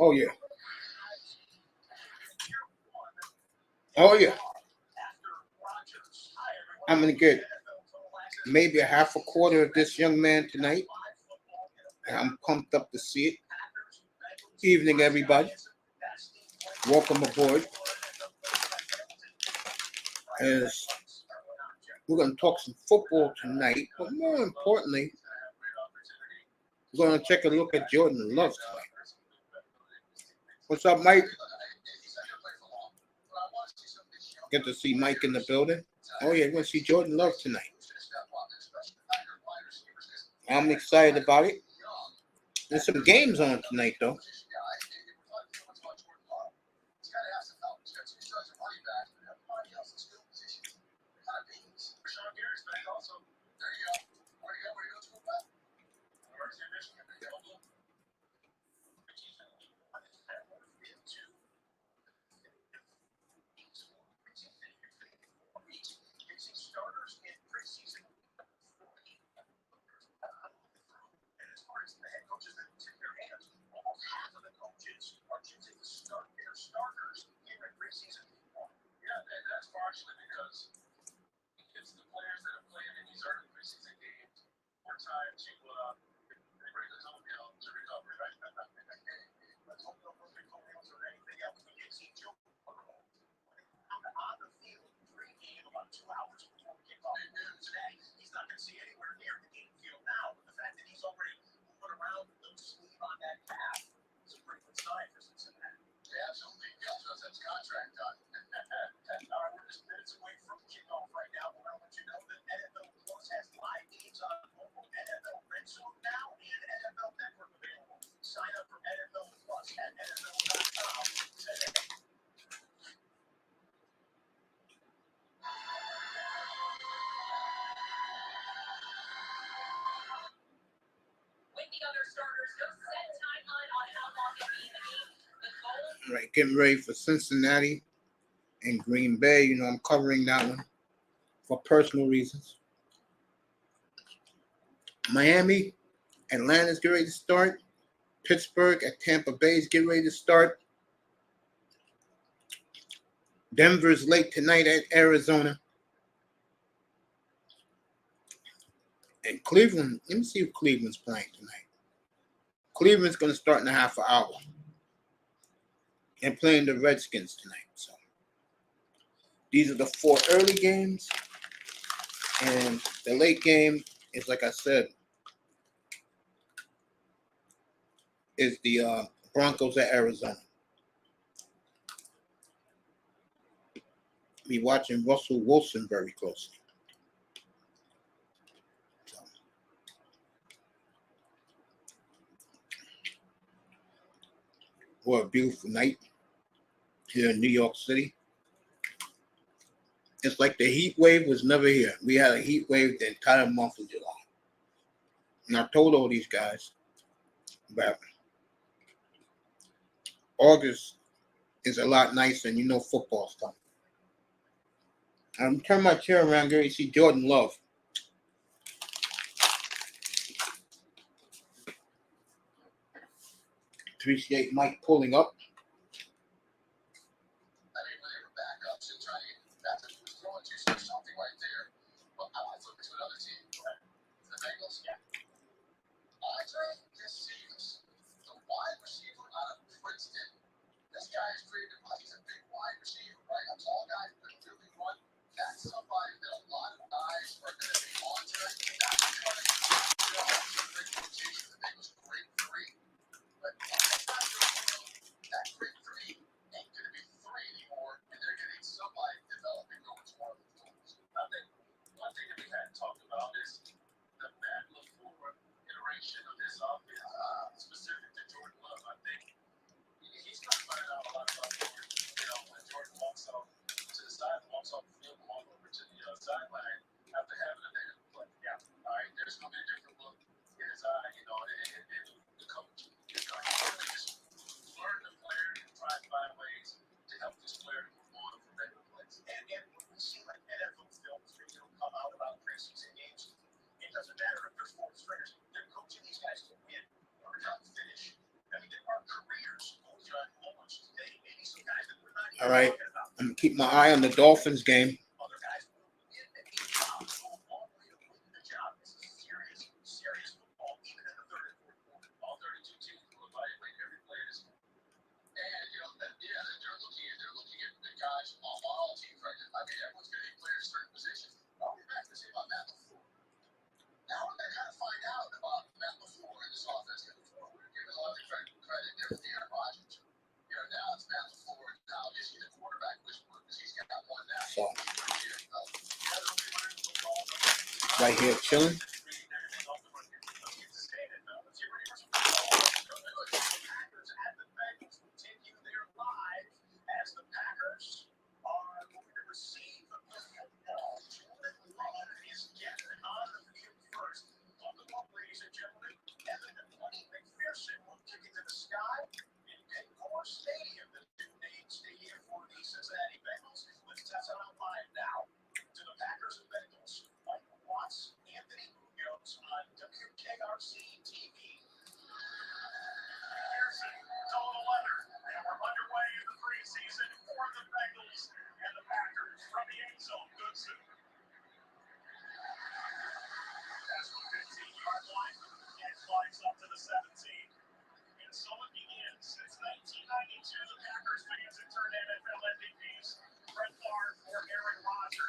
Oh, yeah. Oh, yeah. I'm going to get maybe a half a quarter of this young man tonight. And I'm pumped up to see it. Evening, everybody. Welcome aboard. As we're going to talk some football tonight, but more importantly, we're going to take a look at Jordan Love tonight. What's up, Mike? Get to see Mike in the building. Oh, yeah, we're going to see Jordan Love tonight. I'm excited about it. There's some games on tonight, though. All right, getting ready for Cincinnati and Green Bay. You know, I'm covering that one for personal reasons. Miami, Atlanta's getting ready to start. Pittsburgh at Tampa Bay is getting ready to start. Denver's late tonight at Arizona. And Cleveland, let me see who Cleveland's playing tonight. Cleveland's going to start in a half an hour. And playing the Redskins tonight. So these are the 4 early games. And the late game is, like I said, is the Broncos at Arizona. Be watching Russell Wilson very closely. So, what a beautiful night here in New York City. It's like the heat wave was never here. We had a heat wave the entire month of July. And I told all these guys that August is a lot nicer and you know football's coming. I'm turning my chair around here. You see Jordan Love. Appreciate Mike pulling up. All right, I'm gonna keep my eye on the Dolphins game. So, right here chilling.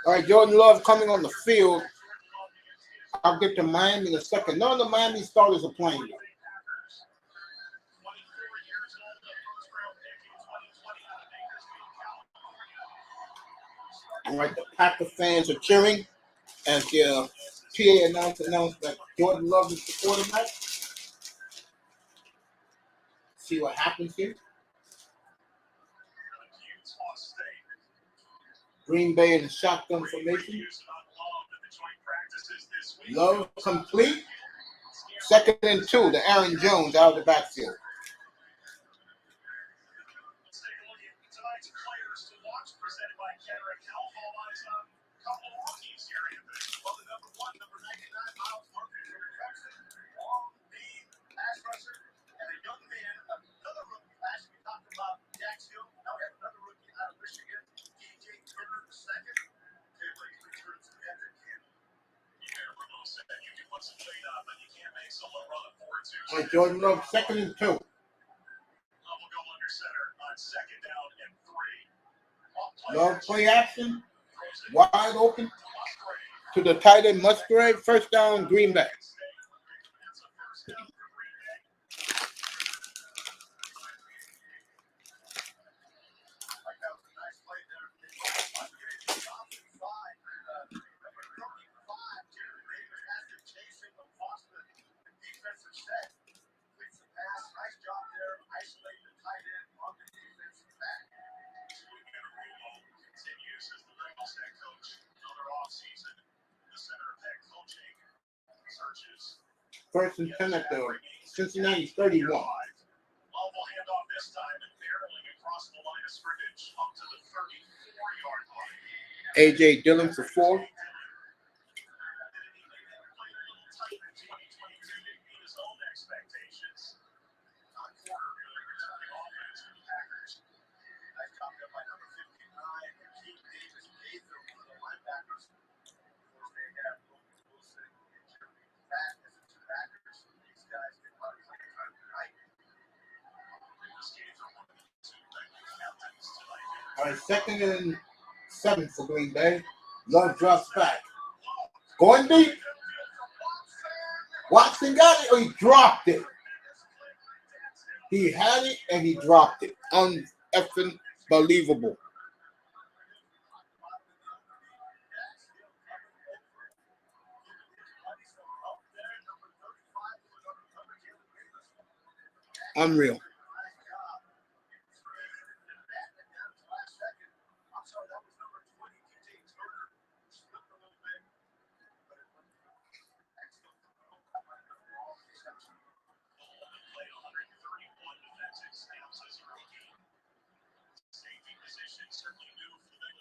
All right, Jordan Love coming on the field. I'll get to Miami in a second. None of the Miami starters are playing yet. All right, the Packer fans are cheering as the PA announced that Jordan Love is the quarterback. See what happens here. Green Bay in the shotgun formation. Love complete. 2nd and 2 to Aaron Jones out of the backfield. All right, Jordan Love, 2nd and 2. Love play action. Wide open to the tight end Musgrave. First down, Green Bay. First and 10 at the Cincinnati 31. A.J. Dillon for 4. All right, 2nd and 7 for Green Bay. Love drops back. Going deep. Watson got it, or he dropped it. He had it and he dropped it. Uneffing believable. Unreal.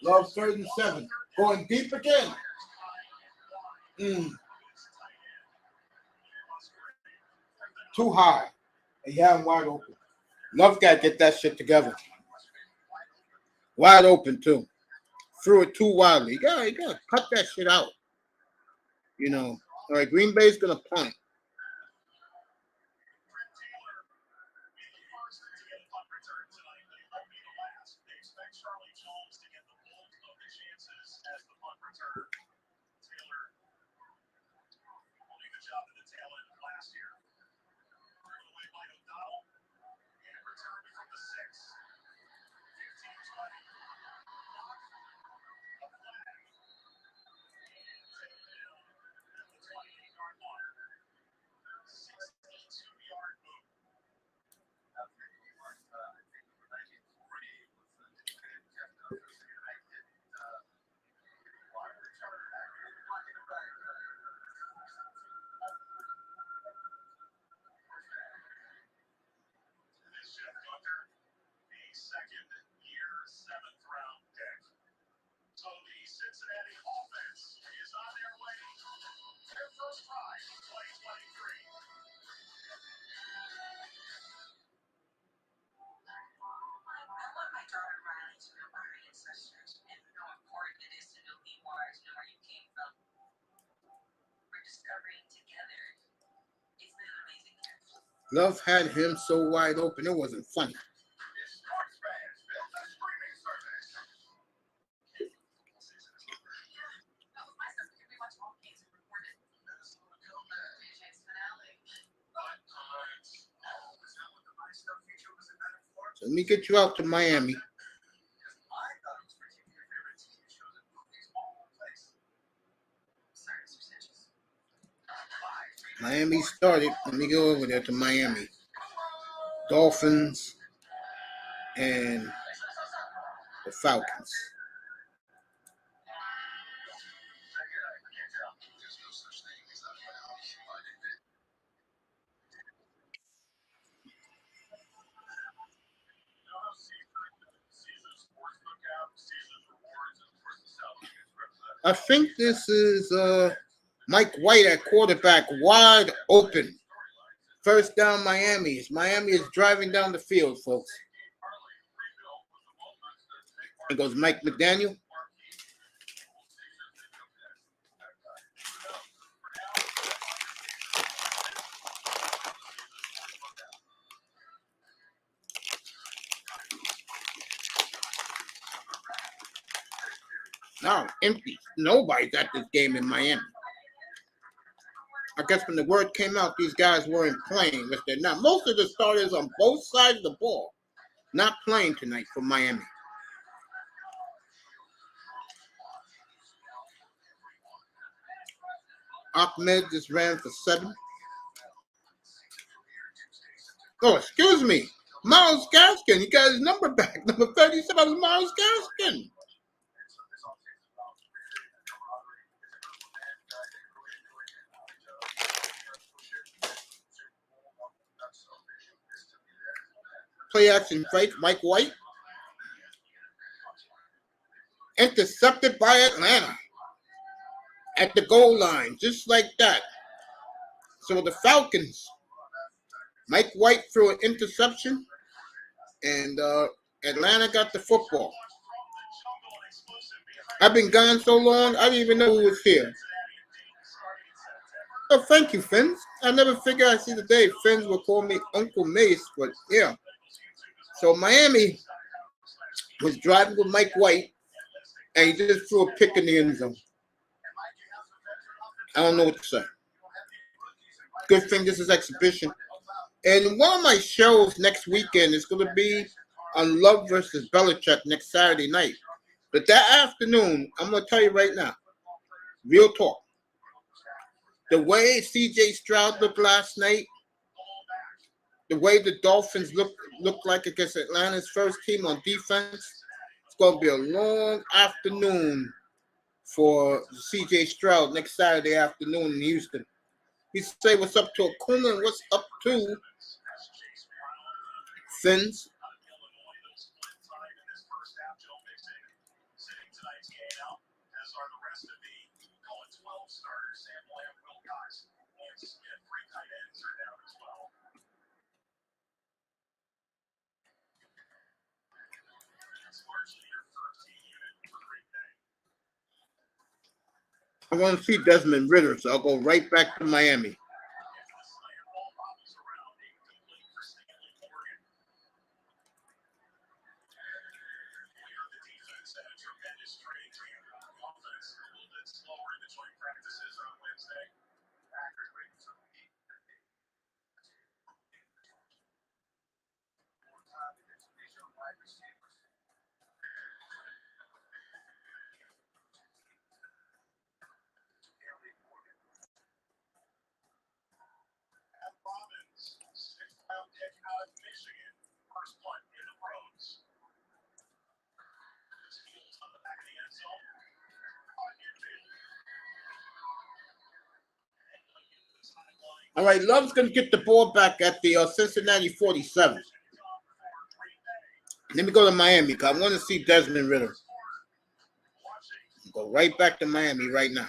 Love 3rd and 7. Going deep again. Too high. And you have him wide open. Love got to get that shit together. Wide open, too. Threw it too wildly. You gotta cut that shit out. You know. All right, Green Bay's going to punt. Love had him so wide open, it wasn't funny. So let me get you out to Miami. Miami started. Let me go over there to Miami. Dolphins and the Falcons. I think this is Mike White at quarterback, wide open. First down, Miami. Miami is driving down the field, folks. It goes Mike McDaniel. Now empty. Nobody's at this game in Miami. I guess when the word came out, these guys weren't playing, but they're not. Most of the starters on both sides of the ball not playing tonight for Miami. Ahmed just ran for 7. Oh, excuse me. Miles Gaskin. You got his number back. Number 37 was Miles Gaskin. Play action fake, Mike White. Intercepted by Atlanta at the goal line, just like that. So the Falcons, Mike White threw an interception, and Atlanta got the football. I've been gone so long, I didn't even know who was here. Oh, thank you, Fins. I never figured I'd see the day Fins would call me Uncle Mace, but yeah. So Miami was driving with Mike White, and he just threw a pick in the end zone. I don't know what to say. Good thing this is exhibition. And one of my shows next weekend is going to be on Love versus Belichick next Saturday night. But that afternoon, I'm going to tell you right now, real talk. The way C.J. Stroud looked last night, the way the Dolphins look like against Atlanta's first team on defense, it's going to be a long afternoon for C.J. Stroud next Saturday afternoon in Houston. We say what's up to Akuma and what's up to Fins. I want to see Desmond Ritter, so I'll go right back to Miami. All right, Love's going to get the ball back at the Cincinnati 47. Let me go to Miami because I want to see Desmond Ritter. Go right back to Miami right now.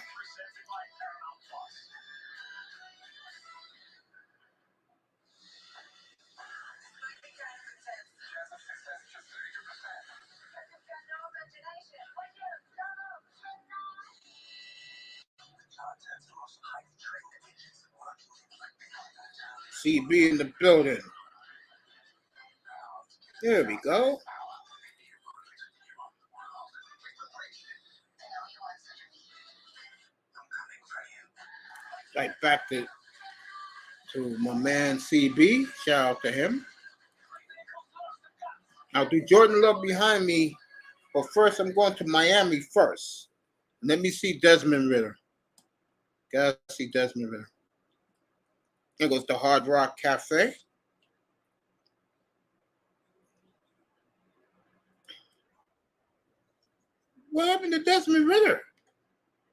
CB in the building. There we go. Right back to my man CB. Shout out to him. I'll do Jordan Love behind me, but first I'm going to Miami first. Let me see Desmond Ritter. Gotta see Desmond Ritter. Here goes the Hard Rock Cafe. What happened to Desmond Ritter?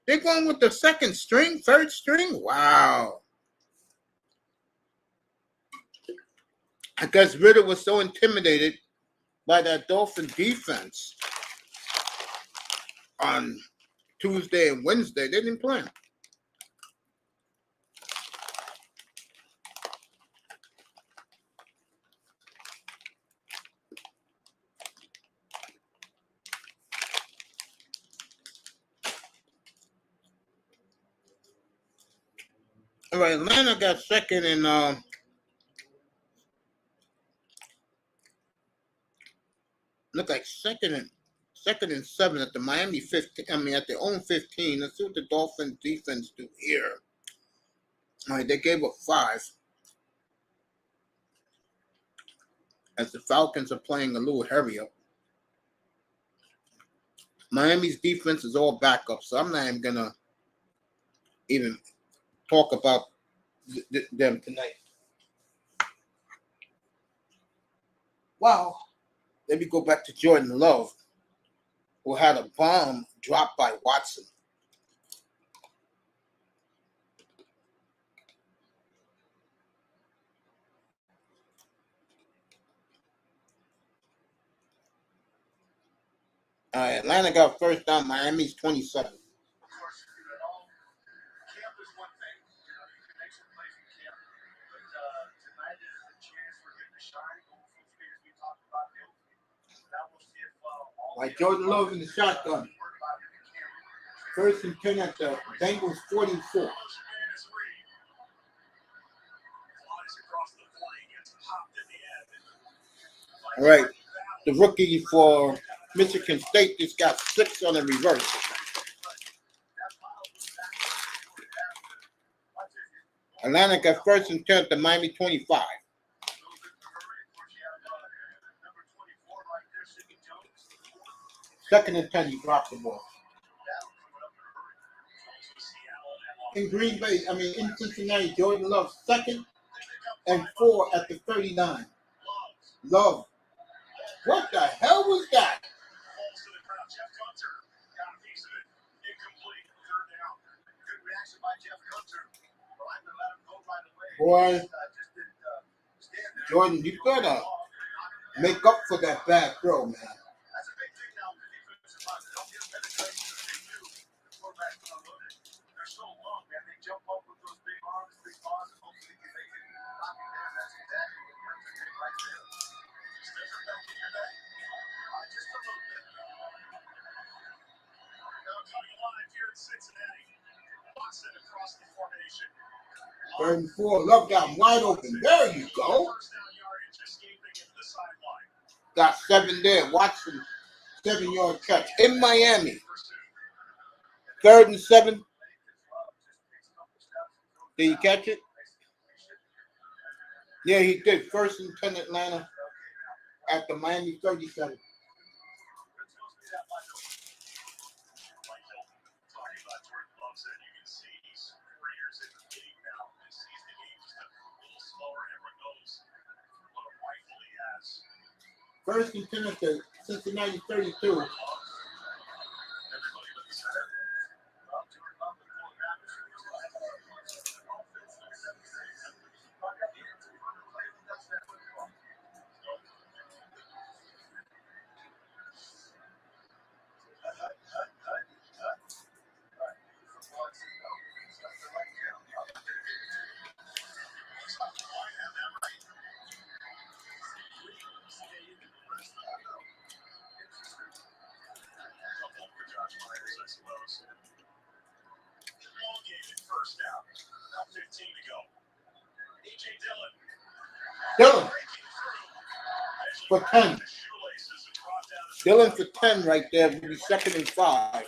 They're going with the second string, third string? Wow. I guess Ritter was so intimidated by that Dolphin defense on Tuesday and Wednesday. They didn't play him. All right, Atlanta got second and look like second and 7 at the Miami 15. I mean at their own 15. Let's see what the Dolphins defense do here. All right, they gave up 5. As the Falcons are playing a little heavier. Miami's defense is all backup, so I'm not even gonna even talk about them tonight. Wow. Let me go back to Jordan Love, who had a bomb dropped by Watson. Atlanta got first down. Miami's 27. Like Jordan Love in the shotgun. First and 10 at the Bengals 44. All right. The rookie for Michigan State just got 6 on the reverse. Atlanta got first and 10 at the Miami 25. Second and 10, he dropped the ball. In Cincinnati, Jordan Love second and 4 at the 39. Love. What the hell was that? Boy, Jordan, you better make up for that bad throw, man. Third and 4. Love got him wide open. There you go. Got 7 there. Watson, 7-yard catch in Miami. 3rd and 7. Did he catch it? Yeah, he did. 1st and 10 Atlanta at the Miami 37. First and 10 at the Cincinnati 32. Dillon for 10. Dillon for 10 right there. Will be 2nd and 5.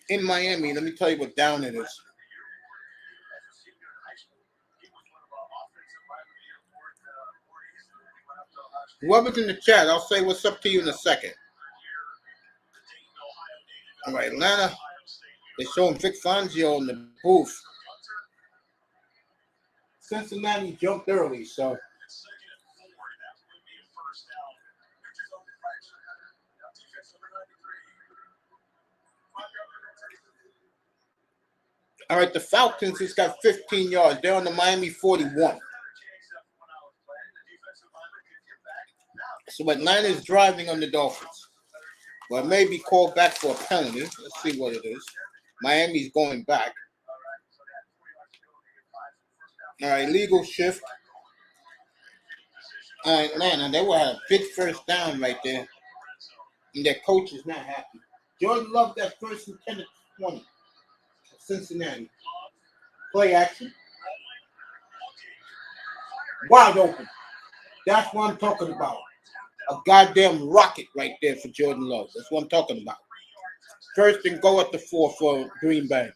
In Miami, let me tell you what down it is. Whoever's in the chat, I'll say what's up to you in a second. All right, Atlanta, they're showing Vic Fangio in the booth. Cincinnati jumped early, so. All right, the Falcons just got 15 yards. They're on the Miami 41. So Atlanta's driving on the Dolphins. Well, it may be called back for a penalty. Let's see what it is. Miami's going back. All right, legal shift. All right, Atlanta, they will have a big first down right there. And their coach is not happy. Jordan loved that 1st and 10 at 20. Cincinnati. Play action. Wide open. That's what I'm talking about. A goddamn rocket right there for Jordan Love. That's what I'm talking about. 1st and goal at the 4 for Green Bay.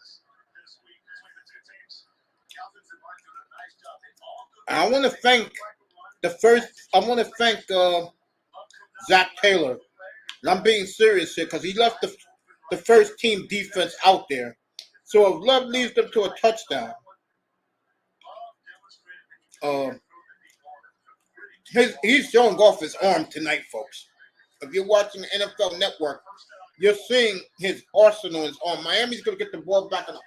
I want to thank Zach Taylor. And I'm being serious here because he left the first team defense out there. So if Love leads them to a touchdown, he's showing off his arm tonight, folks. If you're watching the NFL Network, you're seeing his arsenal in his arm. Miami's going to get the ball back in the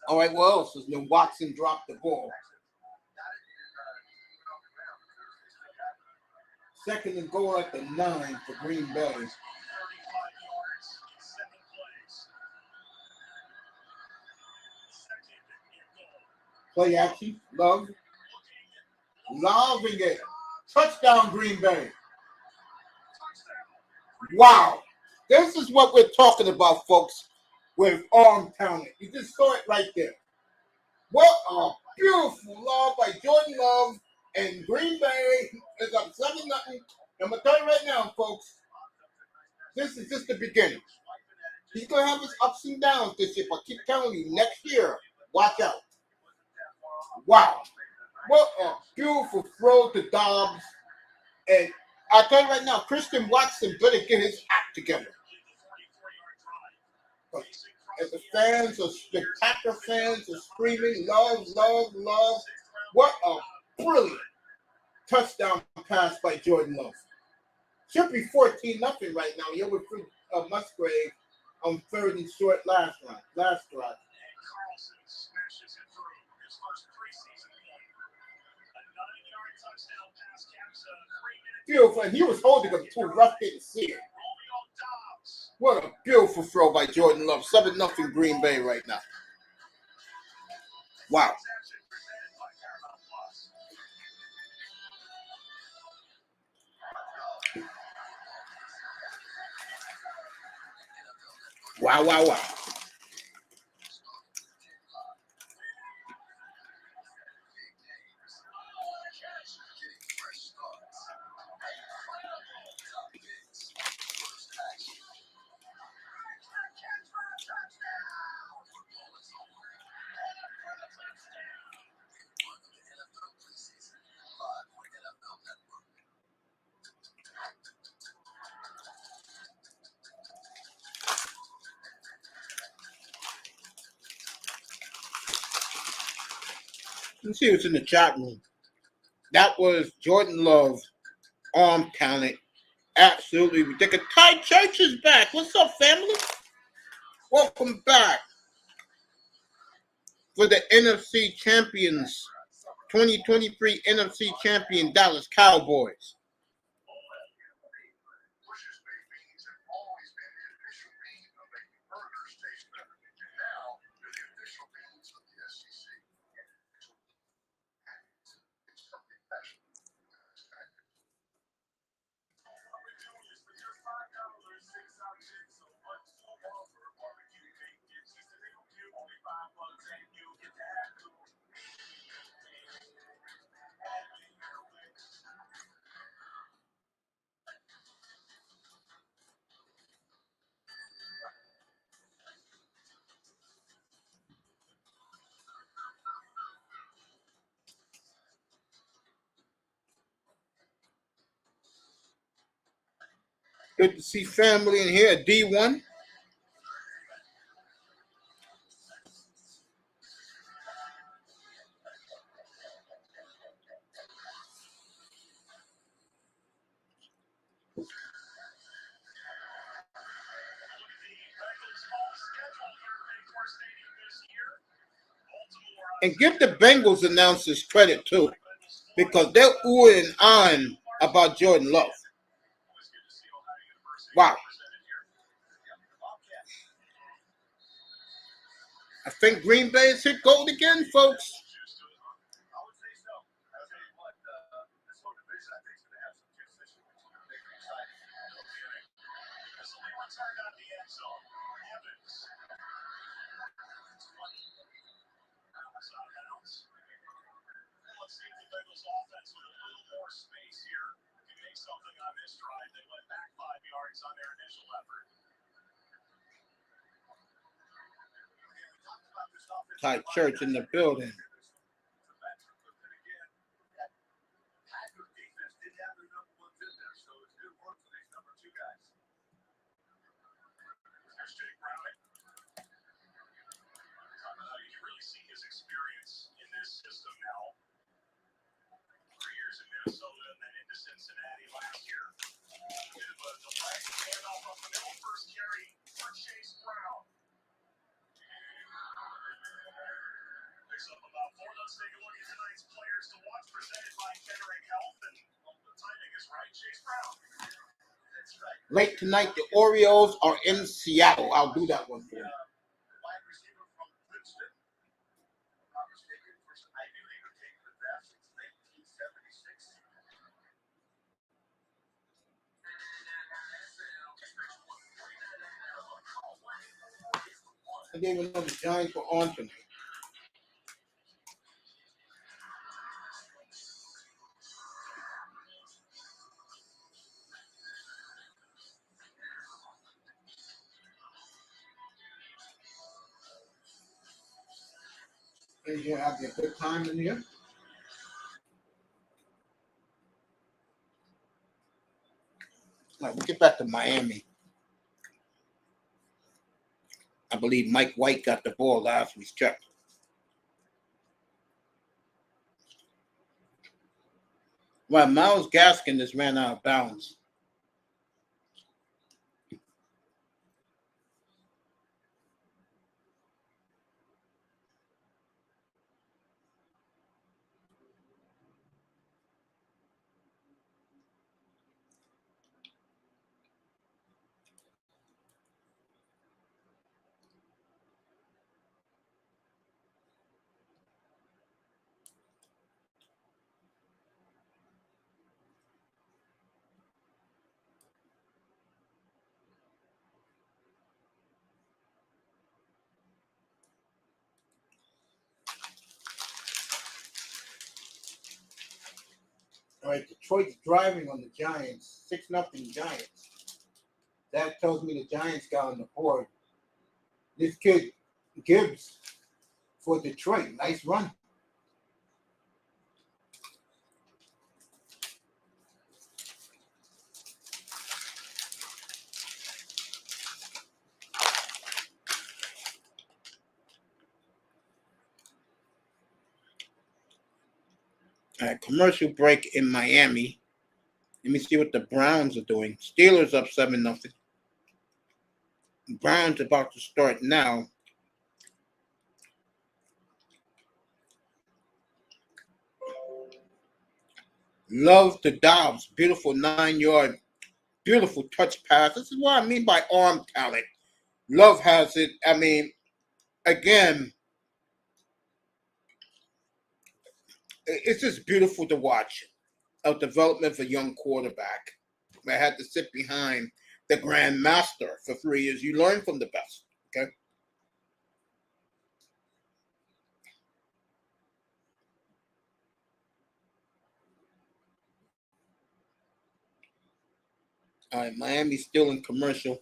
All right, what else? Then Watson dropped the ball. 2nd and goal at the 9 for Green Bay. Play action. Loving it. Touchdown, Green Bay. Wow. This is what we're talking about, folks, with arm talent. You just saw it right there. What a beautiful lob by Jordan Love, and Green Bay is up 7-0. I'm going to tell you right now, folks, this is just the beginning. He's going to have his ups and downs this year, but I keep telling you, next year, watch out. Wow. What a beautiful throw to Dobbs. And I'll tell you right now, Christian Watson better get his act together. As the fans, the spectacular fans are screaming, love, love, love. What a brilliant touchdown pass by Jordan Love. Should be 14-0 right now. You're with Musgrave on 3rd and short last drive. Beautiful. And he was holding him too. Rough didn't see it. What a beautiful throw by Jordan Love. 7-0 Green Bay right now. Wow. Wow, wow, wow. Let's see what's in the chat room. That was Jordan Love, arm talent. Absolutely ridiculous. Ty Church is back. What's up, family? Welcome back for the NFC champions, 2023 NFC champion Dallas Cowboys. Good to see family in here. D1. And give the Bengals announcers credit too, because they're oohing and ahhing about Jordan Love. Wow. I think Green Bay has hit gold again, folks. Ty Church in the building. Late tonight, the Orioles are in Seattle. I'll do that one for you. I didn't even know the Giants were on tonight. And you're having a good time in here. All right, we'll get back to Miami. I believe Mike White got the ball last week's check. Well, Myles Gaskin just ran out of bounds. All right, Detroit's driving on the Giants, 6-0 Giants. That tells me the Giants got on the board. This kid, Gibbs, for Detroit, nice run. All right, commercial break in Miami. Let me see what the Browns are doing. Steelers up 7-0. Browns about to start now. Love to Dobbs. Beautiful 9-yard, beautiful touch pass. This is what I mean by arm talent. Love has it. I mean, again, it's just beautiful to watch a development of a young quarterback. I had to sit behind the grandmaster for 3 years. You learn from the best, okay? All right, Miami's still in commercial.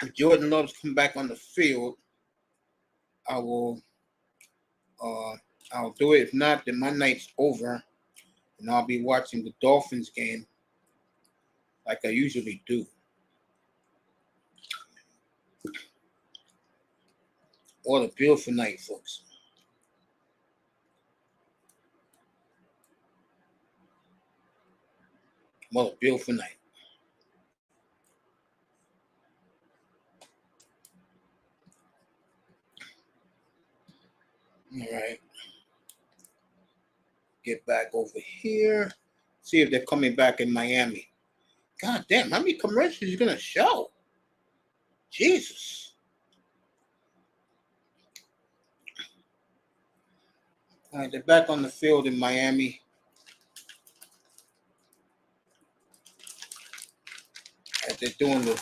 If Jordan Love's come back on the field, I'll do it. If not, then my night's over, and I'll be watching the Dolphins game like I usually do. What a beautiful night, folks. What a beautiful night. All right. Get back over here. See if they're coming back in Miami. God damn, how many commercials are you going to show? Jesus. All right, they're back on the field in Miami. And they're doing the,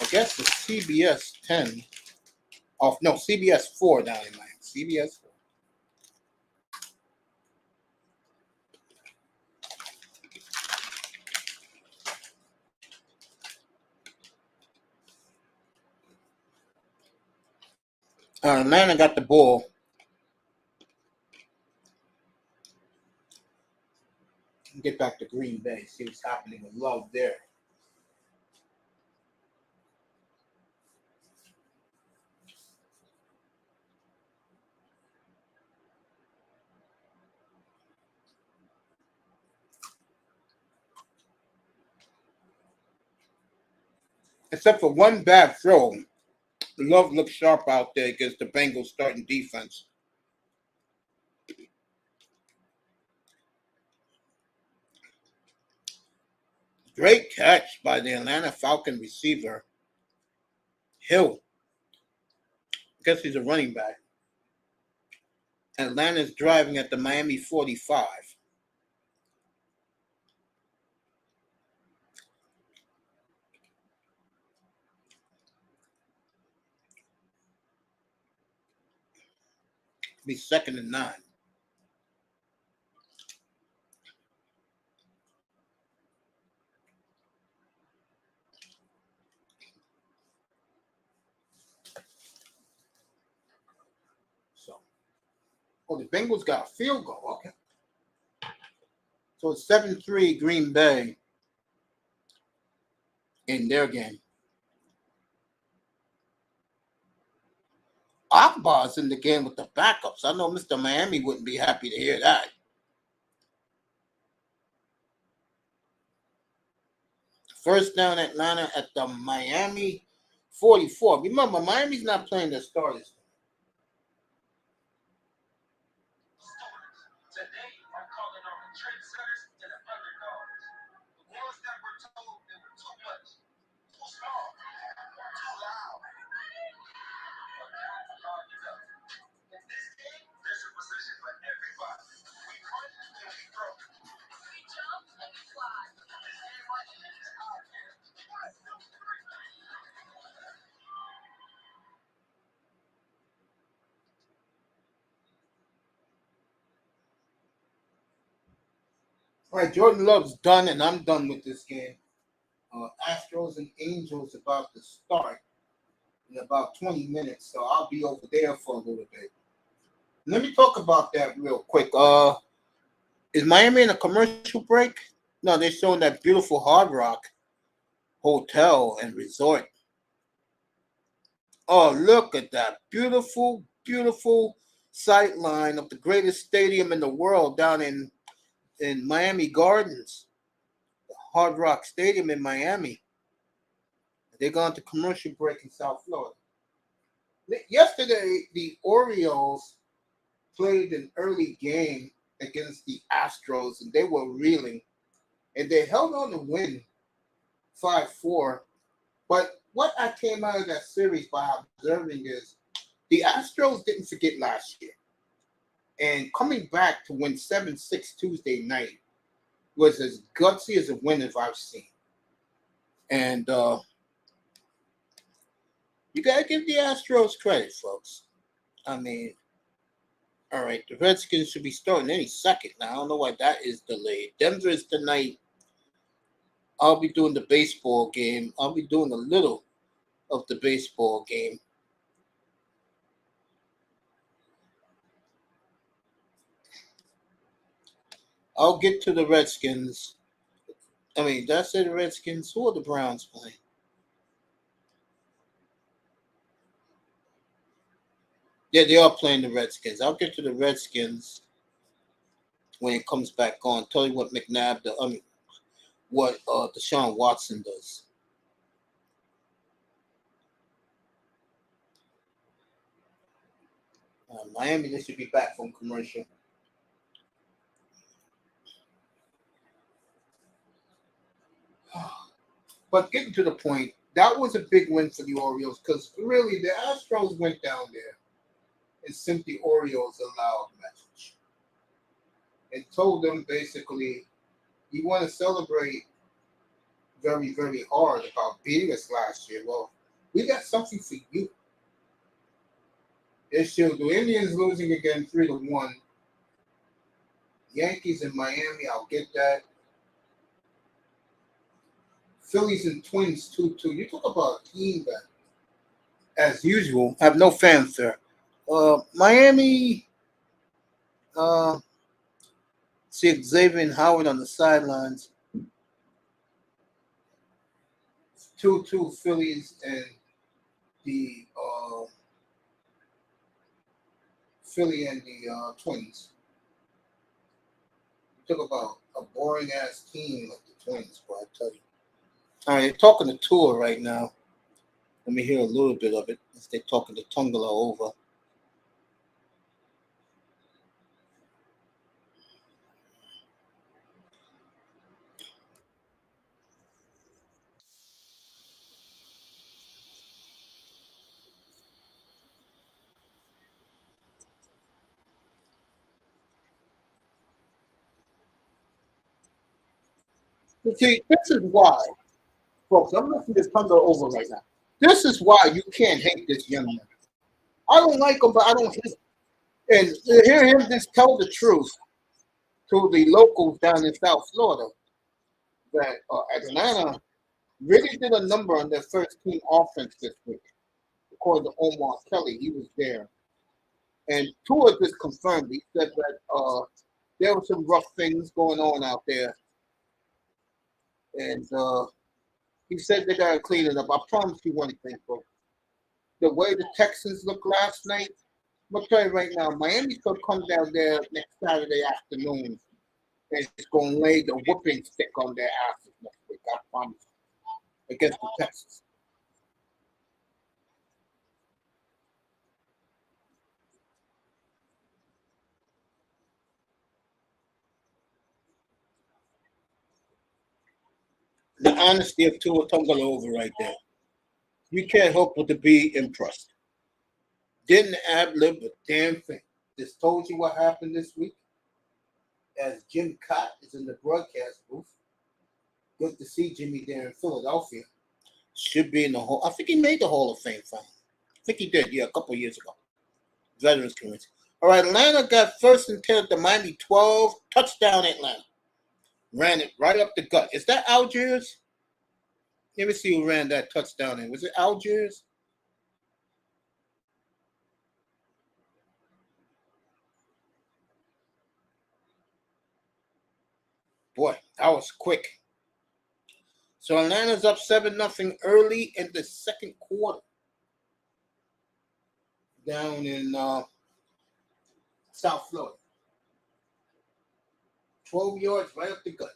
I guess, the CBS 10. Oh, no, CBS 4 down in Miami. CBS 4. Atlanta got the ball. Get back to Green Bay, see what's happening with Love there. Except for one bad throw, Love looks sharp out there against the Bengals starting defense. Great catch by the Atlanta Falcon receiver, Hill. I guess he's a running back. Atlanta's driving at the Miami 45. Be 2nd and 9. So, the Bengals got a field goal. Okay. So it's 7-3 Green Bay in their game. Akbar's in the game with the backups. I know Mr. Miami wouldn't be happy to hear that. First down Atlanta at the Miami 44. Remember, Miami's not playing their starters. All right, Jordan Love's done, and I'm done with this game. Astros and Angels about to start in about 20 minutes, so I'll be over there for a little bit. Let me talk about that real quick. Is Miami in a commercial break? No, they're showing that beautiful Hard Rock hotel and resort. Oh, look at that beautiful, beautiful sight line of the greatest stadium in the world down in Miami Gardens, Hard Rock Stadium in Miami. They're going to commercial break in South Florida. Yesterday, the Orioles played an early game against the Astros, and they were reeling, and they held on to win 5-4. But what I came out of that series by observing is the Astros didn't forget last year. And coming back to win 7-6 Tuesday night was as gutsy as a win as I've seen. And you got to give the Astros credit, folks. I mean, all right, the Redskins should be starting any second now. I don't know why that is delayed. Denver is tonight. I'll be doing the baseball game. I'll be doing a little of the baseball game. I'll get to the Redskins. I mean, did I say the Redskins? Who are the Browns playing? Yeah, they are playing the Redskins. I'll get to the Redskins when it comes back on. Tell you what what Deshaun Watson does. Miami, they should be back from commercial. But getting to the point, that was a big win for the Orioles because really the Astros went down there and sent the Orioles a loud message and told them basically, you want to celebrate very, very hard about beating us last year. Well, we got something for you. Issue the Indians losing again 3-1. Yankees in Miami, I'll get that. Phillies and Twins 2-2. You talk about a team that, as usual, have no fanfare. Miami, see Xavier Howard on the sidelines. 2-2 Phillies and the Philly and the Twins. You talk about a boring ass team like the Twins, but I tell you. All right, they're talking to Tua right now. Let me hear a little bit of it as they're talking to Tungala over. You see, this is why, folks, I'm listening to Tungala over right now. This is why you can't hate this young man. I don't like him, but I don't hate him. And to hear him just tell the truth to the locals down in South Florida that Atlanta really did a number on their first team offense this week. According to Omar Kelly, he was there. And Tua just confirmed. He said that there were some rough things going on out there. And he said they got to clean it up. I promise you one thing, folks. The way the Texans looked last night, I'm going to tell you right now, Miami's going to come down there next Saturday afternoon and it's going to lay the whooping stick on their asses next week. I promise you. Against the Texans. The honesty of Tua Tagovailoa right there. You can't help but to be impressed. Didn't ad-lib a damn thing. Just told you what happened this week. As Jim Cott is in the broadcast booth. Good to see Jimmy there in Philadelphia. Should be in the Hall. I think he made the Hall of Fame final. I think he did, yeah, a couple of years ago. Veterans Community. All right, Atlanta got first and 10 at the Miami 12. Touchdown, Atlanta. ran it right up the gut. Is that Algiers? Let me see who ran that touchdown in. Was it Algiers? Boy, that was quick. So Atlanta's up 7-0 early in the second quarter. Down in South Florida. 12 yards right up the gut.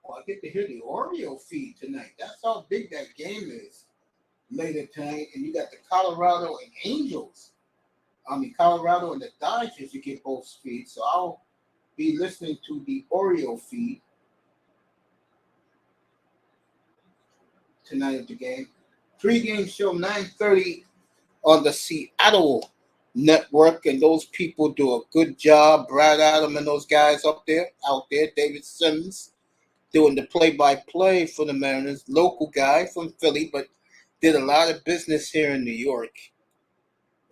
Oh, I get to hear the Oreo feed tonight. That's how big that game is later tonight. And you got the Colorado and Angels. Colorado and the Dodgers, you get both feeds. So I'll be listening to the Oreo feed tonight of the game. Pre-game show 9:30 on the Seattle network, and those people do a good job. Brad Adam and those guys out there. David Simmons doing the play-by-play for the Mariners. Local guy from Philly, but did a lot of business here in New York.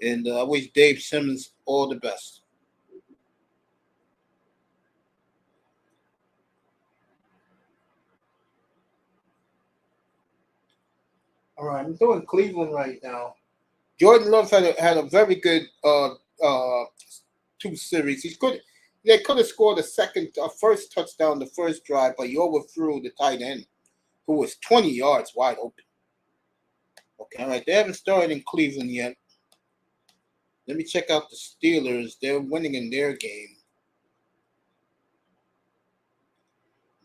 And I wish Dave Simmons all the best. All right, I'm doing Cleveland right now. Jordan Love had a very good two series. They could have scored a first touchdown the first drive, but he overthrew the tight end, who was 20 yards wide open. Okay, all right. They haven't started in Cleveland yet. Let me check out the Steelers. They're winning in their game.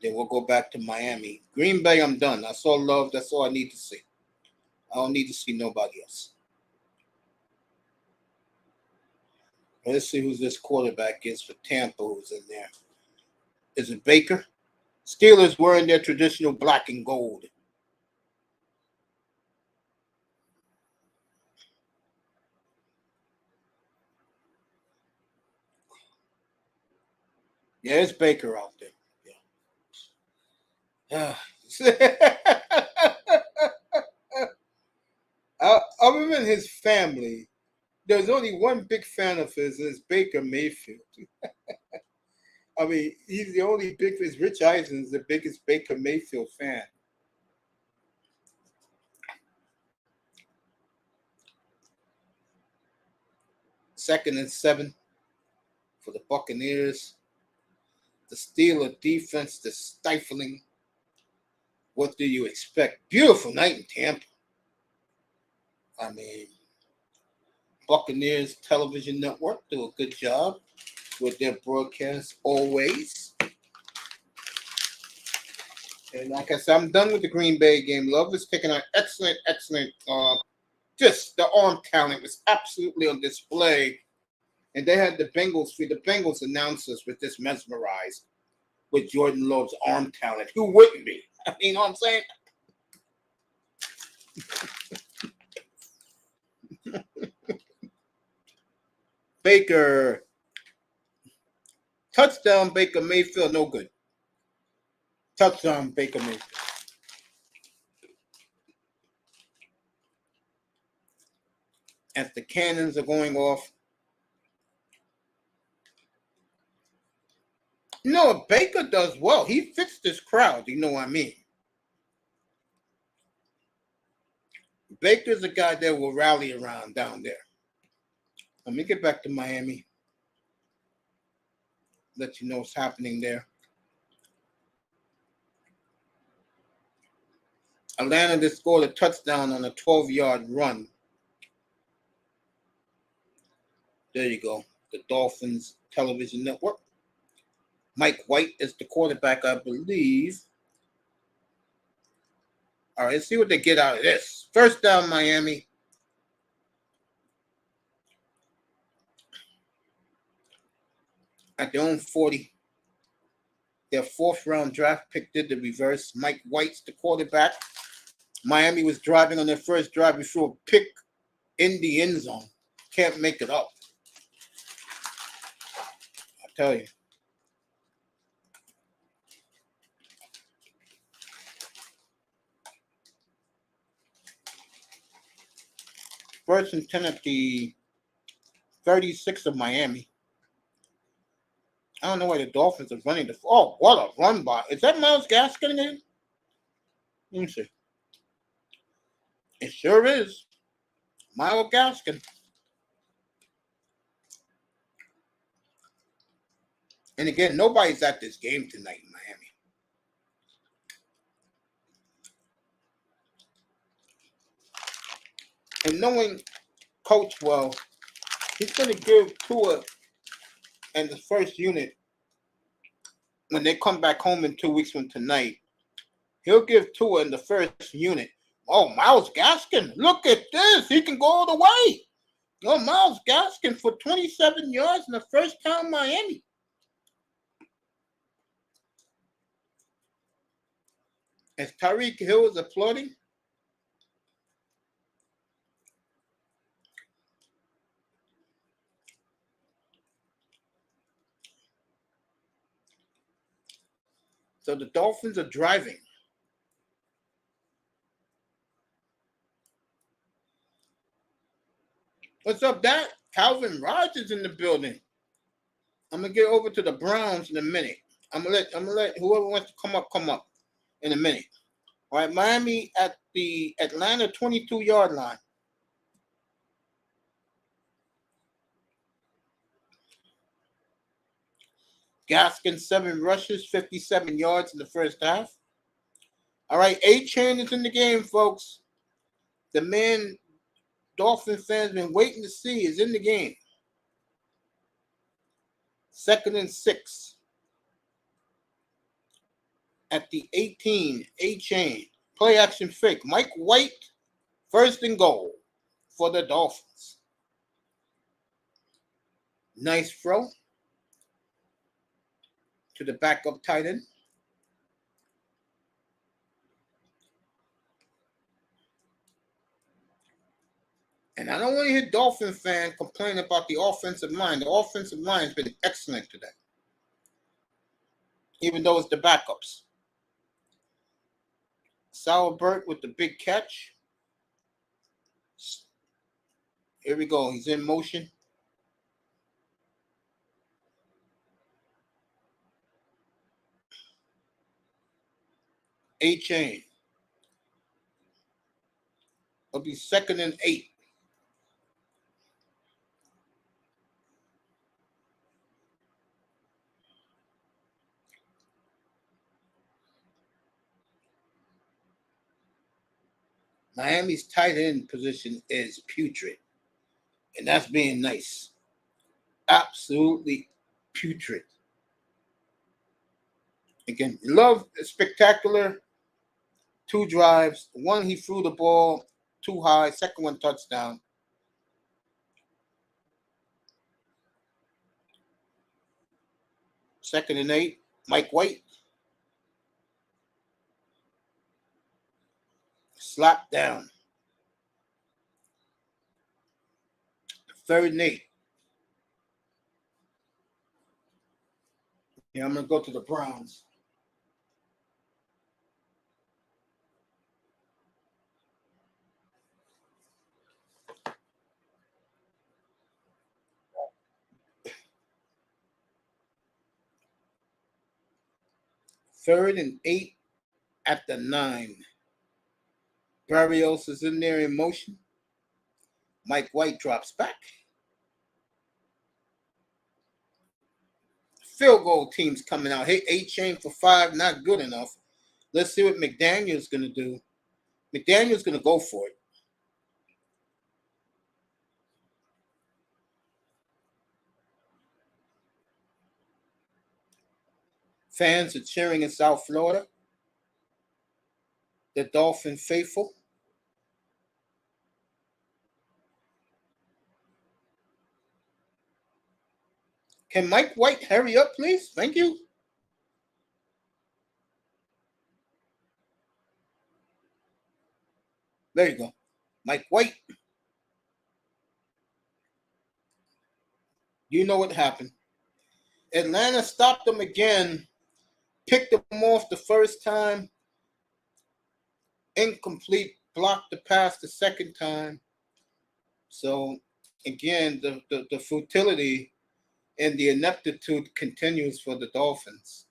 Then we'll go back to Miami. Green Bay, I'm done. I saw Love. That's all I need to see. I don't need to see nobody else. Let's see who this quarterback is for Tampa who's in there. Is it Baker? Steelers wearing their traditional black and gold. Yeah, it's Baker out there. Yeah. Other than his family, there's only one big fan of his is Baker Mayfield. He's the only big. Rich Eisen's the biggest Baker Mayfield fan. Second and 7 for the Buccaneers. The Steelers defense, the stifling. What do you expect? Beautiful night in Tampa. Buccaneers Television Network do a good job with their broadcast always. And like I said, I'm done with the Green Bay game. Love is taking an excellent, just the arm talent was absolutely on display. And they had the Bengals announcers were just mesmerized with Jordan Love's arm talent. Who wouldn't be? You know what I'm saying? Baker. Touchdown, Baker Mayfield, no good. Touchdown, Baker Mayfield. As the cannons are going off. No, Baker does well. He fits this crowd, you know what I mean? Baker's a guy that will rally around down there. Let me get back to Miami. Let you know what's happening there. Atlanta just scored a touchdown on a 12-yard run. There you go. The Dolphins Television Network. Mike White is the quarterback, I believe. All right, let's see what they get out of this. First down, Miami. At their own 40. Their fourth-round draft pick did the reverse. Mike White's the quarterback Miami was driving on their first drive before a pick in the end zone. Can't make it up. I tell you. First and 10 at the 36 of Miami. I don't know why the Dolphins are running the. Oh, what a run by! Is that Myles Gaskin again? Let me see. It sure is. Myles Gaskin. And again, nobody's at this game tonight in Miami. And knowing Coach well, he's going to give Tua and the first unit, when they come back home in 2 weeks from tonight, he'll give Tua in the first unit. Oh, Myles Gaskin, look at this. He can go all the way. Oh, Myles Gaskin for 27 yards in the first time Miami. As Tyreek Hill is applauding, so the Dolphins are driving. What's up, Dad? Calvin Rogers in the building. I'm gonna get over to the Browns in a minute. I'm gonna let whoever wants to come up in a minute. All right, Miami at the Atlanta 22-yard line. Gaskin 7 rushes, 57 yards in the first half. All right, A-Chain is in the game, folks. The man Dolphin fans been waiting to see is in the game. 2nd and 6. At the 18, A-Chain. Play action fake. Mike White, 1st and goal for the Dolphins. Nice throw to the backup tight end. And I don't want to hear Dolphin fan complain about the offensive line. The offensive line has been excellent today, even though it's the backups. Sauerbert with the big catch. Here we go. He's in motion. A-Chain. It'll be 2nd and 8. Miami's tight end position is putrid. And that's being nice. Absolutely putrid. Again, Love is spectacular. 2 drives. One, he threw the ball too high. Second one, touchdown. Second and 8. Mike White. Slap down. 3rd and 8. Yeah, I'm going to go to the Browns. Third and 8 at the 9. Barrios is in there in motion. Mike White drops back. Field goal teams coming out. Hey, A-Chain for 5, not good enough. Let's see what McDaniel's going to do. McDaniel's going to go for it. Fans are cheering in South Florida. The Dolphin faithful. Can Mike White hurry up, please? Thank you. There you go. Mike White. You know what happened. Atlanta stopped them again, picked them off the first time, incomplete, blocked the pass the second time. So, again, the futility and the ineptitude continues for the Dolphins.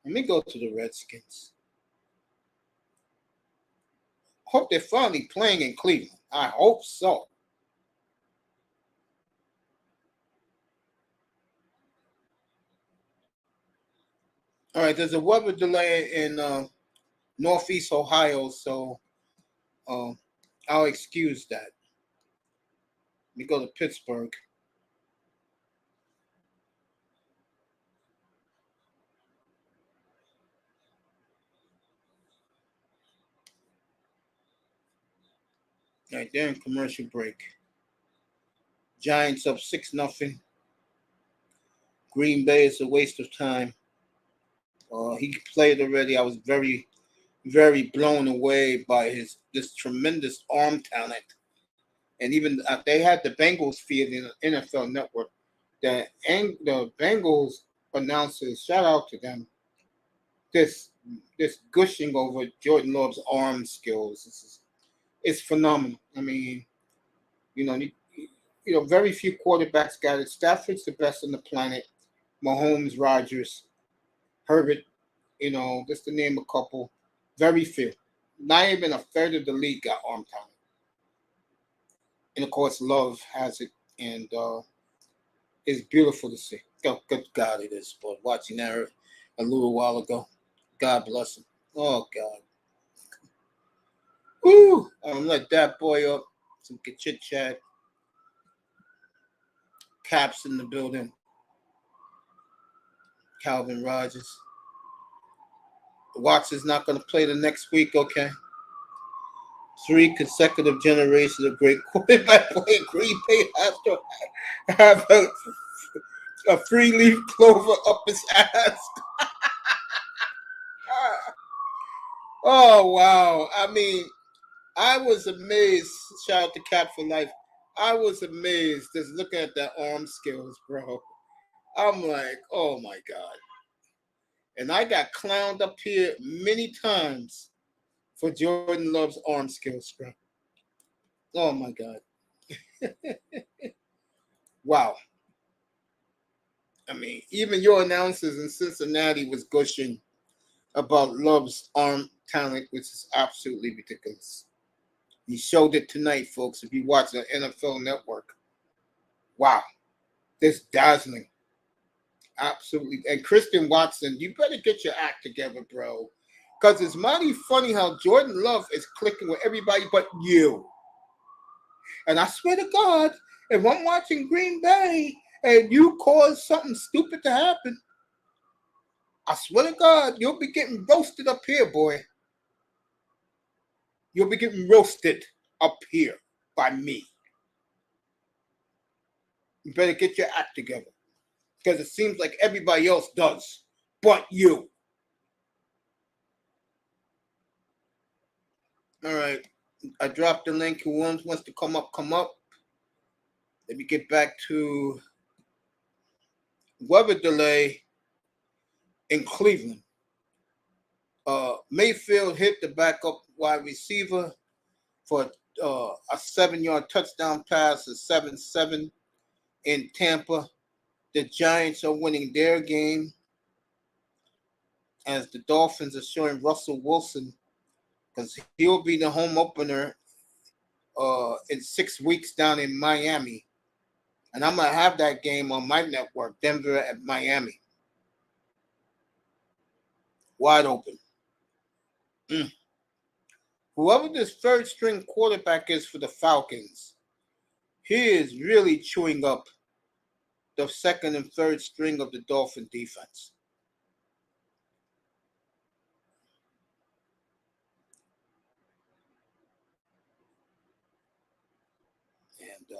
Let me go to the Redskins. Hope they're finally playing in Cleveland. I hope so. All right, there's a weather delay in Northeast Ohio, so I'll excuse that. Let me go to Pittsburgh. All right, they're in commercial break. Giants up 6-0. Green Bay is a waste of time. He played already. I was very, very blown away by this tremendous arm talent. And even they had the Bengals feed in the NFL Network. The Bengals announcers, shout out to them. This gushing over Jordan Love's arm skills. It's phenomenal. I mean, very few quarterbacks got it. Stafford's the best on the planet. Mahomes, Rodgers, Herbert, just to name a couple. Very few. Not even a third of the league got arm talent. And of course, Love has it, and it's beautiful to see. Oh, good God, it is. But watching that a little while ago, God bless him. Oh God. Woo! Let that boy up. Some chit chat. Caps in the building. Calvin Rogers. Watson's not going to play the next week, okay? 3 consecutive generations of great quarterback play. Green Bay has to have a 3-leaf clover up his ass. Oh, wow. I mean, I was amazed. Shout out to Cap for Life. I was amazed just looking at that arm skills, bro. I'm like, oh, my God. And I got clowned up here many times for Jordan Love's arm skills, bro. Oh, my God. Wow. I mean, even your announcers in Cincinnati was gushing about Love's arm talent, which is absolutely ridiculous. He showed it tonight, folks, if you watch the NFL Network. Wow. This dazzling. Absolutely. And Christian Watson, you better get your act together, bro. Because it's mighty funny how Jordan Love is clicking with everybody but you. And I swear to God, if I'm watching Green Bay and you cause something stupid to happen, I swear to God, you'll be getting roasted up here, boy. You'll be getting roasted up here by me. You better get your act together. Because it seems like everybody else does, but you. All right. I dropped the link. Who wants to come up, come up. Let me get back to weather delay in Cleveland. Mayfield hit the backup wide receiver for a 7-yard touchdown pass, a 7-7 in Tampa. The Giants are winning their game as the Dolphins are showing Russell Wilson because he'll be the home opener in 6 weeks down in Miami. And I'm going to have that game on my network, Denver at Miami. Wide open. Whoever this third-string quarterback is for the Falcons, he is really chewing up the second and third string of the Dolphin defense. And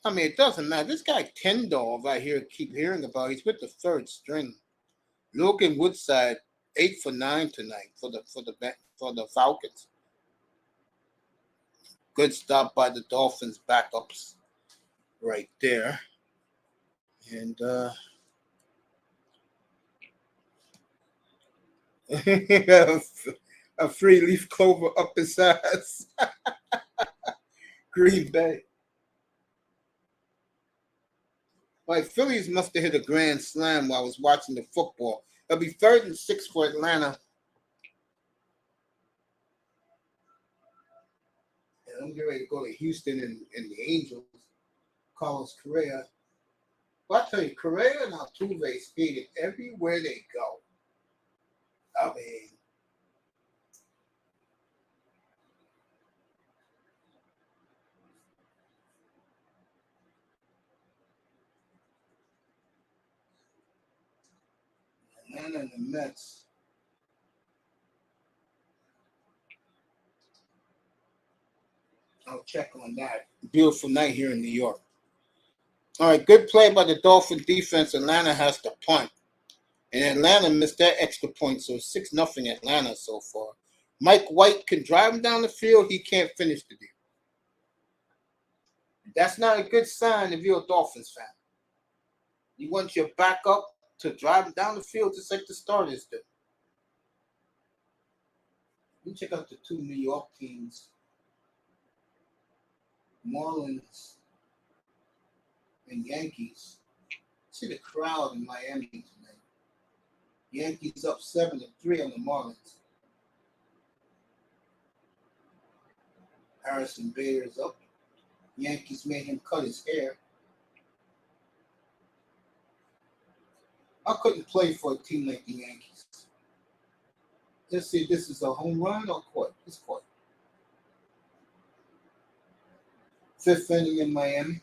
I mean, it doesn't matter. This guy Tyndall right here, keep hearing about. He's with the third string. Logan Woodside 8 for 9 tonight for the Falcons. Good stop by the Dolphins backups right there. And a free leaf clover up his ass. Green Bay. Like, Phillies must have hit a grand slam while I was watching the football. It'll be 3rd and 6 for Atlanta. And I'm getting ready to go to Houston and the Angels. Carlos Correa. Well, I tell you, Correa and Altuve skated everywhere they go. I mean, Atlanta and the Mets. I'll check on that. Beautiful night here in New York. All right, good play by the Dolphin defense. Atlanta has to punt. And Atlanta missed that extra point, so 6-0 Atlanta so far. Mike White can drive him down the field. He can't finish the deal. That's not a good sign if you're a Dolphins fan. You want your backup to drive him down the field just like the starters do. Let me check out the 2 New York teams. Marlins and Yankees. See the crowd in Miami tonight. Yankees up 7-3 on the Marlins. Harrison Bader's up. Yankees made him cut his hair. I couldn't play for a team like the Yankees. Let's see, this is a home run or court? It's court. 5th inning in Miami.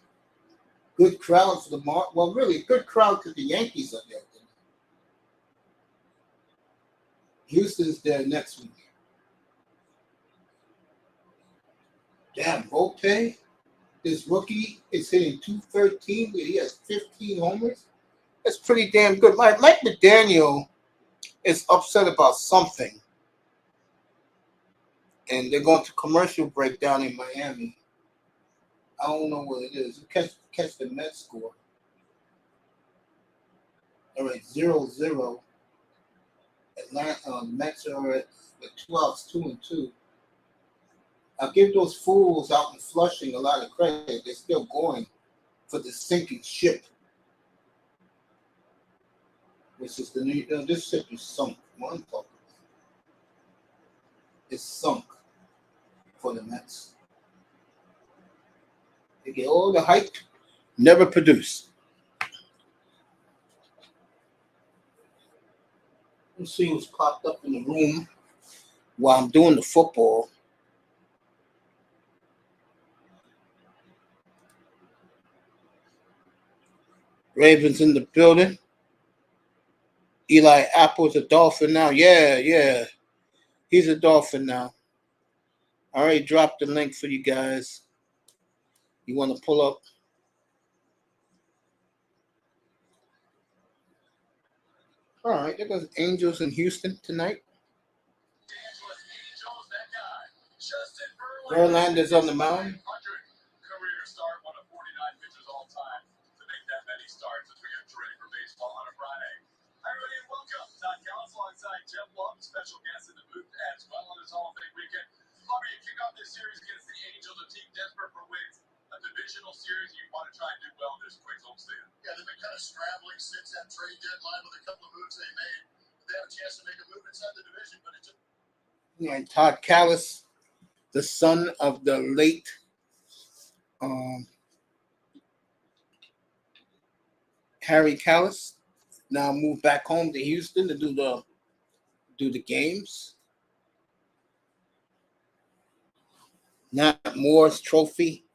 Good crowd for the well, really good crowd because the Yankees are there. Houston's there next week. Damn, Volpe, this rookie is hitting .213, but he has 15 homers. That's pretty damn good. Mike McDaniel is upset about something. And they're going to commercial break down in Miami. I don't know what it is. Catch the Mets score. All right, 0-0. Atlanta, Mets are at the 2 outs, 2-2. I'll give those fools out in Flushing a lot of credit. They're still going for the sinking ship. Which is this ship is sunk. One talk. It's sunk for the Mets. They get all the hype, never produce. Let's see what's popped up in the room while I'm doing the football. Ravens in the building. Eli Apple's a Dolphin now. Yeah. He's a Dolphin now. I already dropped the link for you guys. You want to pull up? All right, there goes Angels in Houston tonight. Verlander's on the mound. Career start, one of 49 pitchers all time to make that many starts as we get ready for baseball on a Friday. Hi, everybody, and welcome. Todd Callis alongside Jeff Love, special guest in the booth as well on this Hall of Fame weekend. Bobby, you kick off this series against the Angels, a team desperate for wins. A divisional series, you want to try and do well in this quick homestand. Yeah, they've been kind of scrambling since that trade deadline with a couple of moves they made. They have a chance to make a move inside the division, but it just... Yeah, Todd Callis, the son of the late Harry Callis, now moved back home to Houston to do the games. Nat Moore's trophy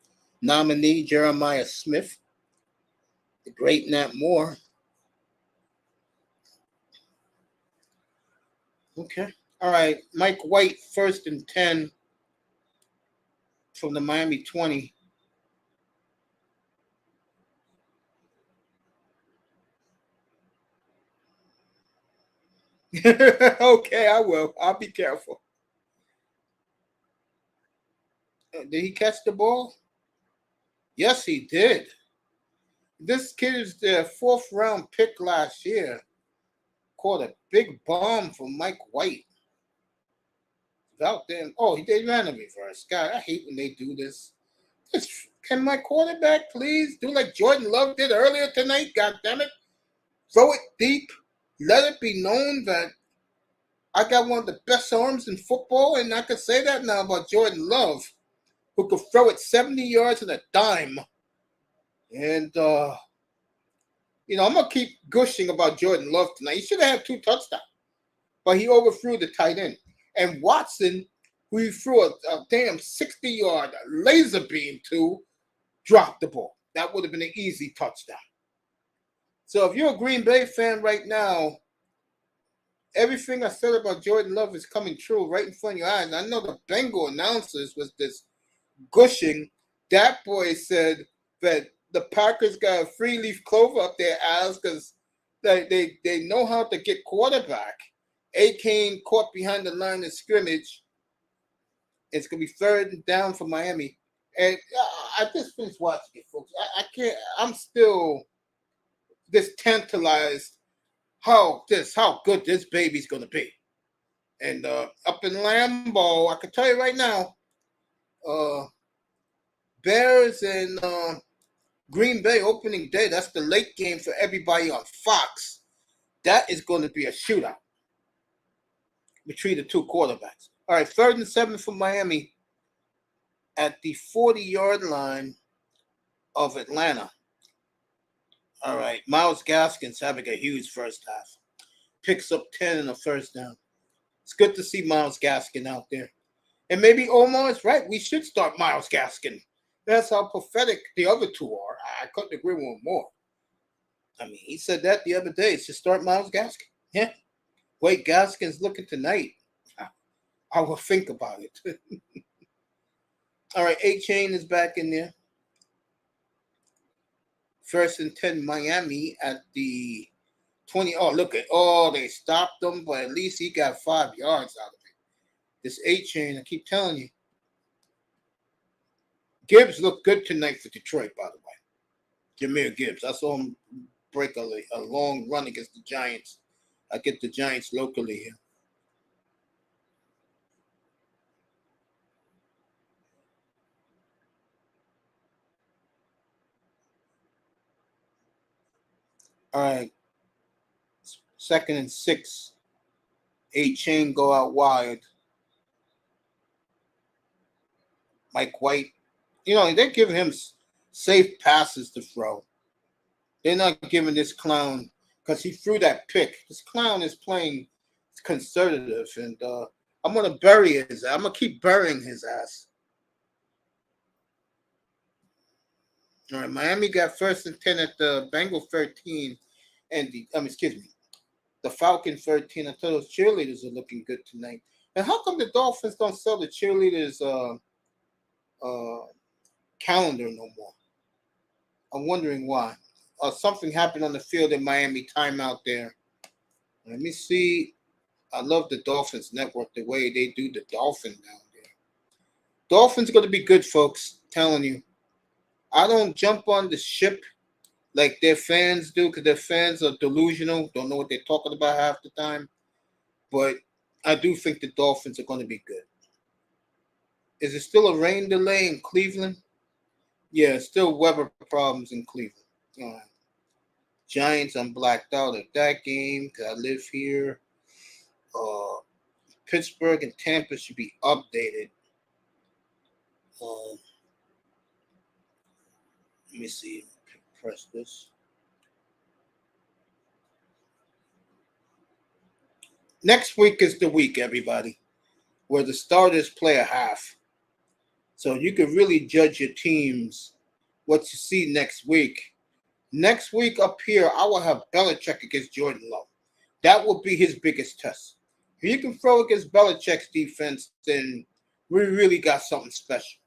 nominee, Jeremiah Smith, the great Nat Moore. Okay. All right. Mike White, 1st and 10 from the Miami 20. Okay, I will. I'll be careful. Did he catch the ball? Yes, he did. This kid is the fourth round pick last year. Caught a big bomb from Mike White. Out there. Oh, they ran a reverse. God, I hate when they do this. Can my quarterback please do like Jordan Love did earlier tonight? God damn it. Throw it deep. Let it be known that I got one of the best arms in football, and I can say that now about Jordan Love, who could throw it 70 yards in a dime. And, I'm going to keep gushing about Jordan Love tonight. He should have had 2 touchdowns, but he overthrew the tight end. And Watson, who he threw a damn 60-yard laser beam to, dropped the ball. That would have been an easy touchdown. So if you're a Green Bay fan right now, everything I said about Jordan Love is coming true right in front of your eyes. I know the Bengal announcers was this gushing. That boy said that the Packers got a 3-leaf clover up their ass because they know how to get quarterback. A-Kane caught behind the line of scrimmage. It's going to be 3rd down for Miami. And I just finished watching it, folks. I can't. I'm still this tantalized how good this baby's going to be. And up in Lambeau, I can tell you right now, Bears and Green Bay opening day, that's the late game for everybody on Fox. That is going to be a shootout between the 2 quarterbacks. All right, 3rd and 7 for Miami at the 40-yard line of Atlanta. All right, Myles Gaskin's having a huge first half. Picks up 10 in the first down. It's good to see Myles Gaskin out there. And maybe Omar is right. We should start Myles Gaskin. That's how pathetic the other 2 are. I couldn't agree with him more. I mean, he said that the other day. Should start Myles Gaskin. Yeah. Wait, Gaskin's looking tonight. I will think about it. All right, A-Chain is back in there. 1st and 10 Miami at the 20. Oh, look at. Oh, they stopped him, but at least he got 5 yards out of it. This A-Chain, I keep telling you. Gibbs looked good tonight for Detroit, by the way. Jahmyr Gibbs. I saw him break a long run against the Giants. I get the Giants locally here. All right. 2nd and 6. A-Chain go out wide. Mike White. They're giving him safe passes to throw. They're not giving this clown, because he threw that pick. This clown is playing conservative, and I'm going to bury his ass. I'm going to keep burying his ass. All right, Miami got 1st and 10 at the Bengal 13, and the Falcon 13. I thought those cheerleaders are looking good tonight. And how come the Dolphins don't sell the cheerleaders calendar no more? I'm wondering why. Something happened on the field in Miami. Timeout there. Let me see. I love the Dolphins network, the way they do the Dolphin down there. Dolphins going to be good, folks. I'm telling you. I don't jump on the ship like their fans do, because their fans are delusional. Don't know what they're talking about half the time. But I do think the Dolphins are going to be good. Is it still a rain delay in Cleveland? Yeah, still weather problems in Cleveland. All right. Giants, I'm blacked out at that game because I live here. Pittsburgh and Tampa should be updated. Let me see. Press this. Next week is the week, everybody, where the starters play a half. So you can really judge your teams, what you see next week. Next week up here, I will have Belichick against Jordan Love. That will be his biggest test. If you can throw against Belichick's defense, then we really got something special.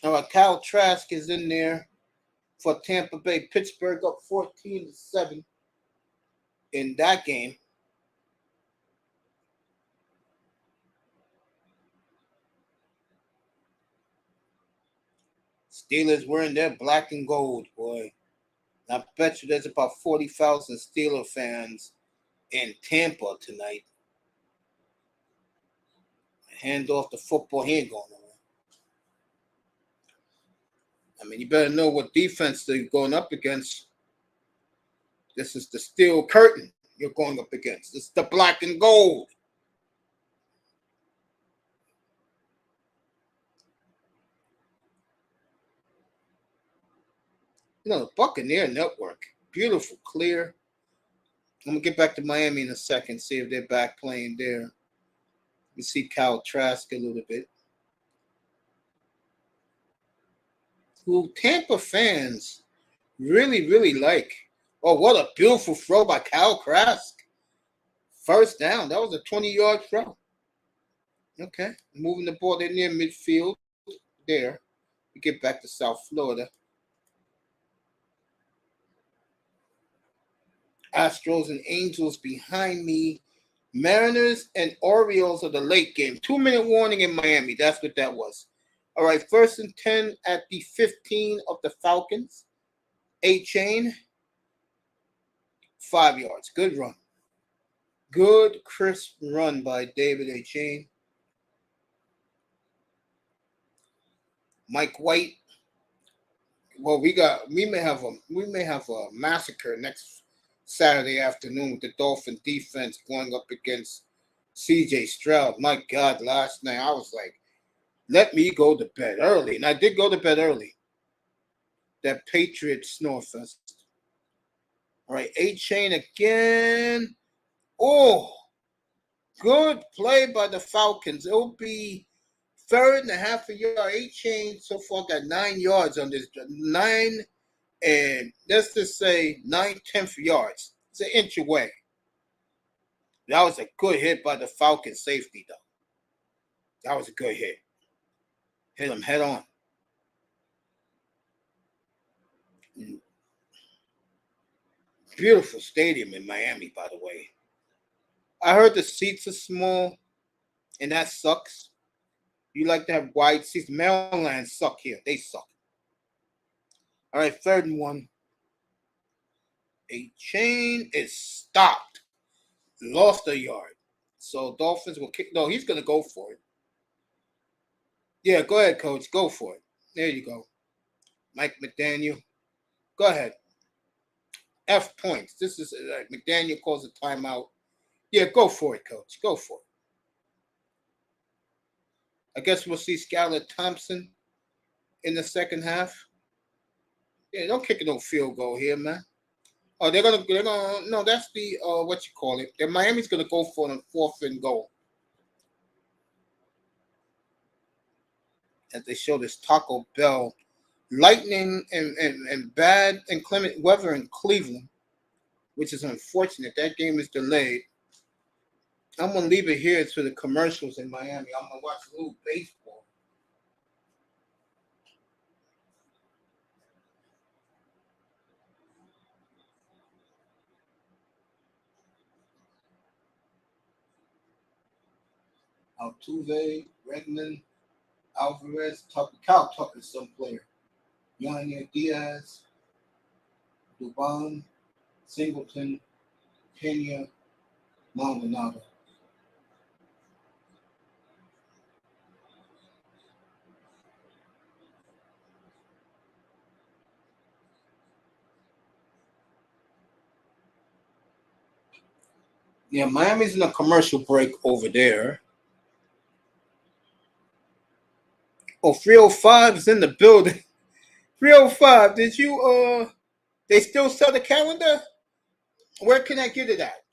All right, Kyle Trask is in there for Tampa Bay. Pittsburgh up 14-7 in that game. Steelers wearing their black and gold, boy. I bet you there's about 40,000 Steeler fans in Tampa tonight. Hand off the football. He ain't going nowhere. I mean, you better know what defense they're going up against. This is the steel curtain you're going up against. This is the black and gold. You know, the Buccaneer Network. Beautiful, clear. I'm going to get back to Miami in a second, see if they're back playing there. We see Kyle Trask a little bit. Who Tampa fans really, really like. Oh, what a beautiful throw by Kyle Trask. First down. That was a 20-yard throw. Okay. Moving the ball. They're near midfield there. We get back to South Florida. Astros and Angels behind me. Mariners and Orioles are the late game. 2-minute warning in Miami. That's what that was. All right, 1st and 10 at the 15 of the Falcons. A-Chain, 5 yards. Good run. Good, crisp run by David A-Chain. Mike White. Well, we may have a massacre next Saturday afternoon with the Dolphin defense going up against C.J. Stroud. My God, last night I was like, let me go to bed early. And I did go to bed early. That Patriots snorefest. All right, A-Chain again. Oh, good play by the Falcons. It'll be 3rd and a half a yard. A-Chain so far got 9 yards on this. 9 and let's just say 9/10 yards. It's an inch away. That was a good hit by the Falcon safety, though. That was a good hit. Hit him head on. Beautiful stadium in Miami, by the way. I heard the seats are small, and that sucks. You like to have wide seats. Maryland suck here. They suck. All right, 3rd and 1. A-Chain is stopped. Lost a yard. So Dolphins will kick. No, he's going to go for it. Yeah, go ahead, Coach. Go for it. There you go. Mike McDaniel. Go ahead. F points. This is McDaniel calls a timeout. Yeah, go for it, Coach. Go for it. I guess we'll see Skylar Thompson in the second half. Yeah, don't kick no field goal here, man. Oh, they're gonna no, that's the what you call it. Miami's gonna go for it on 4th and goal. As they show this Taco Bell, lightning and bad inclement weather in Cleveland, which is unfortunate. That game is delayed. I'm gonna leave it here to the commercials in Miami. I'm gonna watch a little baseball. Altuve, Redmond, Alvarez, Tucker, Cal Tucker, some player. Yanya Diaz, Dubon, Singleton, Pena, Maldonado. Yeah, Miami's in a commercial break over there. Oh, 305 is in the building. 305, did you, they still sell the calendar? Where can I get it at?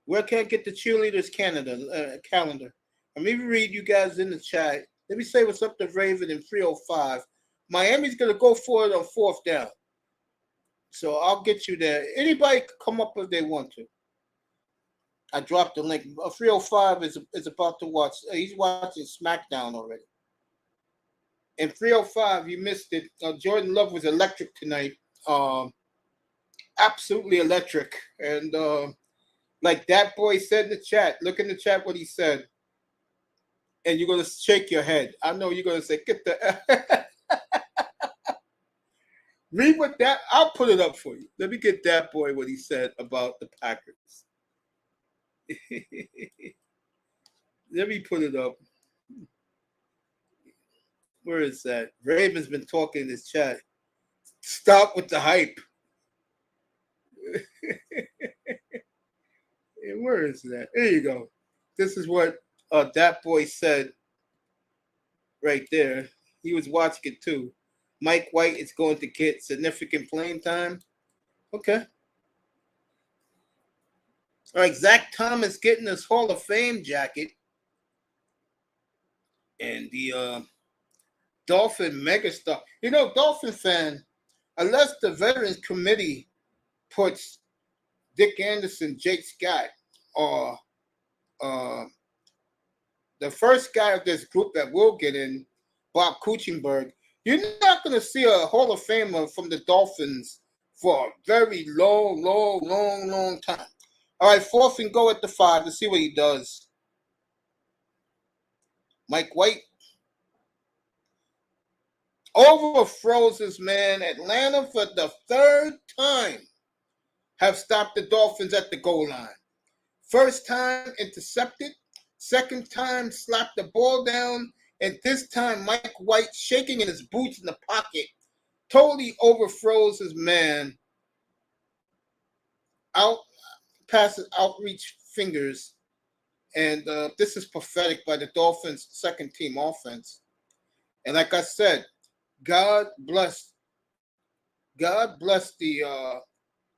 Where can I get the Cheerleaders Canada calendar? Let me read you guys in the chat. Let me say what's up to Raven in 305. Miami's going to go for it on 4th down. So I'll get you there. Anybody can come up if they want to. I dropped the link. 305 is about to watch. He's watching SmackDown already. And 305, you missed it. Jordan Love was electric tonight. Absolutely electric. And like that boy said in the chat, look in the chat what he said. And you're going to shake your head. I know you're going to say, get the... Read what that... I'll put it up for you. Let me get that boy what he said about the Packers. Let me put it up. Where is that? Raven's been talking in this chat. Stop with the hype. Where is that? There you go. This is what that boy said right there. He was watching it too. Mike White is going to get significant playing time. Okay. All right, Zach Thomas getting his Hall of Fame jacket. And the Dolphin megastar. You know, Dolphin fan, unless the Veterans Committee puts Dick Anderson, Jake Scott, or the first guy of this group that will get in, Bob Kuchenberg, you're not going to see a Hall of Famer from the Dolphins for a very long time. All right, 4th and go at the 5. Let's see what he does. Mike White. Overthrows his man. Atlanta for the 3rd time have stopped the Dolphins at the goal line. First time intercepted. Second time slapped the ball down. And this time Mike White shaking in his boots in the pocket totally overthrows his man. Passes outreach fingers. And this is pathetic by the Dolphins' second team offense. And like I said, God bless the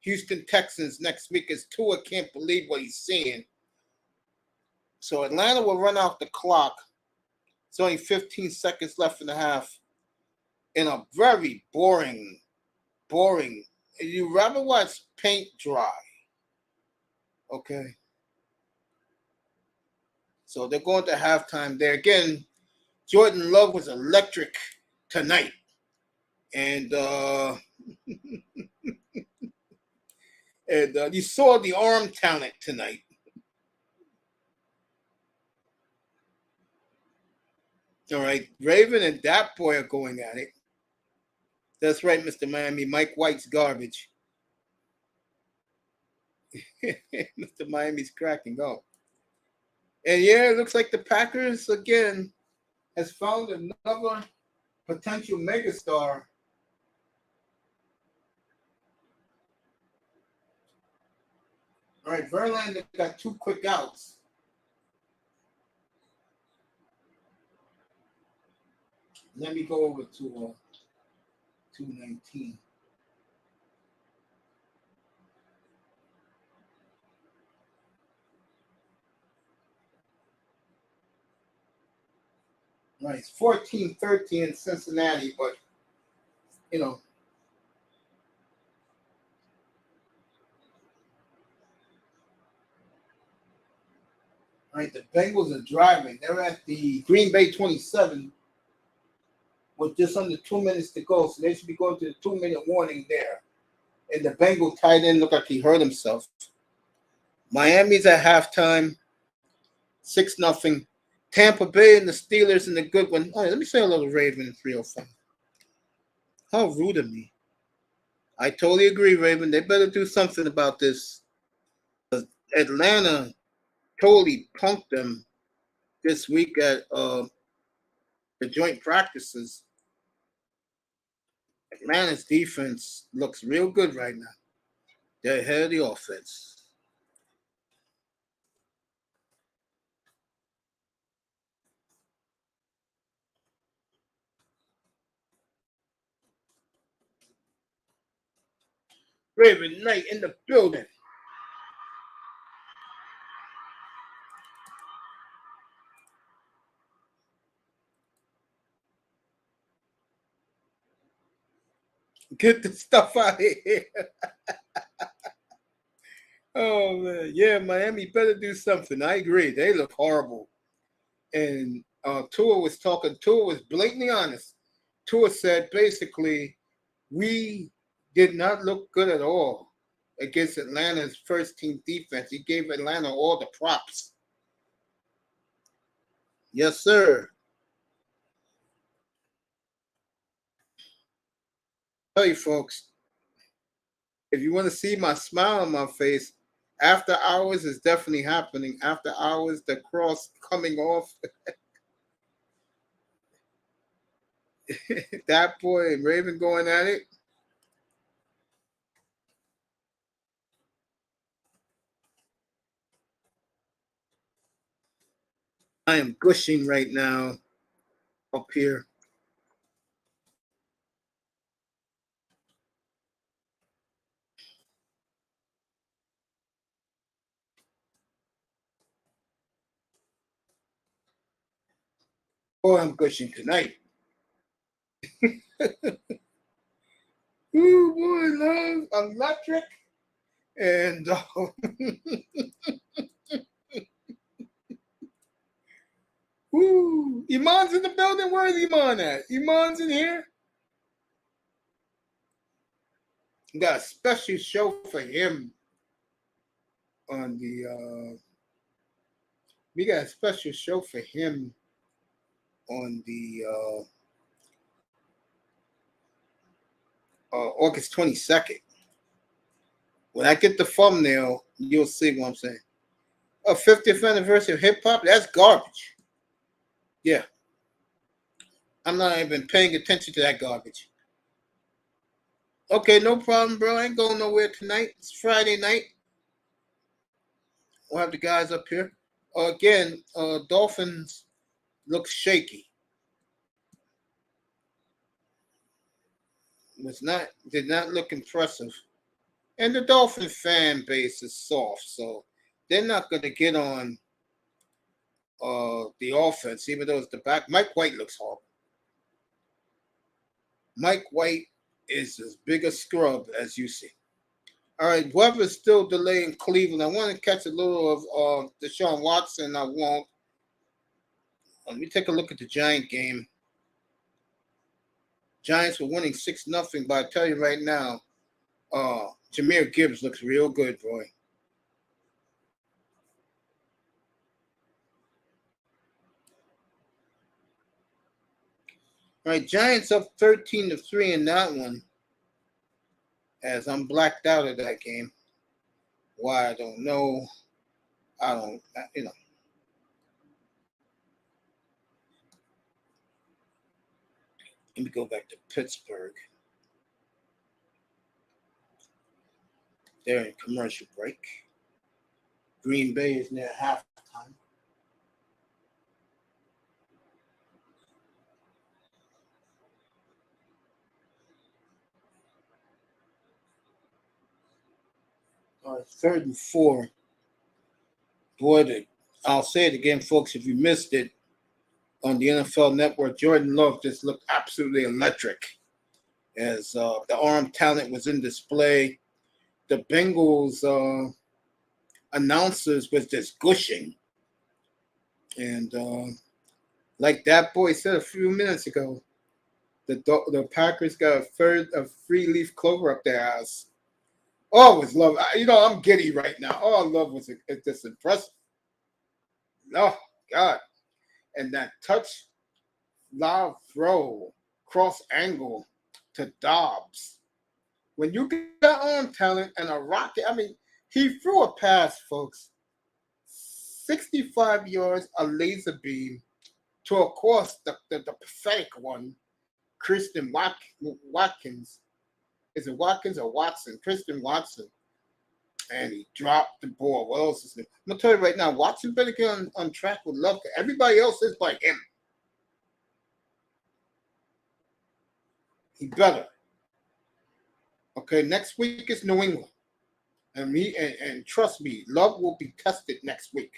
Houston Texans next week as Tua can't believe what he's seeing. So Atlanta will run out the clock. It's only 15 seconds left in the half. In a very boring. You rather watch paint dry. Okay. So they're going to halftime there. Again, Jordan Love was electric tonight. And you saw the arm talent tonight. All right, Raven and that boy are going at it. That's right, Mr. Miami. Mike White's garbage. Mr. Miami's cracking up. And yeah, it looks like the Packers, again, has found another potential megastar. All right, Verlander got 2 quick outs. Let me go over to 219. Right, it's 14-13 in Cincinnati, but, you know. All right, the Bengals are driving. They're at the Green Bay 27 with just under 2 minutes to go, so they should be going to the 2-minute warning there. And the Bengal tight end looked like he hurt himself. Miami's at halftime, 6-0. Tampa Bay and the Steelers in the good one. Oh, let me say a little Raven in 305. How rude of me. I totally agree, Raven. They better do something about this. Atlanta totally punked them this week at the joint practices. Atlanta's defense looks real good right now. They're ahead of the offense. Raven Knight in the building. Get the stuff out of here. Oh, man. Yeah, Miami better do something. I agree. They look horrible. And Tua was blatantly honest. Tua said basically, we did not look good at all against Atlanta's first team defense. He gave Atlanta all the props. Yes, sir. Tell you folks, if you want to see my smile on my face, after hours is definitely happening. After hours, the cross coming off. That boy and Raven going at it. I am gushing right now up here. Boy, I'm gushing tonight. Ooh, boy, love electric. And ooh, Iman's in the building. Where is Iman at? Iman's in here. We got a special show for him on the. We got a special show for him on the August 22nd. When I get the thumbnail, you'll see what I'm saying. A 50th anniversary of hip hop, that's garbage. Yeah. I'm not even paying attention to that garbage. Okay, no problem, bro. I ain't going nowhere tonight. It's Friday night. We'll have the guys up here. Again, Dolphins look shaky. Did not look impressive. And the Dolphin fan base is soft, so they're not going to get on the offense, even though it's the back. Mike White looks horrible. Mike White is as big a scrub as you see. All right, whoever's still delaying Cleveland, I want to catch a little of Deshaun Watson. I won't. Let me take a look at the Giant game. Giants were winning 6-0, but I tell you right now, Jahmyr Gibbs looks real good, boy. All right, Giants up 13-3 in that one. As I'm blacked out of that game. Why, I don't know. Let me go back to Pittsburgh. They're in commercial break. Green Bay is near halftime. All right, 3rd and 4. Boy, I'll say it again, folks, if you missed it, on the NFL Network, Jordan Love just looked absolutely electric as the arm talent was in display. The Bengals announcers was just gushing. And like that boy said a few minutes ago, the Packers got a free leaf clover up their ass. Oh, it was love. I'm giddy right now. All I love was just impressive. Oh, God. And that touch, live throw, cross angle to Dobbs. When you got arm talent and a rocket, he threw a pass, folks. 65 yards, a laser beam to, of course, the pathetic one, Christian Watkins. Is it Watkins or Watson? Christian Watson. And he dropped the ball. What else is it? I'm going to tell you right now, Watson better get on track with Love. Everybody else is like him. He better. Okay, next week is New England. And trust me, Love will be tested next week.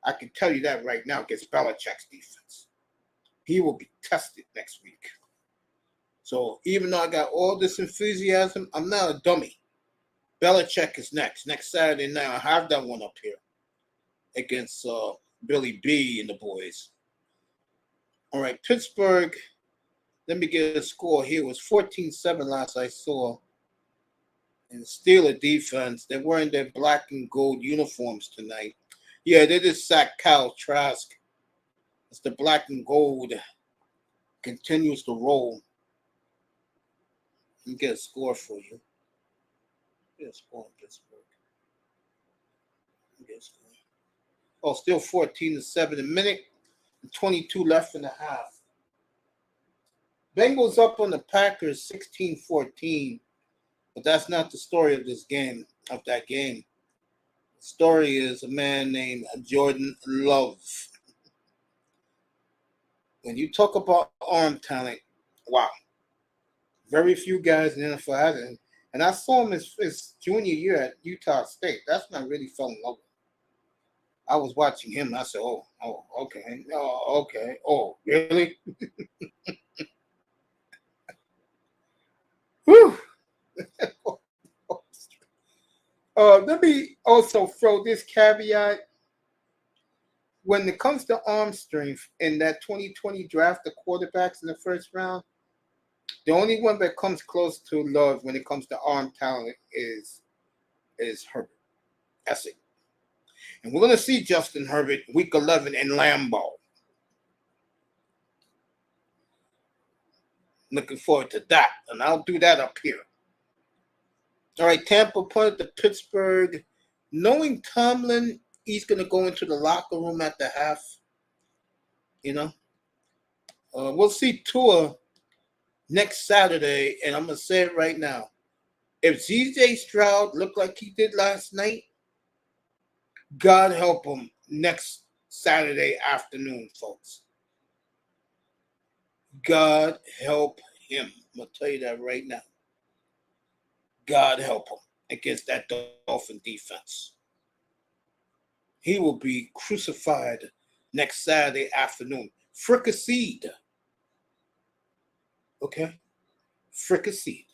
I can tell you that right now against Belichick's defense. He will be tested next week. So even though I got all this enthusiasm, I'm not a dummy. Belichick is next Saturday night. I have that one up here against Billy B and the boys. All right, Pittsburgh Let me get a score here. It was 14-7 last I saw. And Steeler defense, they're wearing their black and gold uniforms tonight. Yeah, they just sacked Kyle Trask. It's the black and gold continues to roll. Let me get a score for you. Get a score in Pittsburgh. Get a score. Oh, still 14-7. A minute and 22 left in the half. Bengals up on the Packers 16-14. But that's not the story of this game, of that game. The story is a man named Jordan Love. When you talk about arm talent, wow. Very few guys in the NFL had it. And I saw him his junior year at Utah State. That's when I really fell in love with him. I was watching him. And I said, oh, okay. Oh, okay. Oh, really? Whew. Let me also throw this caveat. When it comes to arm strength in that 2020 draft, the quarterbacks in the first round, the only one that comes close to Love when it comes to arm talent is Herbert. That's it. And we're going to see Justin Herbert week 11 in Lambeau. Looking forward to that. And I'll do that up here. All right, Tampa put to Pittsburgh. Knowing Tomlin, he's going to go into the locker room at the half. You know, we'll see Tua next Saturday, and I'm going to say it right now. If CJ Stroud looked like he did last night, God help him next Saturday afternoon, folks. God help him. I'm going to tell you that right now. God help him against that Dolphin defense. He will be crucified next Saturday afternoon. Fricasseed. Okay? Fricasseed.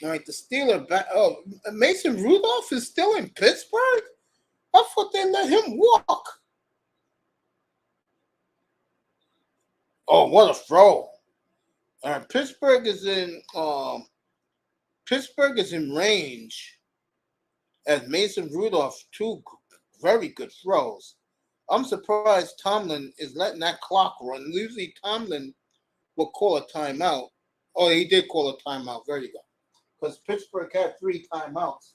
All right, the Steelers back. Oh, Mason Rudolph is still in Pittsburgh? I thought they let him walk. Oh, what a throw. Pittsburgh is in range as Mason Rudolph, two very good throws. I'm surprised Tomlin is letting that clock run. Usually Tomlin will call a timeout. Oh, he did call a timeout. There you go. Because Pittsburgh had 3 timeouts.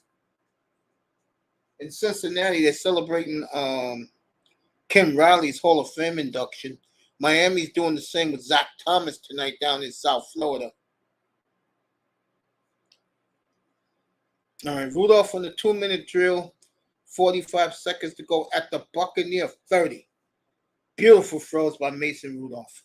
In Cincinnati, they're celebrating Ken Riley's Hall of Fame induction. Miami's doing the same with Zach Thomas tonight down in South Florida. All right, Rudolph on the 2-minute drill. 45 seconds to go at the Buccaneer 30. Beautiful throws by Mason Rudolph.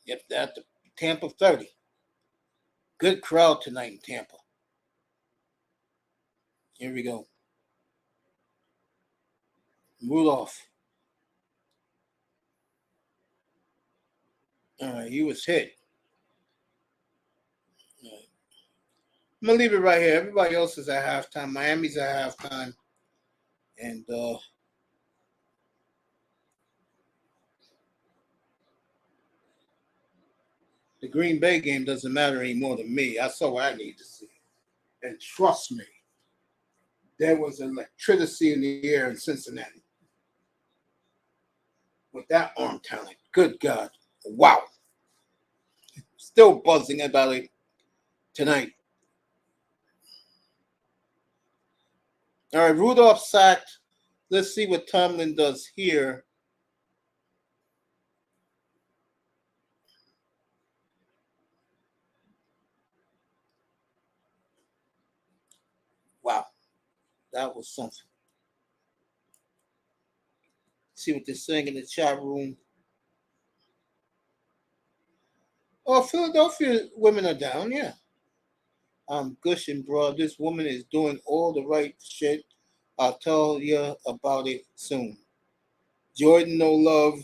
Yep, at the Tampa 30. Good crowd tonight in Tampa. Here we go. Rudolph. All right, he was hit. All right. I'm going to leave it right here. Everybody else is at halftime. Miami's at halftime. And the Green Bay game doesn't matter anymore to me. I saw what I need to see. And trust me, there was electricity in the air in Cincinnati. With that arm talent. Good God. Wow. Still buzzing about it tonight. All right, Rudolph sacked. Let's see what Tomlin does here. Wow. That was something. See what they're saying in the chat room. Oh, Philadelphia women are down, yeah. I'm gushing, bro. This woman is doing all the right shit. I'll tell you about it soon. Jordan, no love.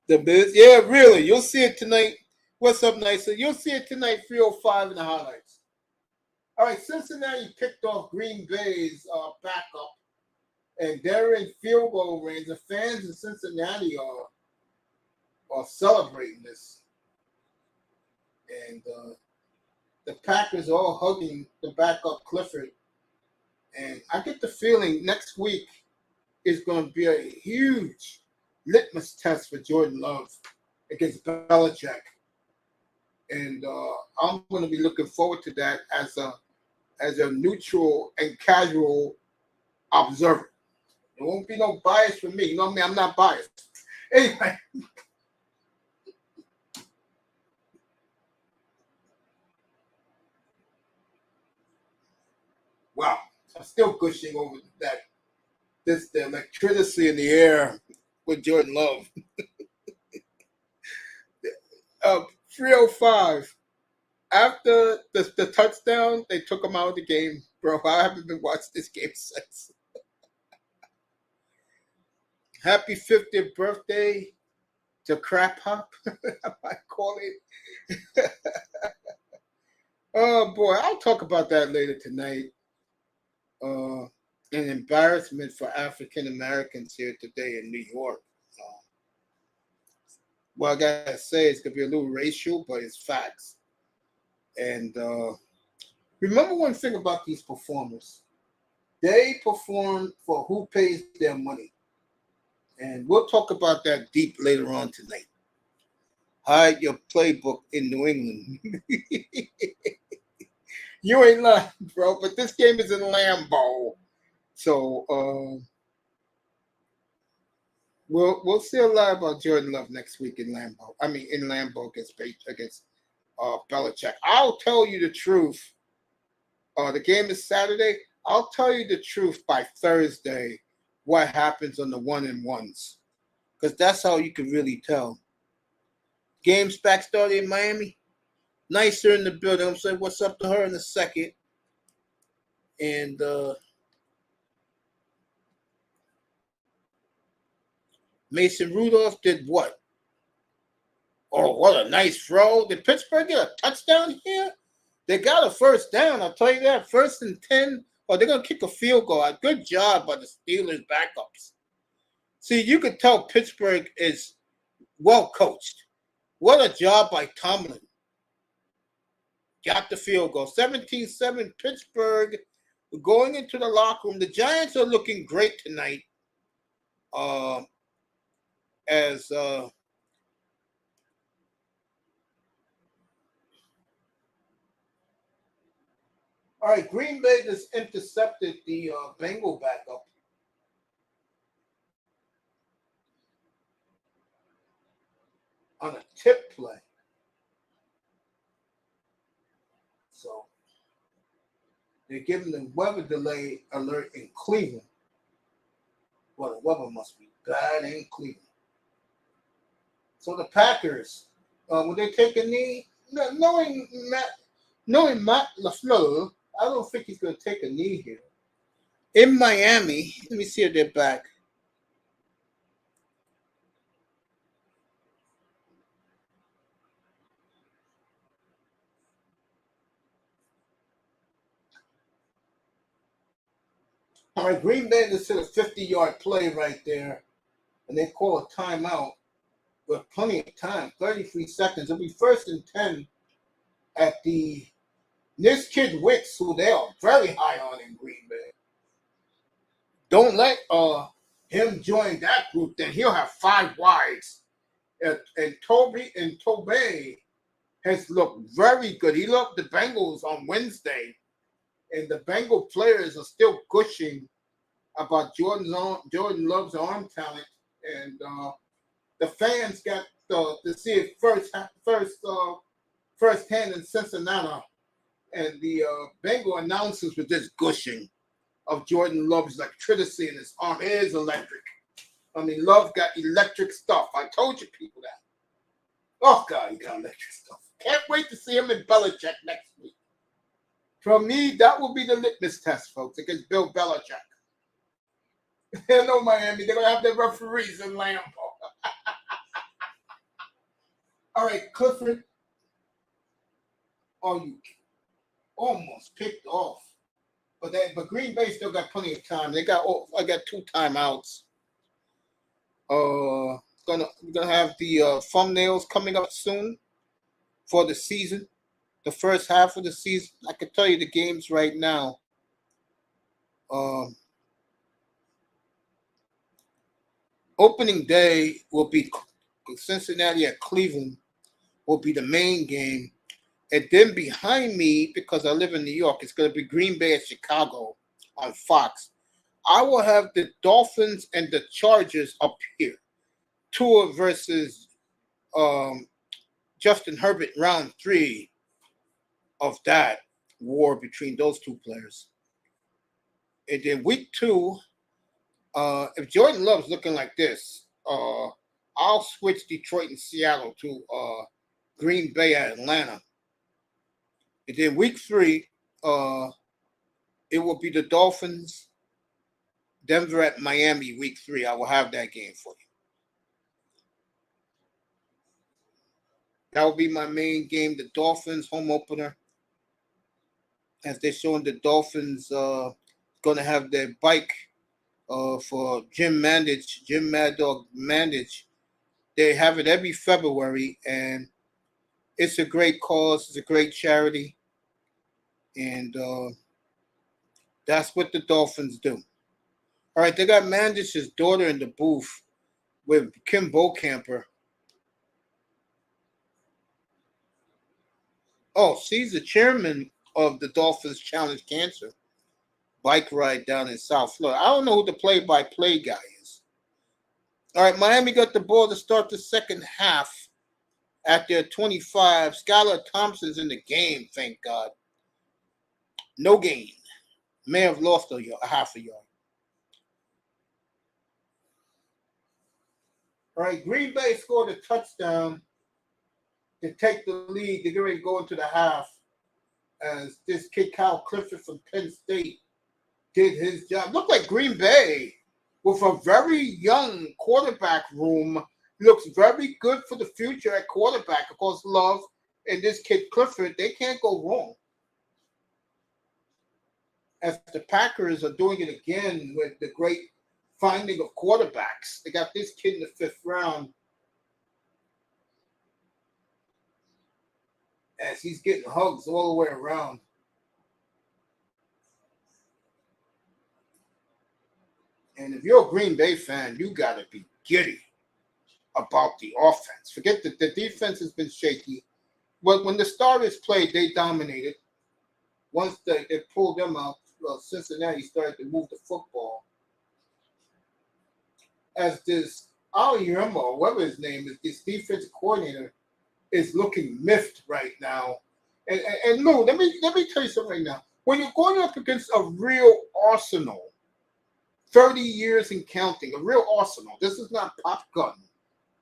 The biz, yeah, really. You'll see it tonight What's up, Nicer? You'll see it tonight, 3:05 in the highlights. All right, Cincinnati picked off Green Bay's backup, and they're in field goal range. The fans in Cincinnati are celebrating this. And the Packers are all hugging the backup Clifford. And I get the feeling next week is going to be a huge litmus test for Jordan Love against Belichick. And I'm going to be looking forward to that as a neutral and casual observer. There won't be no bias for me. You know what I mean? I'm not biased. Anyway. Wow. I'm still gushing over that. The electricity in the air with Jordan Love. 3:05. After the touchdown, they took him out of the game. Bro, I haven't been watching this game since. Happy 50th birthday to Crap Hop, I might call it. Oh, boy, I'll talk about that later tonight. An embarrassment for African Americans here today in New York. Well, I gotta say it's gonna be a little racial, but it's facts. And remember one thing about these performers: they perform for who pays their money, and we'll talk about that deep later on tonight. Hide your playbook in New England. You ain't lying, bro. But this game is in Lambeau. So we'll see a lot about Jordan Love next week in Lambeau. I mean, in Lambeau against Belichick. I'll tell you the truth. The game is Saturday. I'll tell you the truth by Thursday what happens on the 1-and-1s, because that's how you can really tell. Game's back started in Miami. Nicer in the building. I'm saying what's up to her in a second. And Mason Rudolph did what? Oh, what a nice throw. Did Pittsburgh get a touchdown here? They got a first down, I'll tell you that. 1st and 10. Oh, they're going to kick a field goal. Good job by the Steelers backups. See, you could tell Pittsburgh is well coached. What a job by Tomlin. Got the field goal. 17-7 Pittsburgh going into the locker room. The Giants are looking great tonight. All right, Green Bay just intercepted the Bengal backup. On a tip play. So they're giving the weather delay alert in Cleveland. Well, the weather must be bad in Cleveland. So the Packers, will they take a knee? No, knowing Matt LaFleur, I don't think he's going to take a knee here. In Miami, let me see if they're back. All right, Green Bay just hit a 50-yard play right there, and they call a timeout with plenty of time, 33 seconds. It'll be 1st and 10 at the this kid Wicks, who they are very high on in Green Bay. Don't let him join that group, then he'll have 5 wides. And Tobey has looked very good. He loved the Bengals on Wednesday. And the Bengal players are still gushing about Jordan Love's arm talent, and the fans got to see it firsthand in Cincinnati, and the Bengal announcers were just gushing of Jordan Love's electricity in his arm. It is electric. I mean, Love got electric stuff. I told you people that. Oh God, he got electric stuff. Can't wait to see him in Belichick next week. For me, that will be the litmus test, folks, against Bill Belichick. Hello, Miami. They're going to have their referees in Lambeau. All right, Clifford, Oh, you almost picked off. But Green Bay still got plenty of time. I got 2 timeouts. Gonna have the thumbnails coming up soon for the season, the first half of the season. I can tell you the games right now. Opening day will be Cincinnati at Cleveland will be the main game. And then behind me, because I live in New York, it's going to be Green Bay at Chicago on Fox. I will have the Dolphins and the Chargers up here. Tua versus Justin Herbert, round 3 of that war between those 2 players. And then week 2, if Jordan Love's looking like this, I'll switch Detroit and Seattle to Green Bay at Atlanta. And then week 3, it will be the Dolphins, Denver at Miami, week 3. I will have that game for you. That will be my main game, the Dolphins home opener. As they're showing the Dolphins going to have their bike for Jim Mad Dog Mandage. They have it every February, and it's a great cause. It's a great charity. And that's what the Dolphins do. All right, they got Mandage's daughter in the booth with Kim Bocamper. Oh, she's the chairman of the Dolphins Challenge Cancer bike ride down in South Florida. I don't know who the play-by-play guy is. All right, Miami got the ball to start the second half at their 25. Skylar Thompson's in the game, thank God. No gain. May have lost a half a yard. All right, Green Bay scored a touchdown to take the lead. They're going to go into the half as this kid Kyle Clifford from Penn State did his job. Looked like Green Bay with a very young quarterback room. Looks very good for the future at quarterback. Of course, Love and this kid Clifford, they can't go wrong. As the Packers are doing it again with the great finding of quarterbacks. They got this kid in the 5th round as he's getting hugs all the way around. And if you're a Green Bay fan, you got to be giddy about the offense. Forget that the defense has been shaky. But when the starters played, they dominated. Once they pulled them out, Cincinnati started to move the football. As this Aliyama, whatever his name is, this defensive coordinator is looking miffed right now. And Lou, let me tell you something right now. When you're going up against a real Arsenal, 30 years and counting, a real Arsenal, this is not pop gun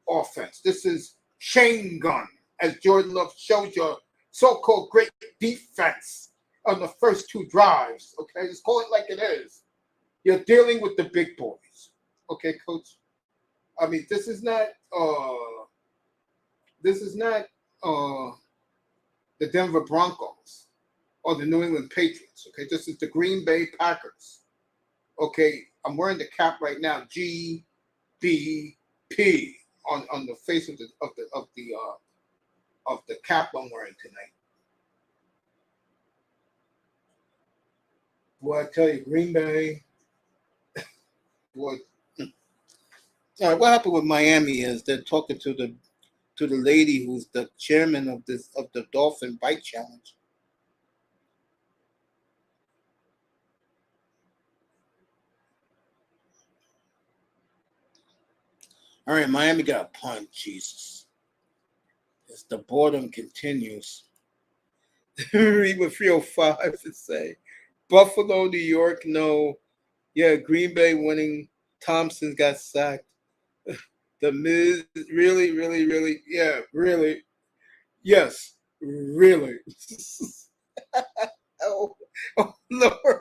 offense. This is chain gun, as Jordan Love showed you, so-called great defense on the first 2 drives. Okay, let's call it like it is. You're dealing with the big boys. Okay, Coach. I mean, this is not the Denver Broncos or the New England Patriots. Okay, this is the Green Bay Packers. Okay, I'm wearing the cap right now. GBP on the face of the cap I'm wearing tonight. Boy, I tell you, Green Bay. Boy. All right, what happened with Miami is they're talking to the lady who's the chairman of the Dolphin Bike Challenge. All right, Miami got a punt. Jesus. As the boredom continues. Read what 305 to say. Buffalo, New York, no. Yeah, Green Bay winning. Thompson got sacked. The Miz, really, really, really, yeah, really. Yes, really. oh, Lord.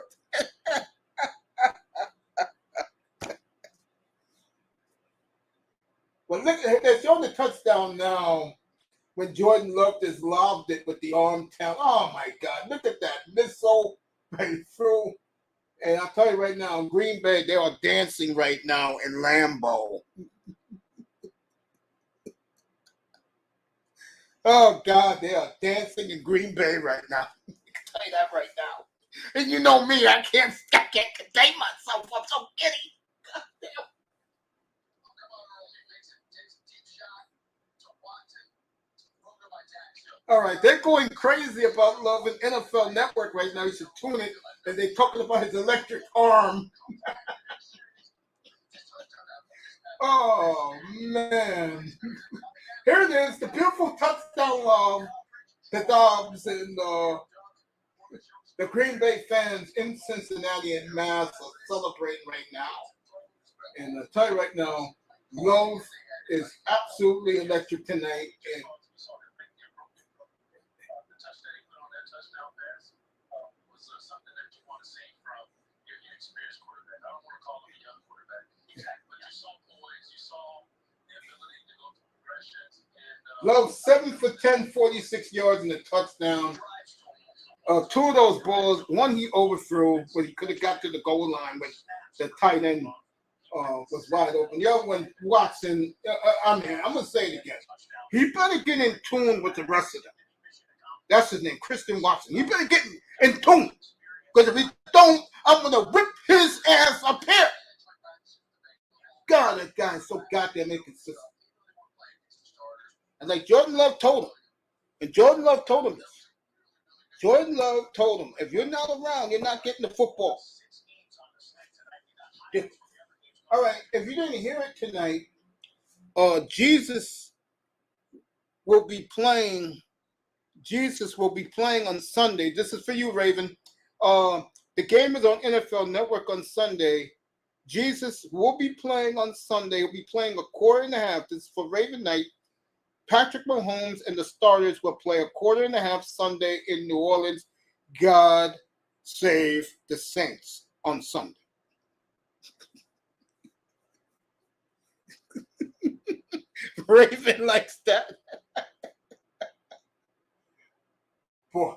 Well, look, they're showing the touchdown now when Jordan Love just lobbed it with the arm talent. Oh my God, look at that missile right through. And I'll tell you right now, in Green Bay, they are dancing right now in Lambeau. Oh God, they are dancing in Green Bay right now. I can tell you that right now. And you know me, I can't contain myself. I'm so giddy. God damn. All right, they're going crazy about Love and NFL Network right now. You should tune it, and they're talking about his electric arm. Oh man, here it is, the beautiful touchdown the Dobbs and the Green Bay fans in Cincinnati and Mass are celebrating right now. And I'll tell you right now, Love is absolutely electric tonight. And something that you want to see from your experienced quarterback. I don't want to call him a young quarterback, but you saw poise, you saw the ability to go through progressions. Love 7 for 10, 46 yards and a touchdown. Two of those balls, one he overthrew, but he could have got to the goal line, but the tight end was wide open. The other one, Watson, I'm going to say it again. He better get in tune with the rest of them. That's his name, Christian Watson. He better get in tune. Because if he don't, I'm going to whip his ass up here. God, that guy is so goddamn inconsistent. And like Jordan Love told him, and Jordan Love told him this. Jordan Love told him, if you're not around, you're not getting the football. Yeah. All right, if you didn't hear it tonight, Jesus will be playing on Sunday. This is for you, Raven. The game is on NFL Network on Sunday. Jesus will be playing on Sunday. He'll be playing a quarter and a half. This is for Raven night. Patrick Mahomes and the starters will play a quarter and a half Sunday in New Orleans. God save the Saints on Sunday. Raven likes that. Boy.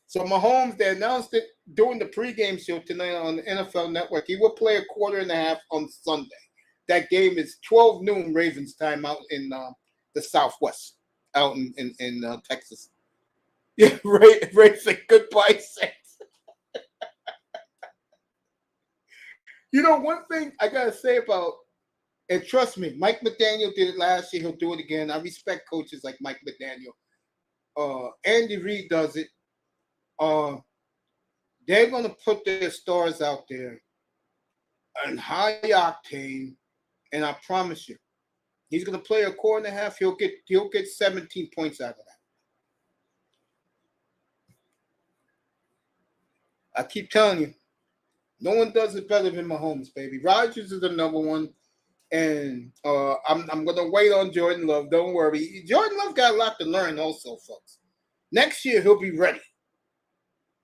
So Mahomes, they announced it during the pregame show tonight on the NFL Network. He will play a quarter and a half on Sunday. That game is 12 noon Ravens time out in the Southwest, out in Texas. Yeah, Ray said goodbye, Saints. You know, one thing I got to say about, and trust me, Mike McDaniel did it last year. He'll do it again. I respect coaches like Mike McDaniel. Andy Reid does it. They're going to put their stars out there in high octane, and I promise you, he's going to play a quarter and a half. He'll get 17 points out of that. I keep telling you, no one does it better than Mahomes, baby. Rodgers is the number one, and I'm going to wait on Jordan Love. Don't worry. Jordan Love got a lot to learn also, folks. Next year, he'll be ready.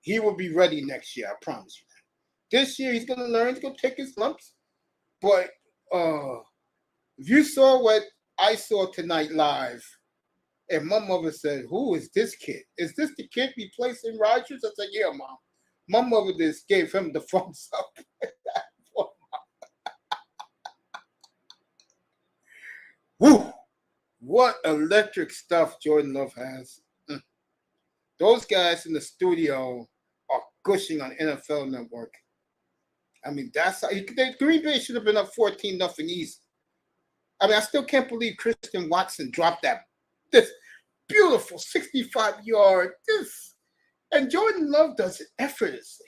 He will be ready next year, I promise you that. This year, he's going to learn. He's going to take his lumps. But if you saw what I saw tonight live, and my mother said, who is this kid? Is this the kid replacing Rodgers? I said, yeah, Mom. My mother just gave him the thumbs up. Woo! What electric stuff Jordan Love has. Those guys in the studio are gushing on NFL Network. I mean, that's how Green Bay should have been up 14-0 easy. I mean, I still can't believe Christian Watson dropped this beautiful 65-yard. And Jordan Love does it effortlessly.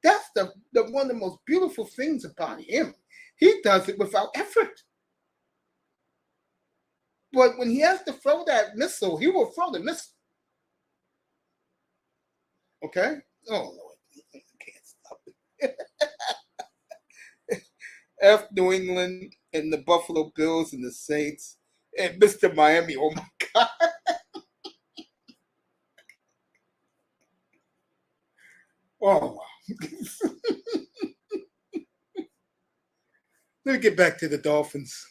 That's the one of the most beautiful things about him. He does it without effort. But when he has to throw that missile, he will throw the missile. Okay? Oh, Lord. I can't stop it. F New England and the Buffalo Bills and the Saints and Mr. Miami. Oh, my God. Oh, wow. Let me get back to the Dolphins.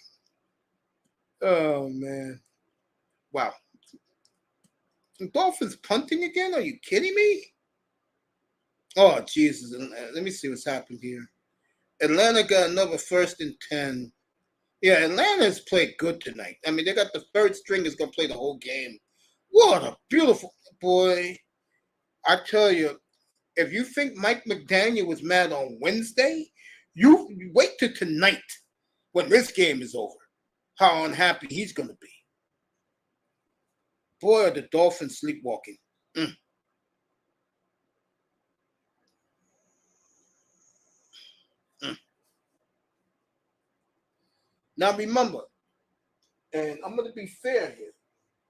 Oh, man. Wow. The Dolphins punting again? Are you kidding me? Oh, Jesus. Let me see what's happened here. Atlanta got another 1st and 10. Yeah, Atlanta's played good tonight. I mean, they got the third stringers going to play the whole game. What a beautiful boy. I tell you, if you think Mike McDaniel was mad on Wednesday, you wait till tonight when this game is over, how unhappy he's going to be. Boy, are the Dolphins sleepwalking. Now remember, and I'm going to be fair here,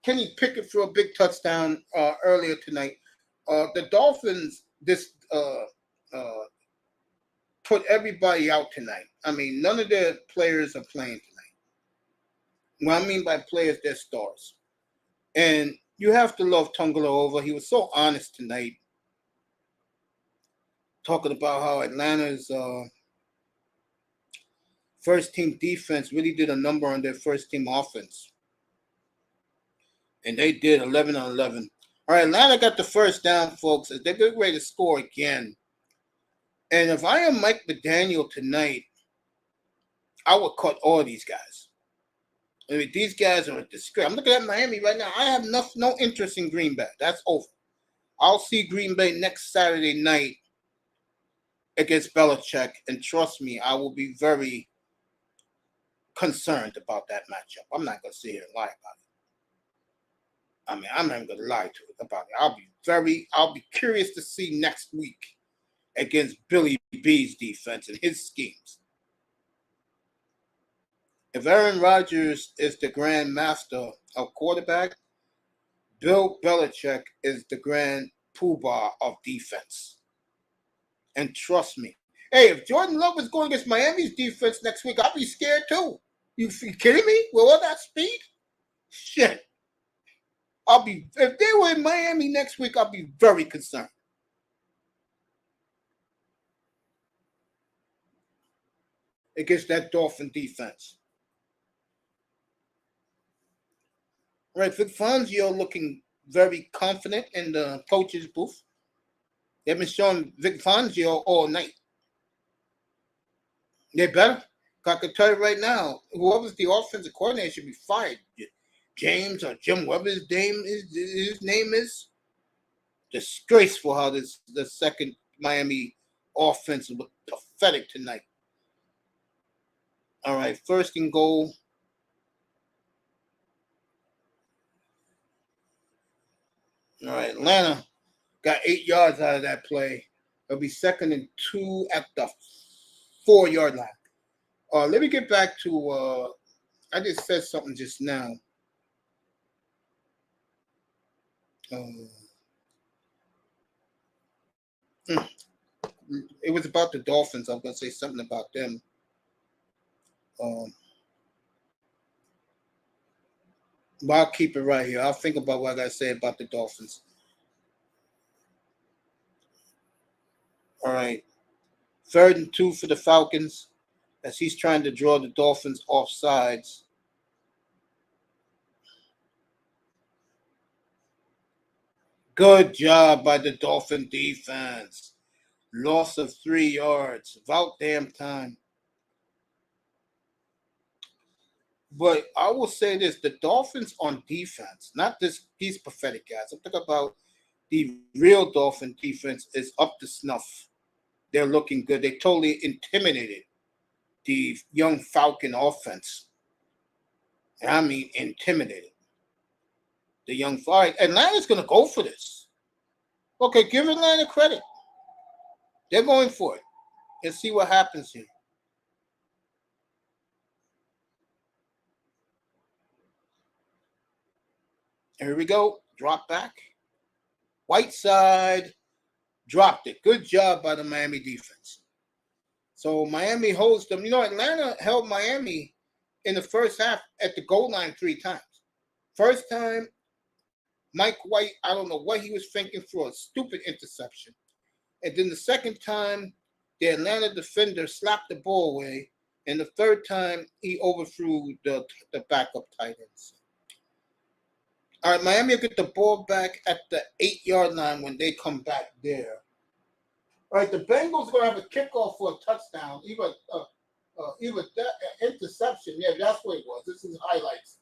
Kenny Pickett threw a big touchdown earlier tonight. The Dolphins put everybody out tonight. I mean, none of their players are playing tonight. What I mean by players, they're stars. And you have to love Tungaloova. He was so honest tonight, talking about how Atlanta's first-team defense really did a number on their first-team offense. And they did 11 on 11. All right, Atlanta got the first down, folks. They're getting ready to score again. And if I am Mike McDaniel tonight, I would cut all these guys. I mean, these guys are a disgrace. I'm looking at Miami right now. I have no interest in Green Bay. That's over. I'll see Green Bay next Saturday night against Belichick. And trust me, I will be very concerned about that matchup. I'm not going to sit here and lie about it. I mean, I'm not even going to lie to it about it. I'll be curious to see next week against Billy B's defense and his schemes. If Aaron Rodgers is the grand master of quarterback, Bill Belichick is the grand poobah of defense. And trust me, hey, if Jordan Love is going against Miami's defense next week, I'll be scared too. You kidding me? With all that speed? Shit. If they were in Miami next week, I'll be very concerned. Against that Dolphin defense. All right, Vic Fangio looking very confident in the coach's booth. They've been showing Vic Fangio all night. They better. I can tell you right now, whoever's the offensive coordinator should be fired. James or Jim Weber's name is disgraceful how the second Miami offense looked pathetic tonight. All right, 1st and goal. All right, Atlanta got 8 yards out of that play. It'll be 2nd and 2 at the 4-yard line. Let me get back to I just said something just now. It was about the Dolphins. I'm going to say something about them. But I'll keep it right here. I'll think about what I got to say about the Dolphins. All right. 3rd and 2 for the Falcons as he's trying to draw the Dolphins off sides. Good job by the Dolphin defense. Loss of 3 yards. About damn time. But I will say this, the Dolphins on defense, not these pathetic guys. I'm talking about the real Dolphin defense is up to snuff. They're looking good. They totally intimidated the young Falcon offense. And I mean intimidated. The young Falcon. Atlanta's going to go for this. Okay, give Atlanta credit. They're going for it. Let's see what happens here. Here we go. Drop back. Whiteside dropped it. Good job by the Miami defense. So Miami holds them. You know, Atlanta held Miami in the first half at the goal line 3 times. First time, Mike White, I don't know what he was thinking for a stupid interception. And then the second time, the Atlanta defender slapped the ball away. And the third time, he overthrew the backup tight ends. All right, Miami will get the ball back at the 8-yard line when they come back there. All right, the Bengals are going to have a kickoff for a touchdown. Either that interception. Yeah, that's what it was. This is highlights.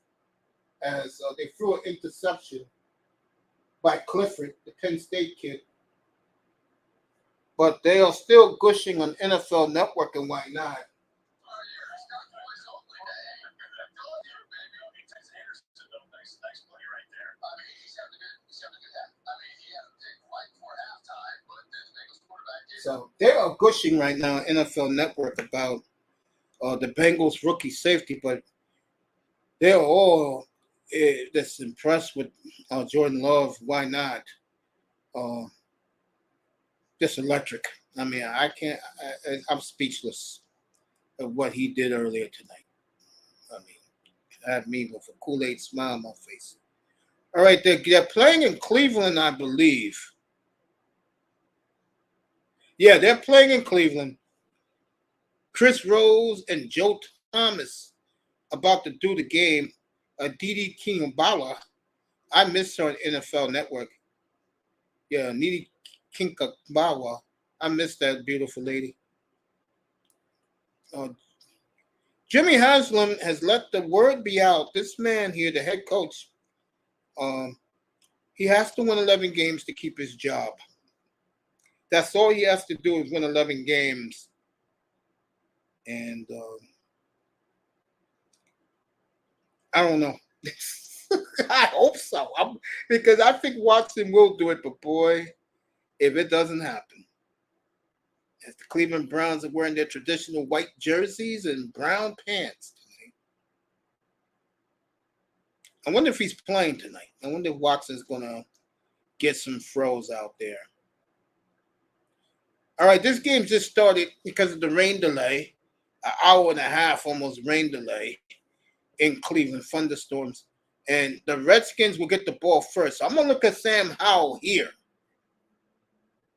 As they threw an interception by Clifford, the Penn State kid. But they are still gushing on NFL Network and why not. So they are gushing right now on NFL Network about the Bengals rookie safety, but they're all just impressed with Jordan Love. Why not? Just electric. I mean, I can't. I'm speechless of what he did earlier tonight. I mean, had me with a Kool-Aid smile on my face. All right, they're playing in Cleveland, I believe. Yeah, they're playing in Cleveland. Chris Rose and Joe Thomas about to do the game. Didi Kinkabala. I miss her on NFL Network. Yeah, Didi Kinkabala. I miss that beautiful lady. Jimmy Haslam has let the word be out. This man here, the head coach, he has to win 11 games to keep his job. That's all he has to do is win 11 games. And I don't know. I hope so. Because I think Watson will do it, but boy, if it doesn't happen. As the Cleveland Browns are wearing their traditional white jerseys and brown pants tonight. I wonder if he's playing tonight. I wonder if Watson's going to get some throws out there. All right, this game just started because of the rain delay. An hour and a half almost rain delay in Cleveland, thunderstorms. And the Redskins will get the ball first. So I'm going to look at Sam Howell here.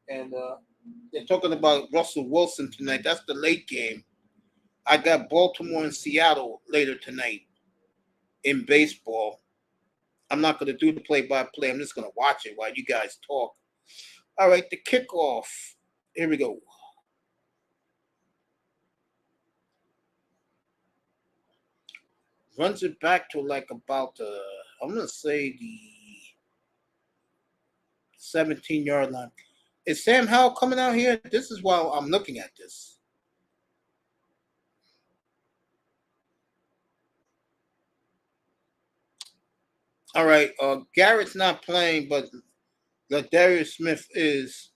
And they're talking about Russell Wilson tonight. That's the late game. I got Baltimore and Seattle later tonight in baseball. I'm not going to do the play-by-play. I'm just going to watch it while you guys talk. All right, the kickoff. Here we go. Runs it back to like about, I'm going to say the 17-yard line. Is Sam Howell coming out here? This is why I'm looking at this. All right, Garrett's not playing, but Darius Smith is.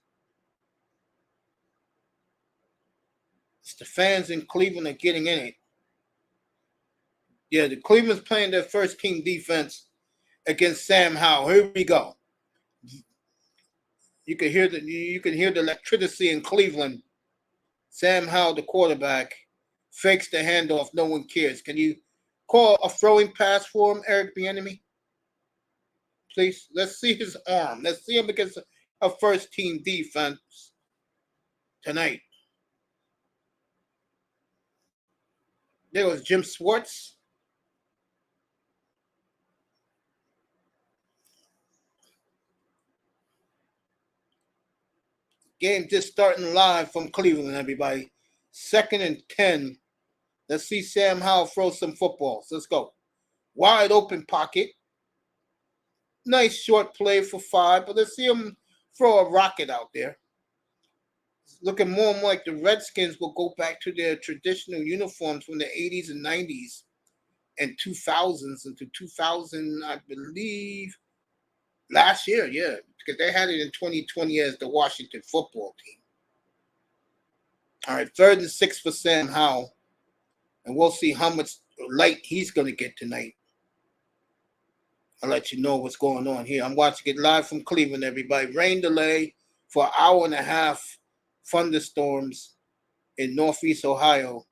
The fans in Cleveland are getting in it. Yeah, the Cleveland's playing their first team defense against Sam Howell. Here we go. You can hear the electricity in Cleveland. Sam Howell, the quarterback, fakes the handoff. No one cares. Can you call a throwing pass for him, Eric Bieniemy? Please. Let's see his arm. Let's see him against a first team defense tonight. There was Jim Schwartz. Game just starting live from Cleveland, everybody. 2nd and 10. Let's see Sam Howell throw some footballs. Let's go. Wide open pocket. Nice short play for 5, but let's see him throw a rocket out there. It's looking more and more like the Redskins will go back to their traditional uniforms from the 80s and 90s and 2000s into 2000, I believe, last year, yeah, because they had it in 2020 as the Washington football team. All right, 3rd and 6 for Sam Howell. And we'll see how much light he's going to get tonight. I'll let you know what's going on here. I'm watching it live from Cleveland, everybody. Rain delay for an hour and a half. Thunderstorms in Northeast Ohio.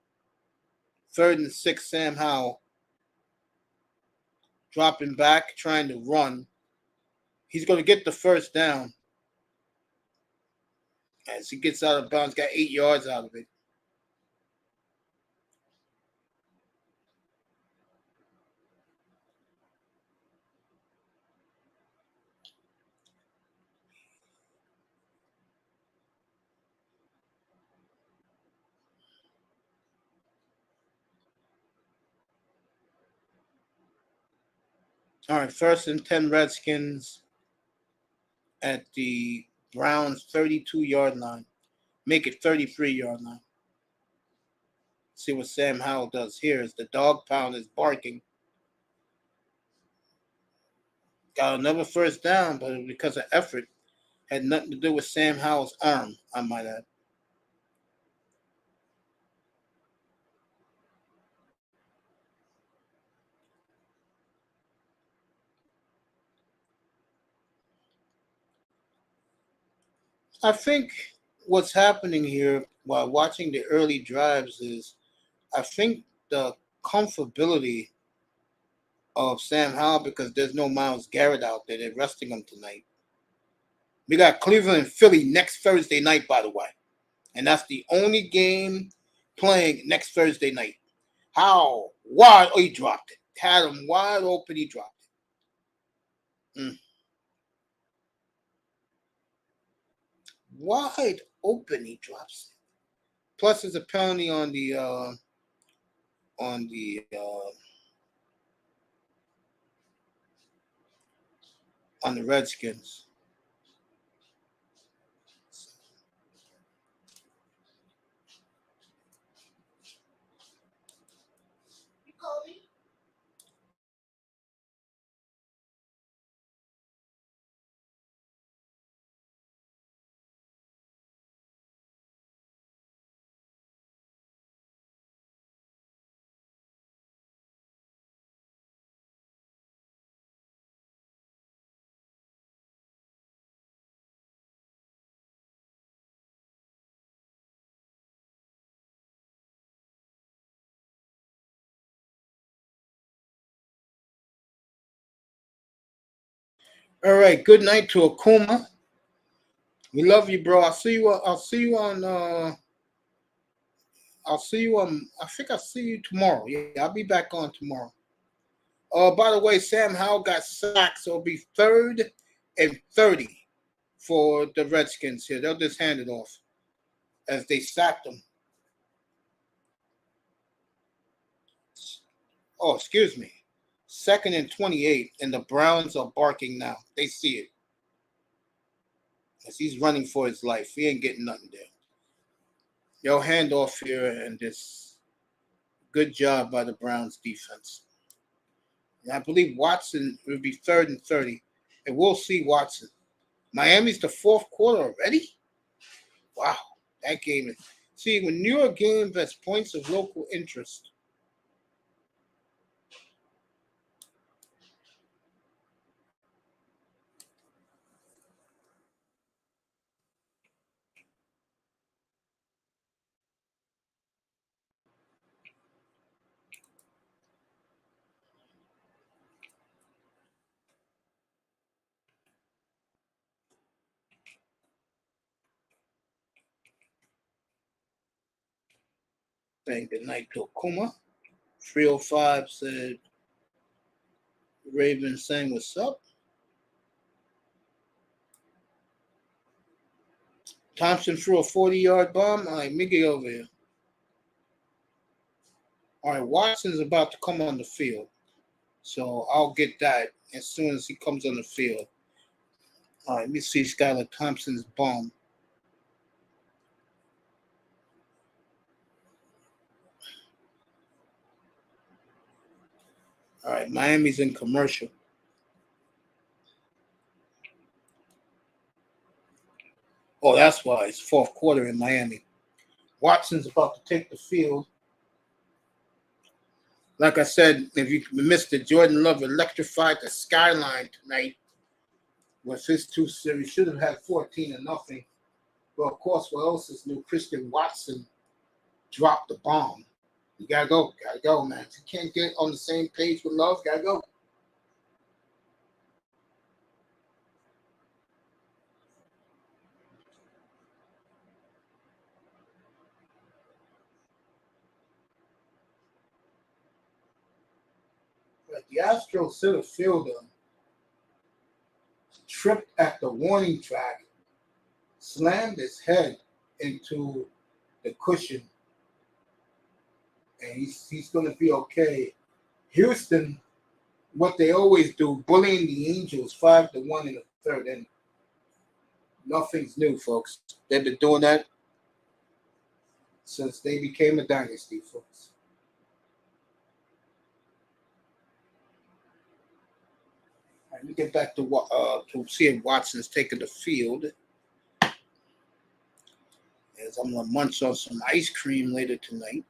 3rd and 6, Sam Howell. Dropping back, trying to run. He's going to get the first down. As he gets out of bounds, got 8 yards out of it. All right, 1st and 10 Redskins at the Browns 32-yard line. Make it 33-yard line. See what Sam Howell does here as the dog pound is barking. Got another first down, but because of effort, had nothing to do with Sam Howell's arm, I might add. I think what's happening here while watching the early drives is I think the comfortability of Sam Howell because there's no Myles Garrett out there. They're resting him tonight. We got Cleveland and Philly next Thursday night, by the way. And that's the only game playing next Thursday night. How wide? Oh, he dropped it. Had him wide open. He dropped it. Wide open. He drops it. Plus, there's a penalty on the Redskins. You call me? All right. Good night to Akuma. We love you, bro. I'll see you on. I'll see you on. I think I'll see you tomorrow. Yeah, I'll be back on tomorrow. By the way, Sam Howell got sacked, so it'll be 3rd and 30 for the Redskins here. They'll just hand it off as they sacked him. Oh, excuse me. 2nd and 28, and the Browns are barking now. They see it. As he's running for his life. He ain't getting nothing there. Yo, hand off here, and this good job by the Browns defense. And I believe Watson will be 3rd and 30, and we'll see Watson. Miami's the 4th quarter already? Wow, that game is. See, when New York game has points of local interest. Saying good night to Akuma. 305 said Raven saying what's up. Thompson threw a 40-yard bomb. All right, let me get over here. All right, Watson's about to come on the field. So I'll get that as soon as he comes on the field. All right, let me see Skylar Thompson's bomb. All right, Miami's in commercial. Oh, that's why it's 4th quarter in Miami. Watson's about to take the field. Like I said, if you missed it, Jordan Love electrified the skyline tonight with his 2 series. Should have had 14-0. But of course, what else is new? Christian Watson dropped the bomb. You gotta go, man. If you can't get on the same page with Love, gotta go. But the Astros center fielder tripped at the warning track, slammed his head into the cushion, and he's going to be okay. Houston what they always do, bullying the Angels 5-1 in the third inning. Nothing's new, folks. They've been doing that since they became a dynasty, folks. All right, let me get back to see if Watson's taking the field. As I'm gonna munch on some ice cream later tonight.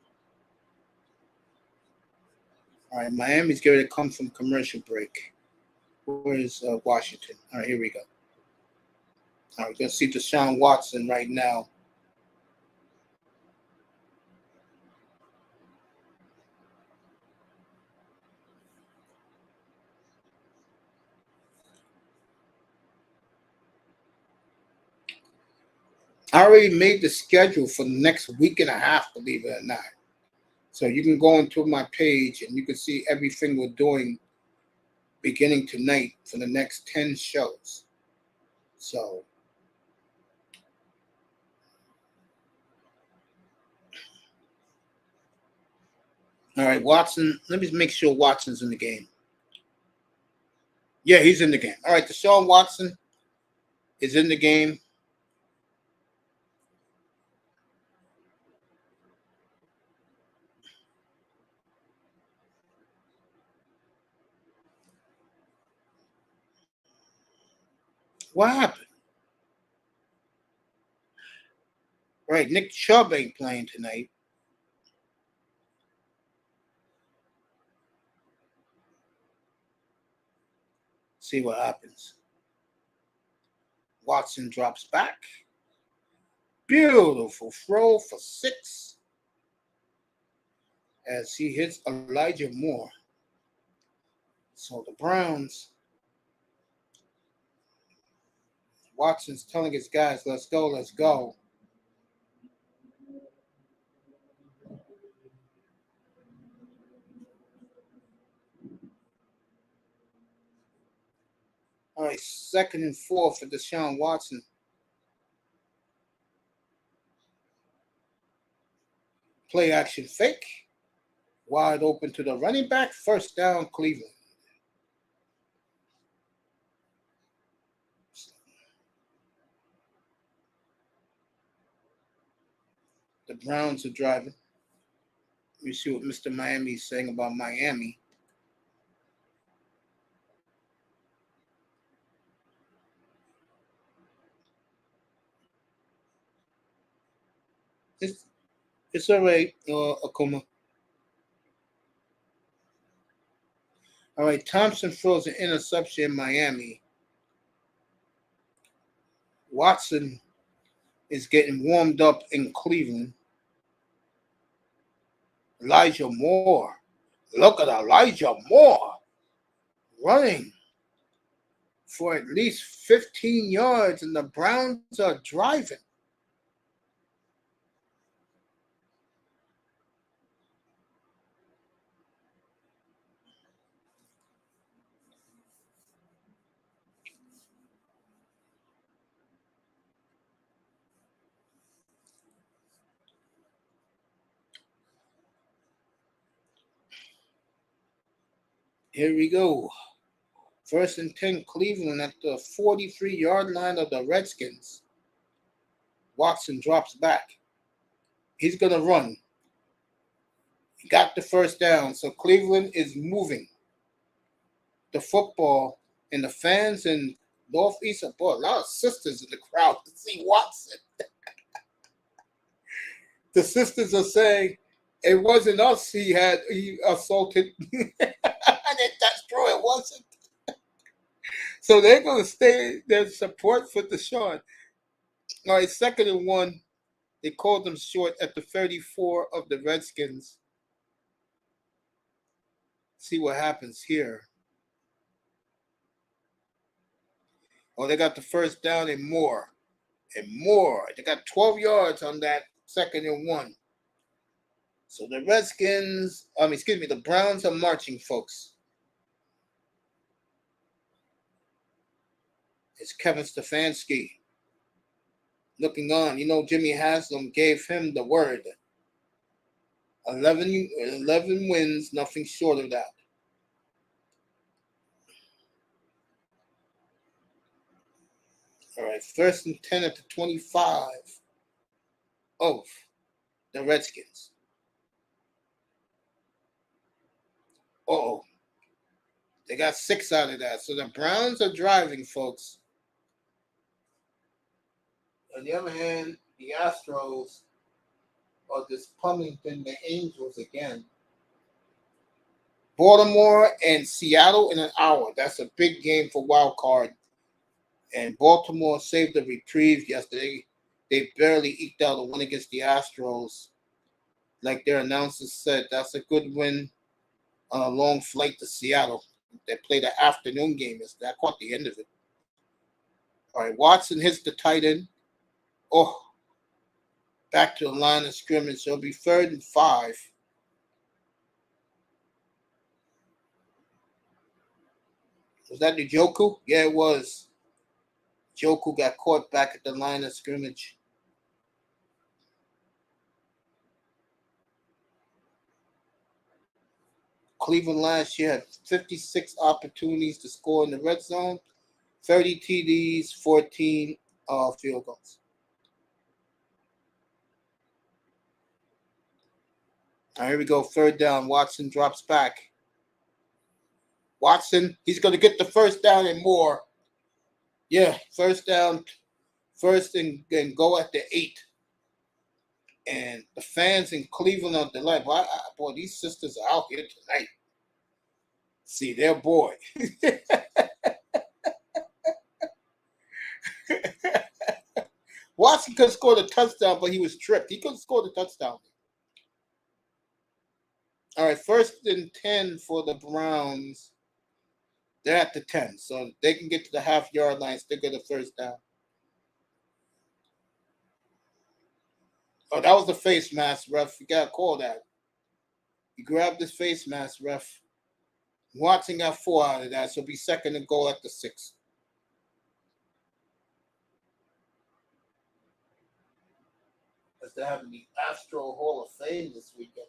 All right, Miami's going to come from commercial break. Where is Washington? All right, here we go. All right, we're going to see Deshaun Watson right now. I already made the schedule for the next week and a half, believe it or not. So you can go into my page and you can see everything we're doing beginning tonight for the next 10 shows. So all right, Watson. Let me make sure Watson's in the game. Yeah, he's in the game. All right, Deshaun Watson is in the game. What happened? Right, Nick Chubb ain't playing tonight. See what happens. Watson drops back. Beautiful throw for 6 as he hits Elijah Moore. So the Browns, Watson's telling his guys, let's go, let's go. All right, 2nd and 4 for Deshaun Watson. Play action fake. Wide open to the running back. First down, Cleveland. The Browns are driving. Let me see what Mr. Miami is saying about Miami. It's all right, Akuma. All right, Thompson throws an interception in Miami. Watson is getting warmed up in Cleveland. Elijah Moore. Look at Elijah Moore running for at least 15 yards, and the Browns are driving. Here we go. 1st and 10, Cleveland at the 43-yard line of the Redskins. Watson drops back. He's going to run. He got the first down, so Cleveland is moving the football, and the fans in Northeast, boy, a lot of sisters in the crowd to see Watson. The sisters are saying, it wasn't us he assaulted. And that's true, it wasn't. So they're going to stay their support for Deshaun. All right, 2nd and 1. They called them short at the 34 of the Redskins. See what happens here. Oh, they got the first down and more. And more. They got 12 yards on that 2nd and 1. So the the Browns are marching, folks. It's Kevin Stefanski looking on. You know, Jimmy Haslam gave him the word. 11 wins, nothing short of that. All right, 1st and 10 at the 25 of the Redskins. Uh-oh. They got 6 out of that. So the Browns are driving, folks. On the other hand, the Astros are just pummeling the Angels again. Baltimore and Seattle in an hour. That's a big game for wild card. And Baltimore saved the reprieve yesterday. They barely eked out a win against the Astros. Like their announcers said, that's a good win on a long flight to Seattle. They played an afternoon game. I caught the end of it. All right, Watson hits the tight end. Oh, back to the line of scrimmage. So it'll be 3rd and 5. Was that Njoku? Yeah, it was. Njoku got caught back at the line of scrimmage. Cleveland last year had 56 opportunities to score in the red zone, 30 TDs, 14 field goals. All right, here we go. 3rd down. Watson drops back. Watson, he's going to get the 1st down and more. Yeah, 1st down, 1st and go at the 8. And the fans in Cleveland are delighted. Boy, these sisters are out here tonight. See, their boy. Watson could have scored a touchdown, but he was tripped. He could have scored a touchdown. All right, 1st and 10 for the Browns. They're at the 10, so they can get to the half-yard line, still get a 1st down. Oh, that was the face mask, ref. You got to call that. He grabbed his face mask, ref. Watson got 4 out of that, so it'll be 2nd and goal at the 6. As they're having the Astro Hall of Fame this weekend.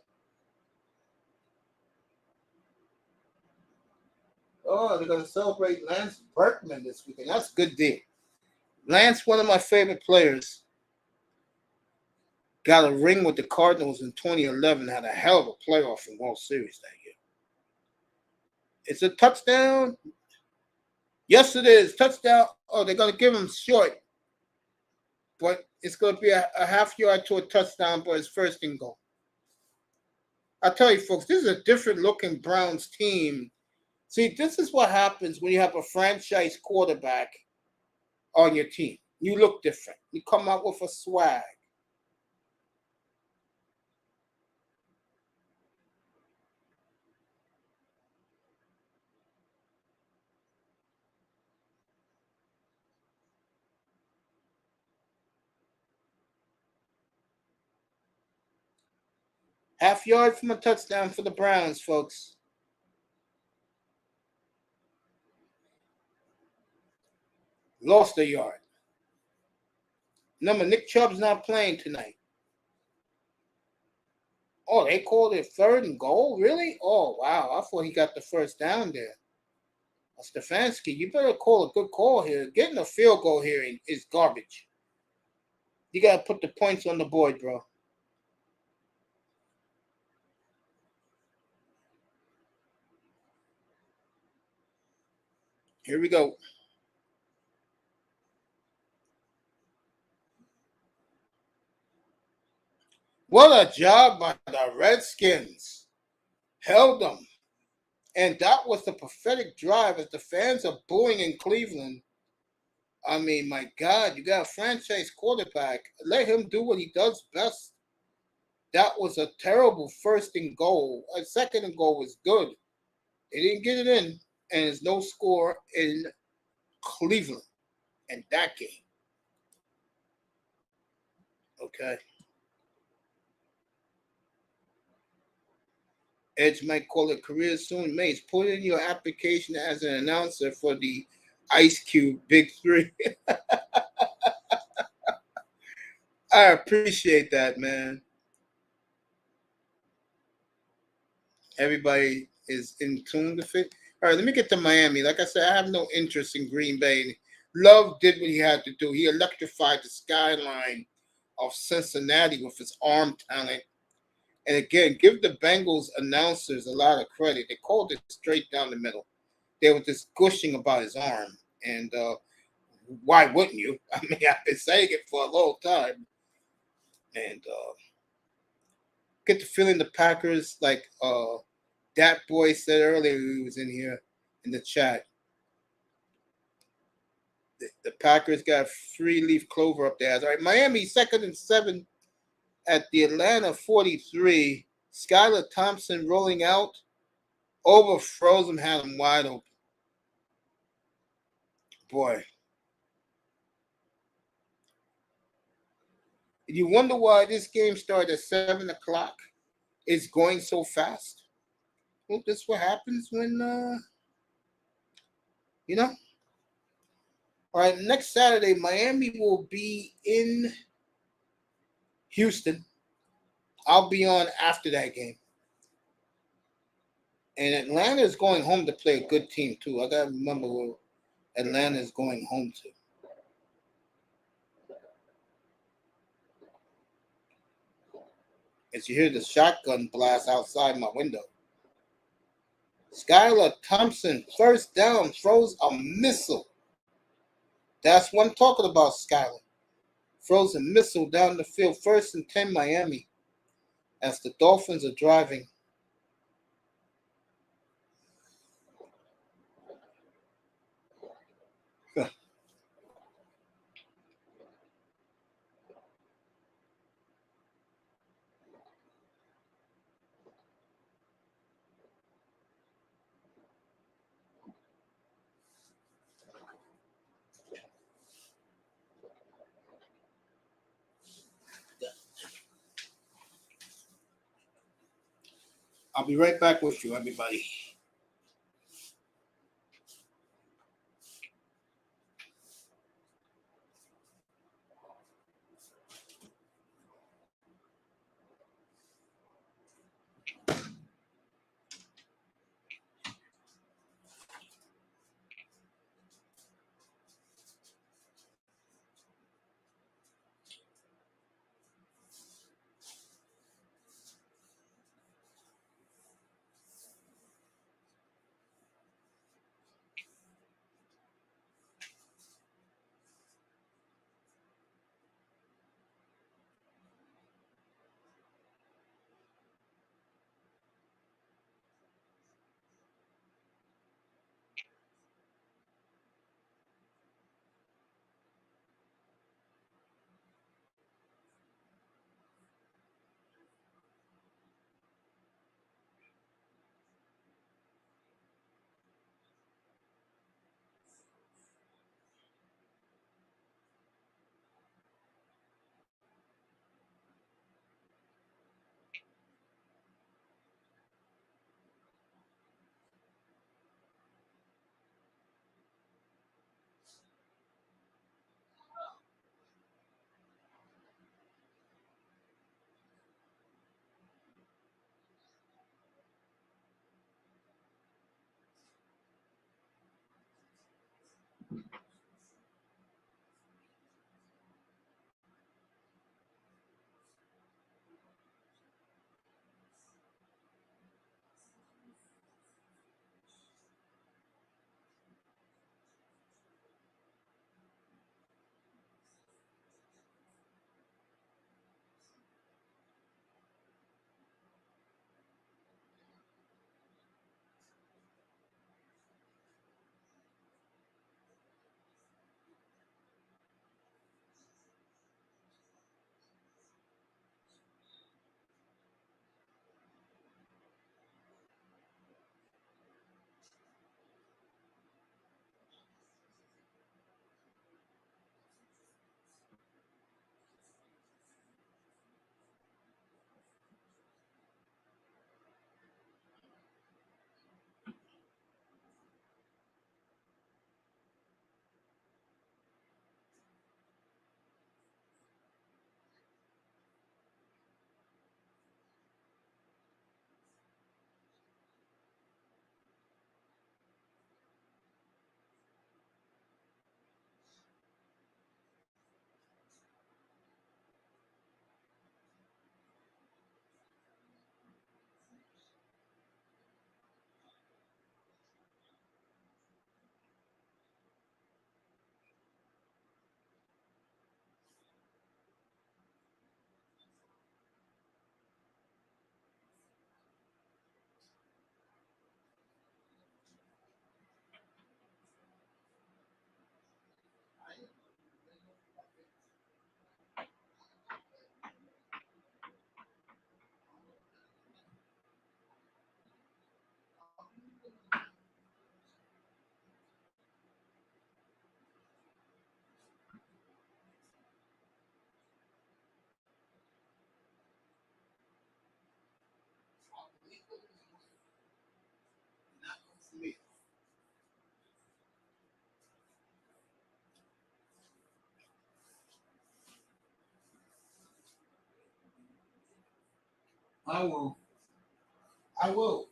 Oh, they're going to celebrate Lance Berkman this weekend. That's a good deal. Lance, one of my favorite players, got a ring with the Cardinals in 2011, had a hell of a playoff and World Series that year. It's a touchdown. Yes, it is. Touchdown. Oh, they're going to give him short. But it's going to be a half-yard to a touchdown, but it's 1st and goal. I tell you, folks, this is a different-looking Browns team. See, this is what happens when you have a franchise quarterback on your team. You look different. You come out with a swag. Half-yard from a touchdown for the Browns, folks. Lost a yard. Remember, Nick Chubb's not playing tonight. Oh, they called it 3rd and goal? Really? Oh, wow. I thought he got the 1st down there. Stefanski, you better call a good call here. Getting a field goal here is garbage. You got to put the points on the board, bro. Here we go. What a job by the Redskins. Held them. And that was the prophetic drive as the fans are booing in Cleveland. I mean, my God, you got a franchise quarterback. Let him do what he does best. That was a terrible 1st and goal. A 2nd and goal was good. They didn't get it in, and there's no score in Cleveland in that game. Okay. Edge might call it career soon. Mace, put in your application as an announcer for the Ice Cube Big 3. I appreciate that, man. Everybody is in tune with it. All right, let me get to Miami. Like I said, I have no interest in Green Bay. Love did what he had to do. He electrified the skyline of Cincinnati with his arm talent. And again, give the Bengals announcers a lot of credit. They called it straight down the middle. They were just gushing about his arm. And why wouldn't you? I mean, I've been saying it for a long time. And get the feeling the Packers, like that boy said earlier, he was in here in the chat. The Packers got 3-leaf clover up there. All right, Miami 2nd and 7 at the Atlanta 43. Skylar Thompson rolling out, overfroze him, had him wide open. Boy. You wonder why this game started at 7 o'clock. It's going so fast. Well, this is what happens when, you know. All right, next Saturday, Miami will be in Houston. I'll be on after that game. And Atlanta is going home to play a good team, too. I got to remember where Atlanta is going home to. As you hear the shotgun blast outside my window. Skylar Thompson, first down, throws a missile. That's what I'm talking about, Skylar. Throws a missile down the field, 1st and 10 Miami, as the Dolphins are driving. I'll be right back with you, everybody. me. I will. I will.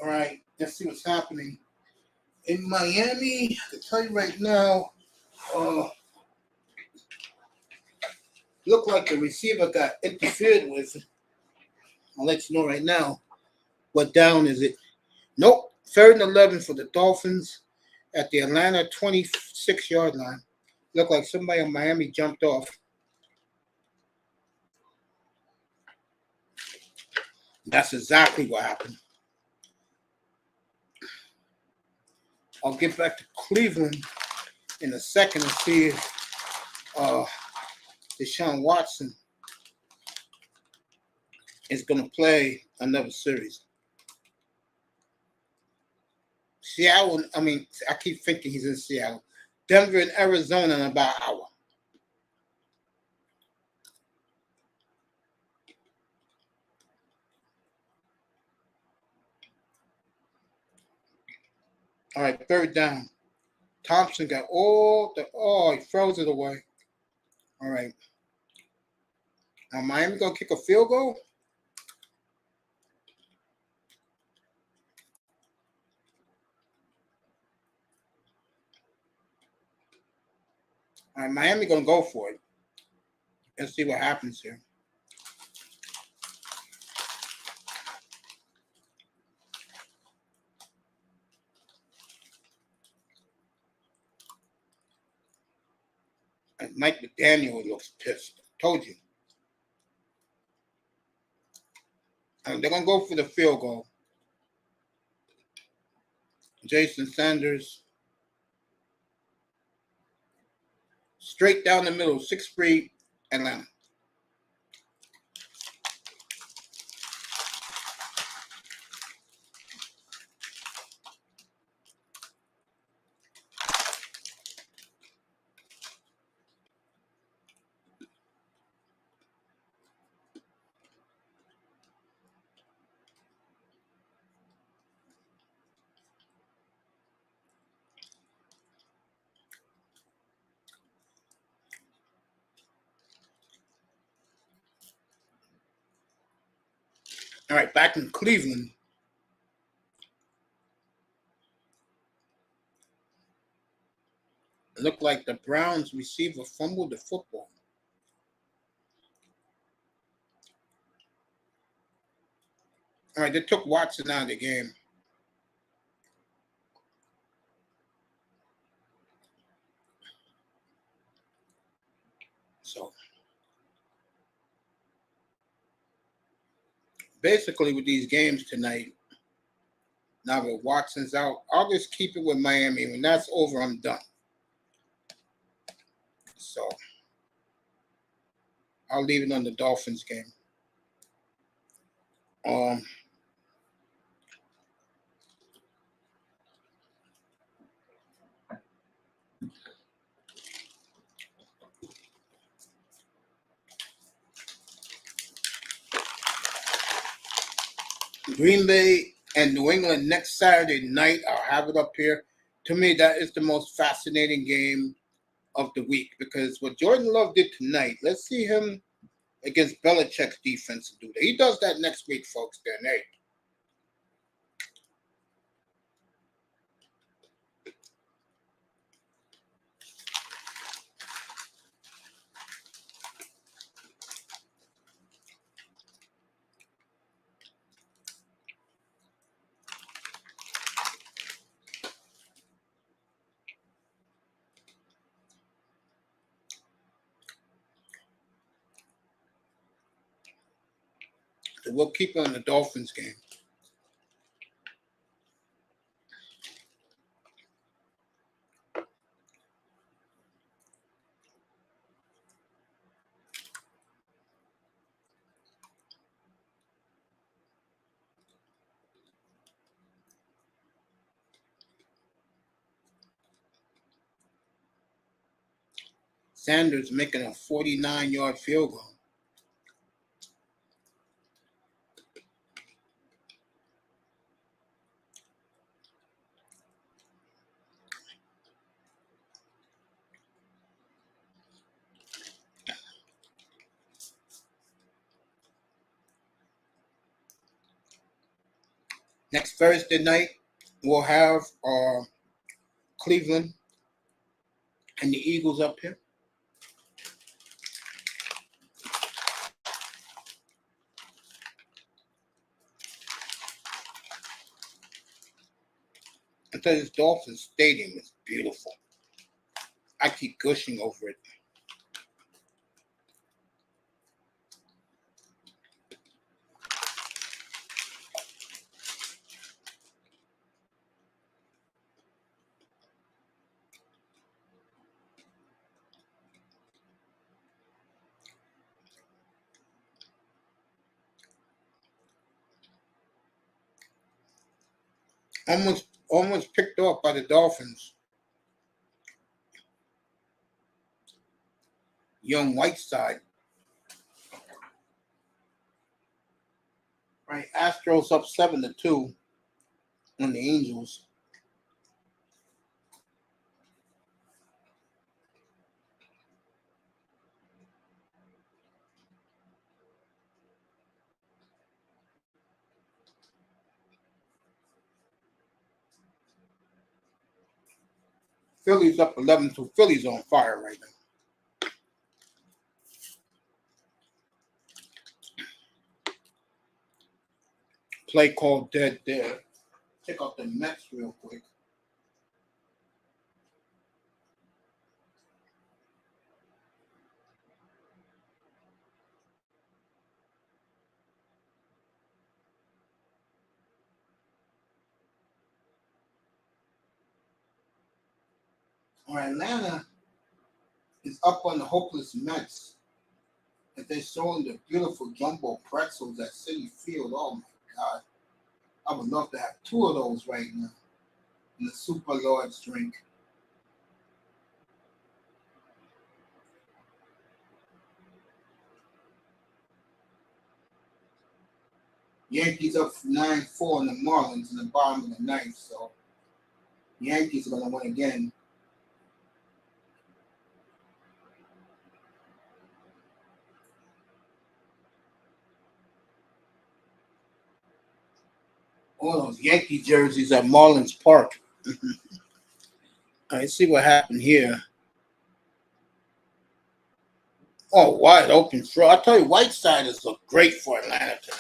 All right, let's see what's happening in Miami. I can tell you right now, look like the receiver got interfered with. I'll let you know right now. What down is it? Nope. 3rd and 11 for the Dolphins at the Atlanta 26-yard line. Looked like somebody in Miami jumped off. That's exactly what happened. I'll get back to Cleveland in a second and see if Deshaun Watson is going to play another series. Seattle, I keep thinking he's in Seattle. Denver and Arizona in about an hour. All right, 3rd down. Thompson got he throws it away. All right. Now Miami going to kick a field goal? All right, Miami going to go for it. Let's see what happens here. And Mike McDaniel looks pissed. Told you. And they're going to go for the field goal. Jason Sanders. Straight down the middle, 6-3, Atlanta. All right, back in Cleveland. It looked like the Browns receiver fumbled the football. All right, they took Watson out of the game. So basically with these games tonight, now that Watson's out, I'll just keep it with Miami. When that's over, I'm done. So I'll leave it on the Dolphins game. Green Bay and New England next Saturday night. I'll have it up here. To me, that is the most fascinating game of the week because what Jordan Love did tonight, let's see him against Belichick's defense do that. He does that next week, folks. Then, hey. So we'll keep it on the Dolphins game. Sanders making a 49-yard field goal. Next Thursday night, we'll have Cleveland and the Eagles up here. I tell you, this Dolphins Stadium is beautiful. I keep gushing over it. Almost picked off by the Dolphins. Young Whiteside. Right, Astros up 7-2 on the Angels. Phillies up 11-2. Phillies on fire right now. Play called dead there. Check out the Mets real quick. Atlanta is up on the hopeless Mets. That they're showing the beautiful jumbo pretzels at City Field. Oh my God. I would love to have 2 of those right now in the Super Lord's drink. Yankees up 9-4 on the Marlins in the bottom of the ninth, so Yankees are going to win again. All those Yankee jerseys at Marlins Park. All right, see what happened here. Oh, wide open throw. I tell you, Whiteside has looked great for Atlanta tonight.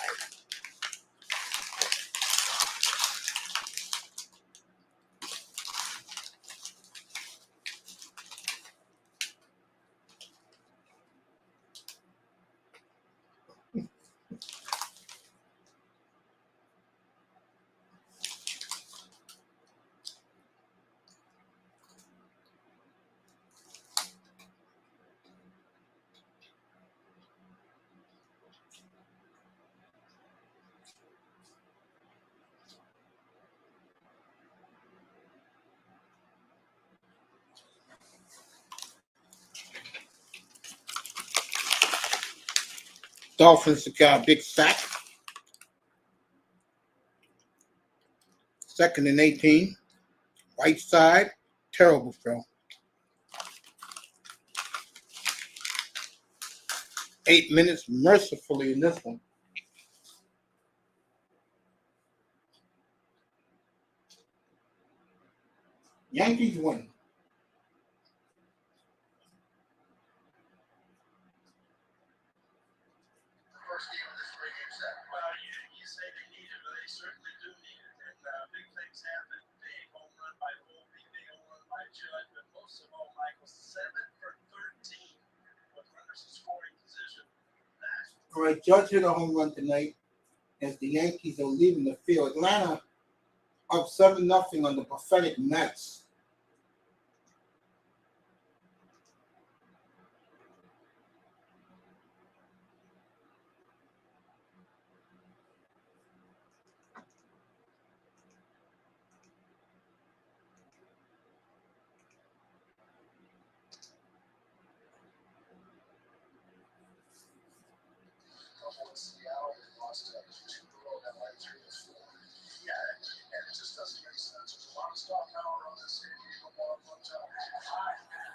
Dolphins got a big sack. 2nd and 18. Whiteside, terrible throw. 8 minutes mercifully in this one. Yankees win. First game of this 3-game set. Well, you say they need it, but they certainly do need it. And big things happen. Big home run by Volpe, big home run by Judd, but most of all, Michael, 7 for 13 with runners in scoring position. All right, Judge hit a home run tonight as the Yankees are leaving the field. Atlanta up 7-0 on the pathetic Mets.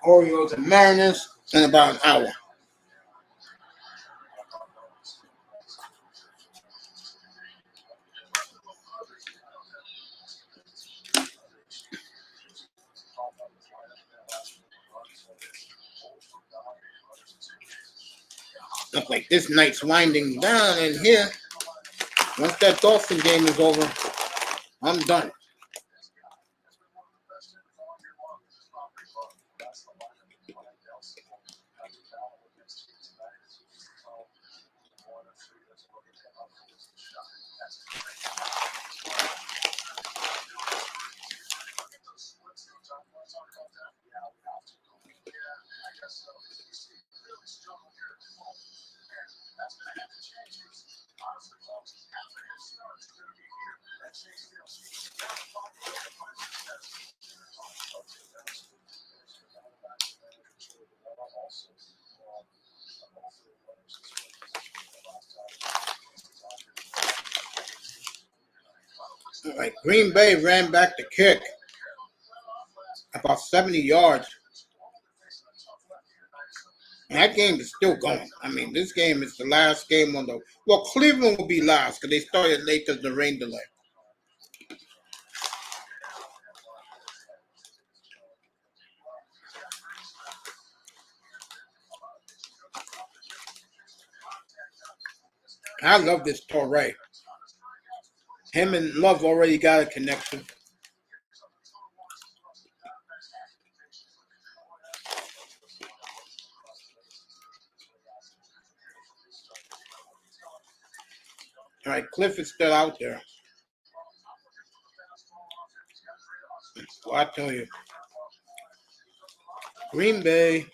Orioles and Mariners in about an hour. Looks like this night's winding down in here. Once that Dolphin game is over, I'm done. All right, Green Bay ran back the kick about 70 yards. And that game is still going. I mean, this game is the last game on the... Well, Cleveland will be last because they started late because of the rain delay. I love this Torrey. Him and Love already got a connection. All right, Cliff is still out there. Well, I tell you, Green Bay.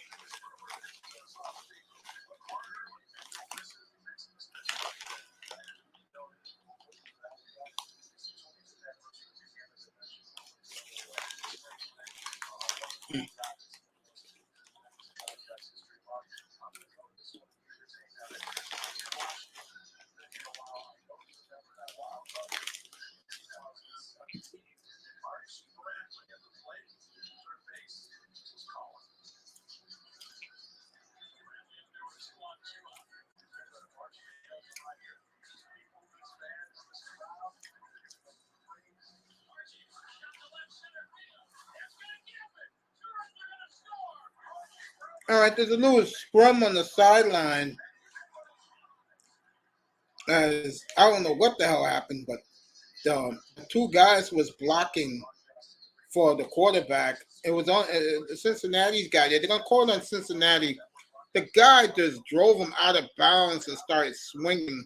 All right, there's a little scrum on the sideline. As I don't know what the hell happened, but the two guys was blocking for the quarterback. It was on Cincinnati's guy. They're gonna call it on Cincinnati. The guy just drove him out of bounds and started swinging.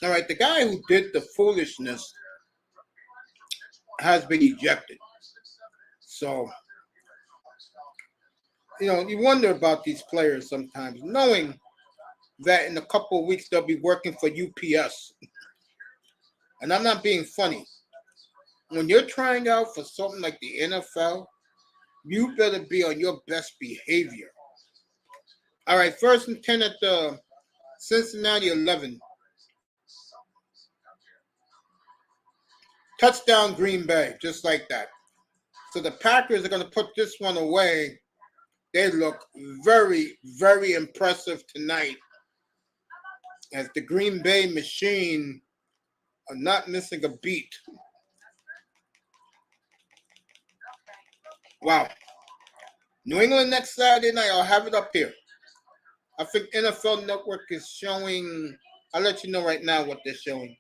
All right, the guy who did the foolishness has been ejected. So, you wonder about these players sometimes, knowing that in a couple of weeks they'll be working for UPS. And I'm not being funny. When you're trying out for something like the NFL, you better be on your best behavior. All right, 1st and 10 at the Cincinnati 11. Touchdown Green Bay, just like that. So the Packers are going to put this one away. They look very, very impressive tonight as the Green Bay machine are not missing a beat. Wow. New England next Saturday night, I'll have it up here. I think NFL Network is showing, I'll let you know right now what they're showing.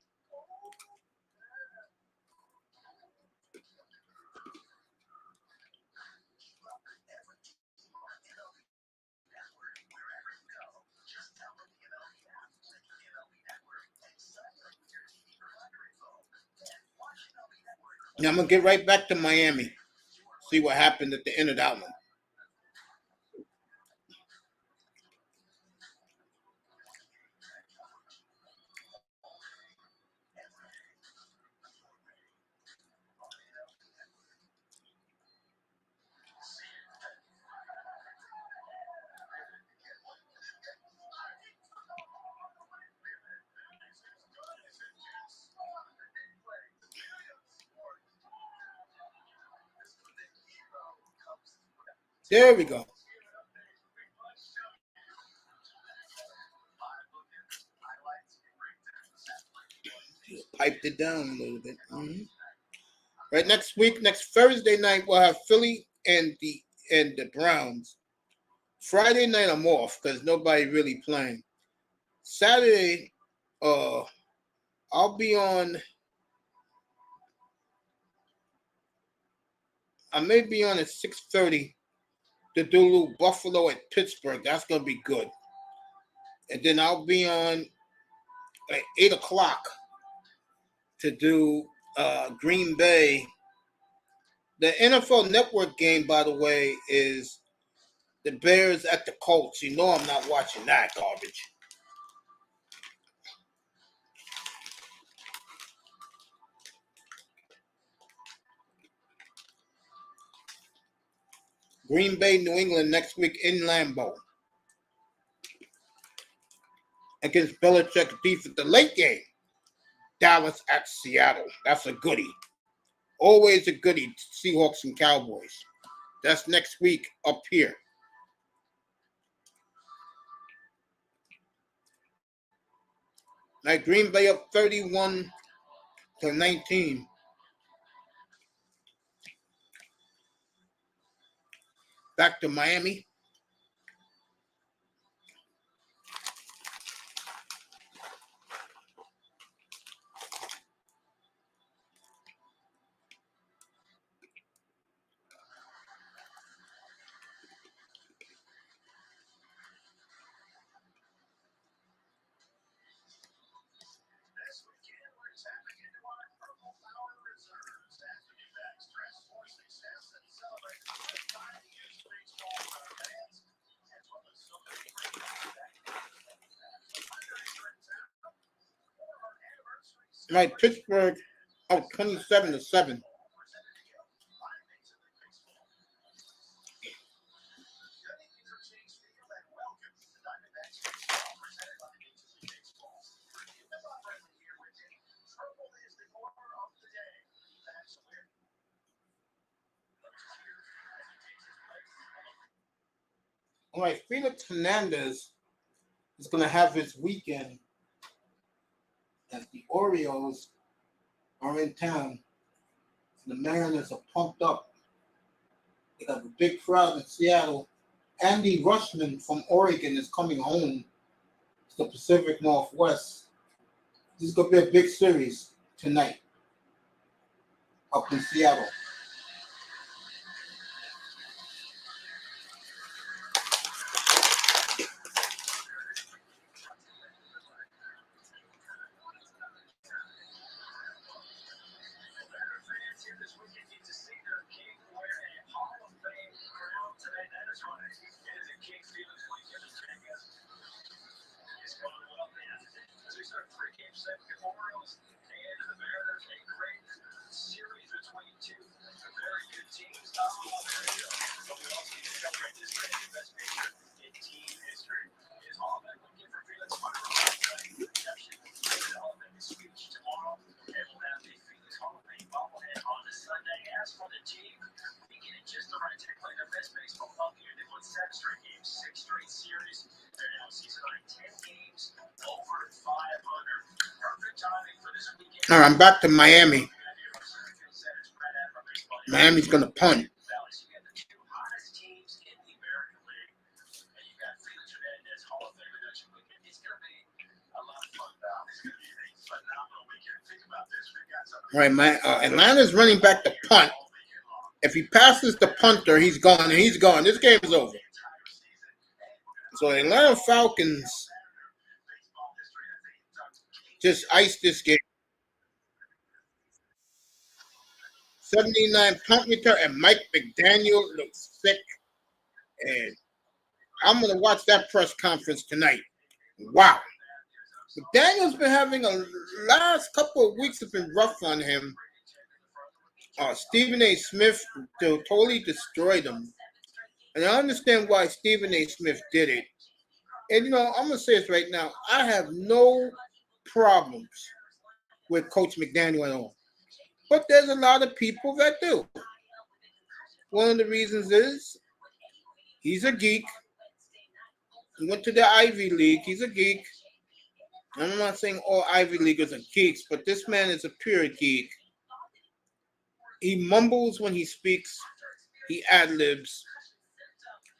Now I'm going to get right back to Miami. See what happened at the end of that one. There we go. Piped it down a little bit. Mm-hmm. Right, next week, next Thursday night, we'll have Philly and the Browns. Friday night, I'm off because nobody really playing. Saturday, I'll be on. I may be on at 6:30 to do Buffalo at Pittsburgh. That's gonna be good. And then I'll be on at 8:00 to do Green Bay. The NFL Network game, by the way, is the Bears at the Colts. You know I'm not watching that garbage. Green Bay, New England next week in Lambeau. Against Belichick's defense. The late game, Dallas at Seattle. That's a goodie. Always a goodie, Seahawks and Cowboys. That's next week up here. Now Green Bay up 31-19. Back to Miami. Right, Pittsburgh out 27-7. All right, Felix Hernandez is going to have his weekend as the Orioles are in town. The Mariners are pumped up. They got a big crowd in Seattle. Andy Rushman from Oregon is coming home to the Pacific Northwest. This is going to be a big series tonight up in Seattle. All right, I'm back to Miami. Miami's going to punt. All right, Atlanta's running back the punt. If he passes the punter, he's gone, and he's gone. This game is over. So the Atlanta Falcons just iced this game. 79 punt return, and Mike McDaniel looks sick. And I'm going to watch that press conference tonight. Wow. McDaniel's been having last couple of weeks have been rough on him. Stephen A. Smith totally destroyed him. And I understand why Stephen A. Smith did it. And, I'm going to say this right now. I have no problems with Coach McDaniel at all. But there's a lot of people that do. One of the reasons is He's a geek. He went to the Ivy League. He's a geek. And I'm not saying all Ivy Leaguers are geeks, but this man is a pure geek. He mumbles when he speaks. He ad-libs.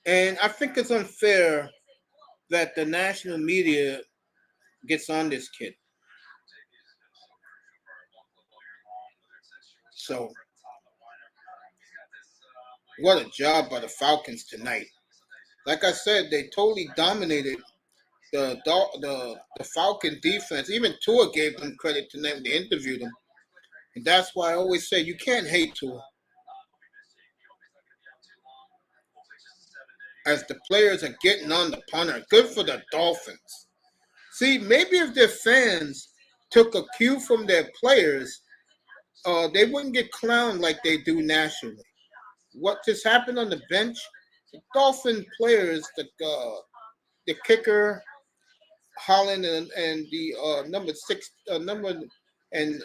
And I think it's unfair that the national media gets on this kid. So, what a job by the Falcons tonight. Like I said, they totally dominated the Falcon defense. Even Tua gave them credit tonight when they interviewed him. And that's why I always say you can't hate Tua. As the players are getting on the punter. Good for the Dolphins. See, maybe if their fans took a cue from their players, they wouldn't get clowned like they do nationally. What just happened on the bench? The Dolphin players, the kicker, Holland, and the number 6, and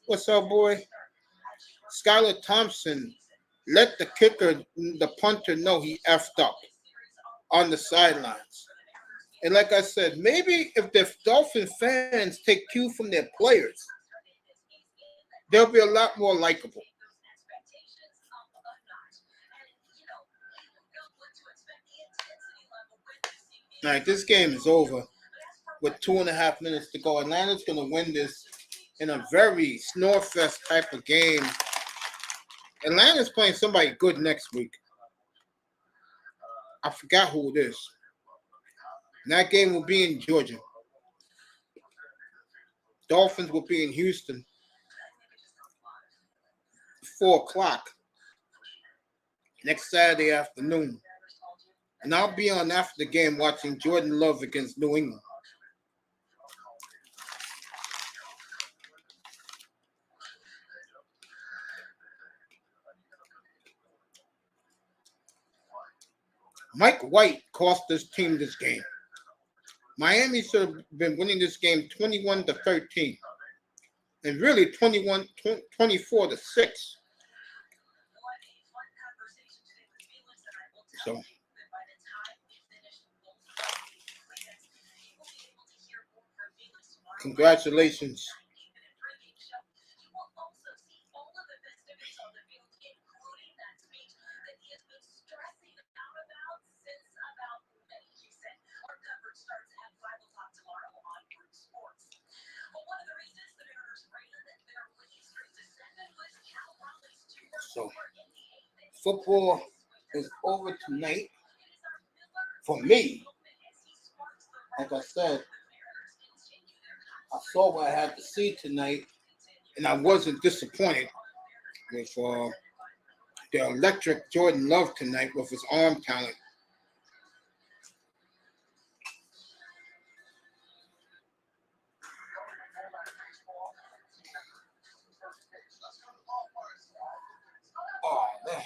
what's our boy? Skylar Thompson let the kicker, the punter, know he effed up on the sidelines. And like I said, maybe if the Dolphin fans take cue from their players, they'll be a lot more likable. All right, this game is over with 2.5 minutes to go. Atlanta's going to win this in a very snore-fest type of game. Atlanta's playing somebody good next week. I forgot who it is. And that game will be in Georgia. Dolphins will be in Houston. 4 o'clock. Next Saturday afternoon. And I'll be on after the game watching Jordan Love against New England. Mike White cost this team this game. Miami should have been winning this game 21-13. And really 24-6. So congratulations. So football is over tonight. For me, like I said, I saw what I had to see tonight, and I wasn't disappointed with the electric Jordan Love tonight with his arm talent. Oh, man.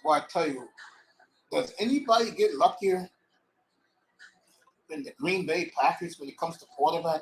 Well, I tell you, does anybody get luckier than the Green Bay Packers when it comes to quarterback?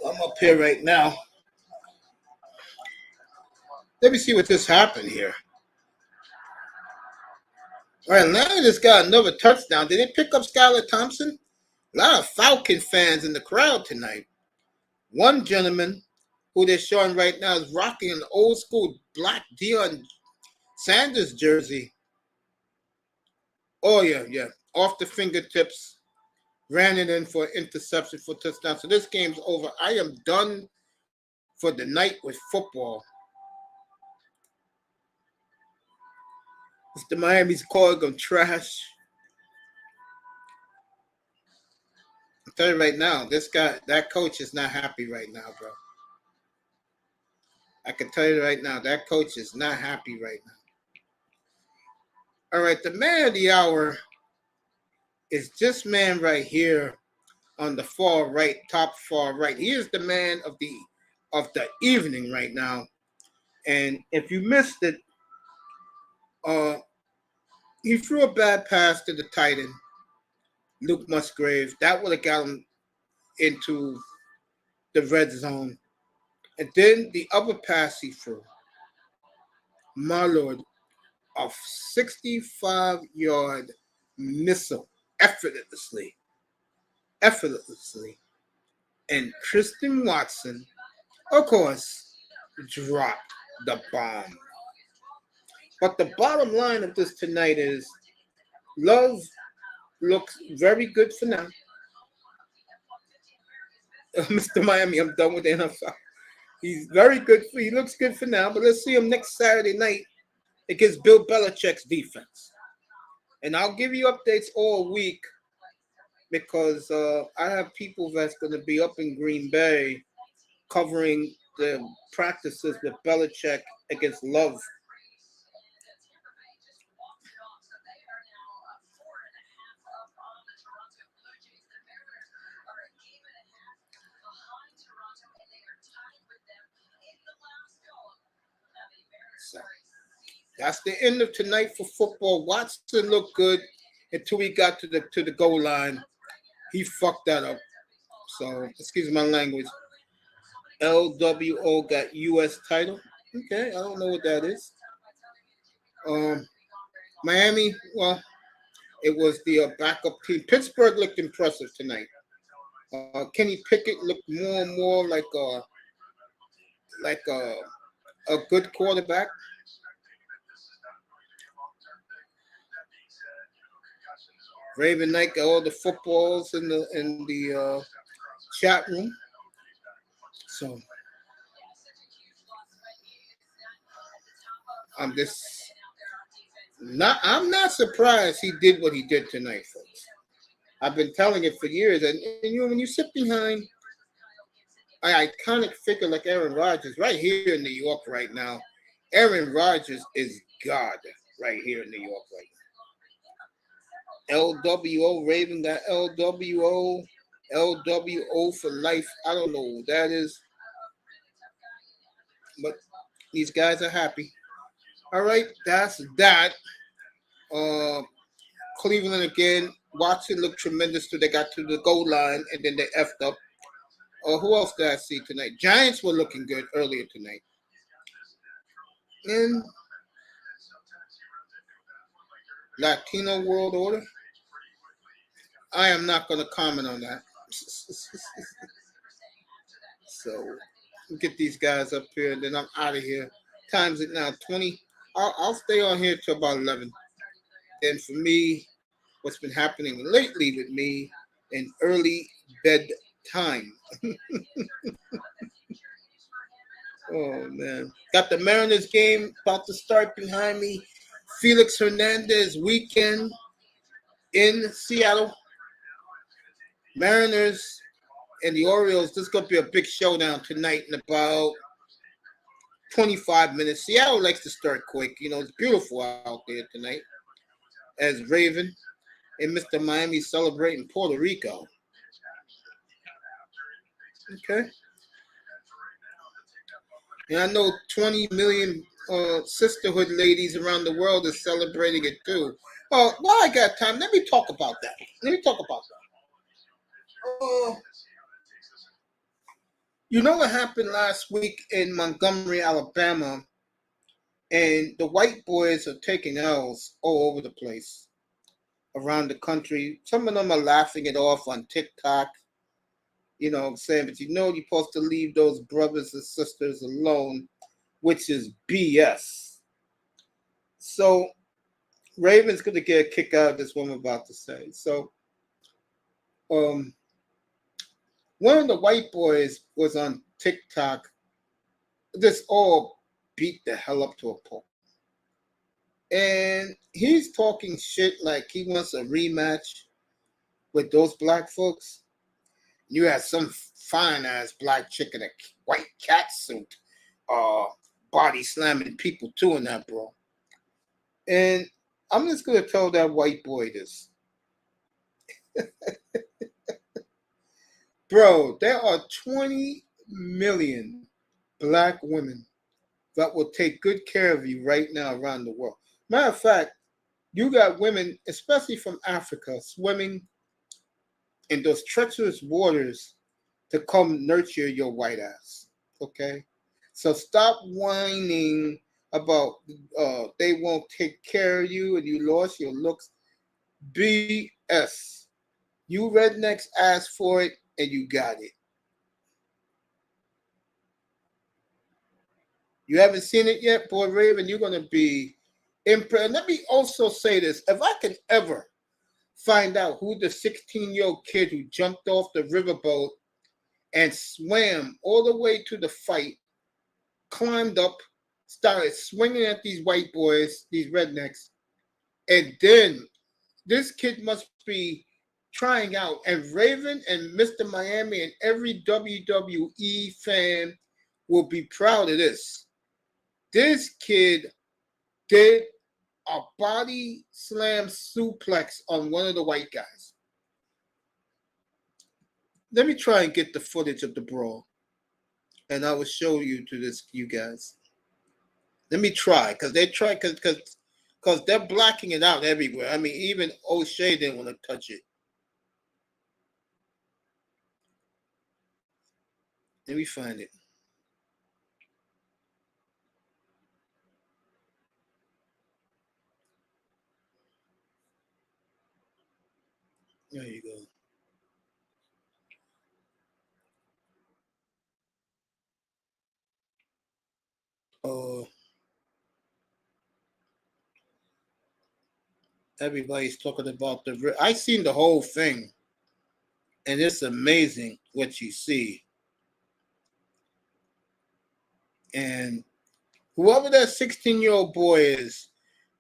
So I'm up here right now. Let me see what just happened here. All right, Atlanta just got another touchdown. Did they pick up Skylar Thompson? A lot of Falcon fans in the crowd tonight. One gentleman who they're showing right now is rocking an old school black Deion Sanders jersey. Oh, yeah. Off the fingertips. Ran it in for interception for touchdown. So this game's over. I am done for the night with football. Mr. Miami's calling them trash. I'll tell you right now, that coach is not happy right now, bro. I can tell you right now, that coach is not happy right now. All right, the man of the hour is this man right here on the far right, top far right. He is the man of the evening right now. And if you missed it, he threw a bad pass to the tight end, Luke Musgrave. That would have got him into the red zone. And then the other pass he threw, my Lord, a 65-yard missile effortlessly. And Tristan Watson, of course, dropped the bomb. But the bottom line of this tonight is Love looks very good for now. Mr. Miami, I'm done with the NFL. He's very good. He looks good for now, but let's see him next Saturday night against Bill Belichick's defense. And I'll give you updates all week because I have people that's going to be up in Green Bay covering the practices with Belichick against Love. So that's the end of tonight for football. Watson looked good until he got to the goal line. He fucked that up. So excuse my language. LWO got U.S. title. Okay, I don't know what that is. Miami, well, it was the backup team. Pittsburgh looked impressive tonight. Kenny Pickett looked more and more like a good quarterback. Raven Knight got all the footballs in the chat room. So I'm not surprised he did what he did tonight, folks. I've been telling it for years, and when you sit behind an iconic figure like Aaron Rodgers, right here in New York right now, Aaron Rodgers is God right here in New York right now. LWO Raven got LWO for life. I don't know who that is, but these guys are happy. All right, that's that. Cleveland again. Watson looked tremendous till they got to the goal line and then they effed up. Who else did I see tonight? Giants were looking good earlier tonight. And Latino World Order. I am not going to comment on that. So we'll get these guys up here and then I'm out of here. Time's it now 20. I'll stay on here till about 11. And for me, what's been happening lately with me in early bed time. Oh, man. Got the Mariners game about to start behind me. Felix Hernandez weekend in Seattle. Mariners and the Orioles. This is going to be a big showdown tonight in about 25 minutes. Seattle likes to start quick. It's beautiful out there tonight. As Raven and Mr. Miami celebrating Puerto Rico. Okay. And I know 20 million sisterhood ladies around the world is celebrating it too. Oh, well, I got time. Let me talk about that. You know what happened last week in Montgomery, Alabama? And the white boys are taking L's all over the place around the country. Some of them are laughing it off on TikTok. Saying, but you're supposed to leave those brothers and sisters alone, which is BS. So Raven's going to get a kick out of this, what I'm about to say. So one of the white boys was on TikTok this all beat the hell up to a pulp. And he's talking shit like he wants a rematch with those black folks. You had some fine ass black chick in a white cat suit, uh, body slamming people too in that, bro. And I'm just gonna tell that white boy this. Bro, there are 20 million black women that will take good care of you right now around the world. Matter of fact, you got women, especially from Africa, swimming in those treacherous waters to come nurture your white ass. Okay? So stop whining about they won't take care of you and you lost your looks. BS. You rednecks asked for it and you got it. You haven't seen it yet, boy Raven, you're going to be impressed. Let me also say this. If I can ever find out who the 16-year-old kid who jumped off the riverboat and swam all the way to the fight, climbed up, started swinging at these white boys, these rednecks, and then this kid must be trying out. And Raven and Mr. Miami and every WWE fan will be proud of this. This kid did a body slam suplex on one of the white guys. Let me try and get the footage of the brawl, and I will show you to this, you guys. Let me try, because they're blacking it out everywhere. I mean, even O'Shea didn't want to touch it. Let me find it. There you go. Oh, everybody's talking about the. I seen the whole thing, and it's amazing what you see. And whoever that 16-year-old boy is,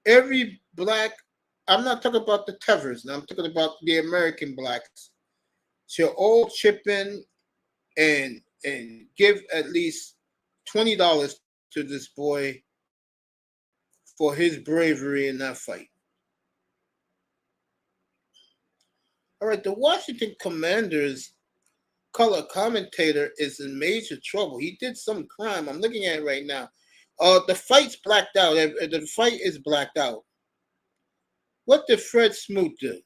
every black. I'm not talking about the Tethers. Now I'm talking about the American blacks. Should all chip in and give at least $20 to this boy for his bravery in that fight. All right, the Washington Commanders color commentator is in major trouble. He did some crime. I'm looking at it right now. The fight's blacked out. The fight is blacked out. What did Fred Smoot do? Let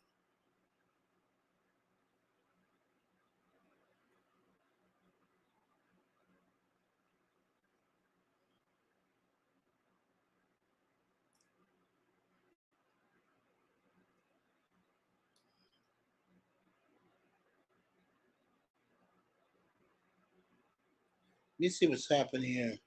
me see what's happening here.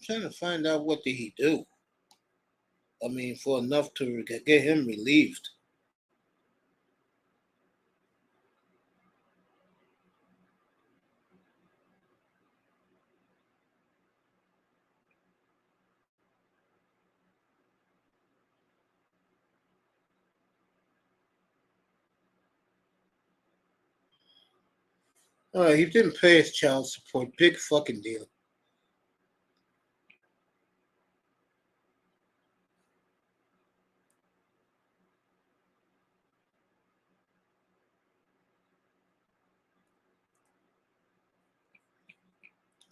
I'm trying to find out what did he do. I mean, for enough to get him relieved. All right, he didn't pay his child support. Big fucking deal.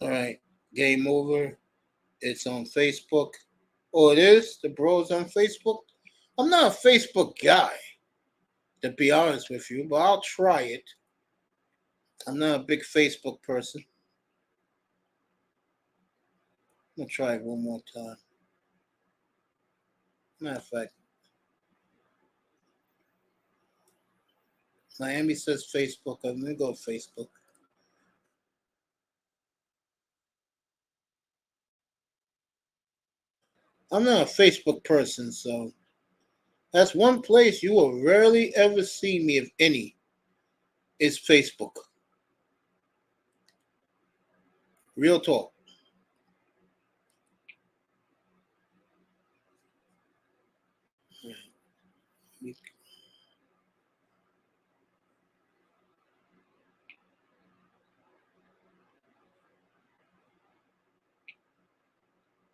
All right, game over. It's on Facebook. Oh, it is? The bro's on Facebook? I'm not a Facebook guy, to be honest with you, but I'll try it. I'm not a big Facebook person. I'm going to try it one more time. Matter of fact, Miami says Facebook. I'm going to go Facebook. I'm not a Facebook person, so That's one place you will rarely ever see me, if any, is Facebook. Real talk.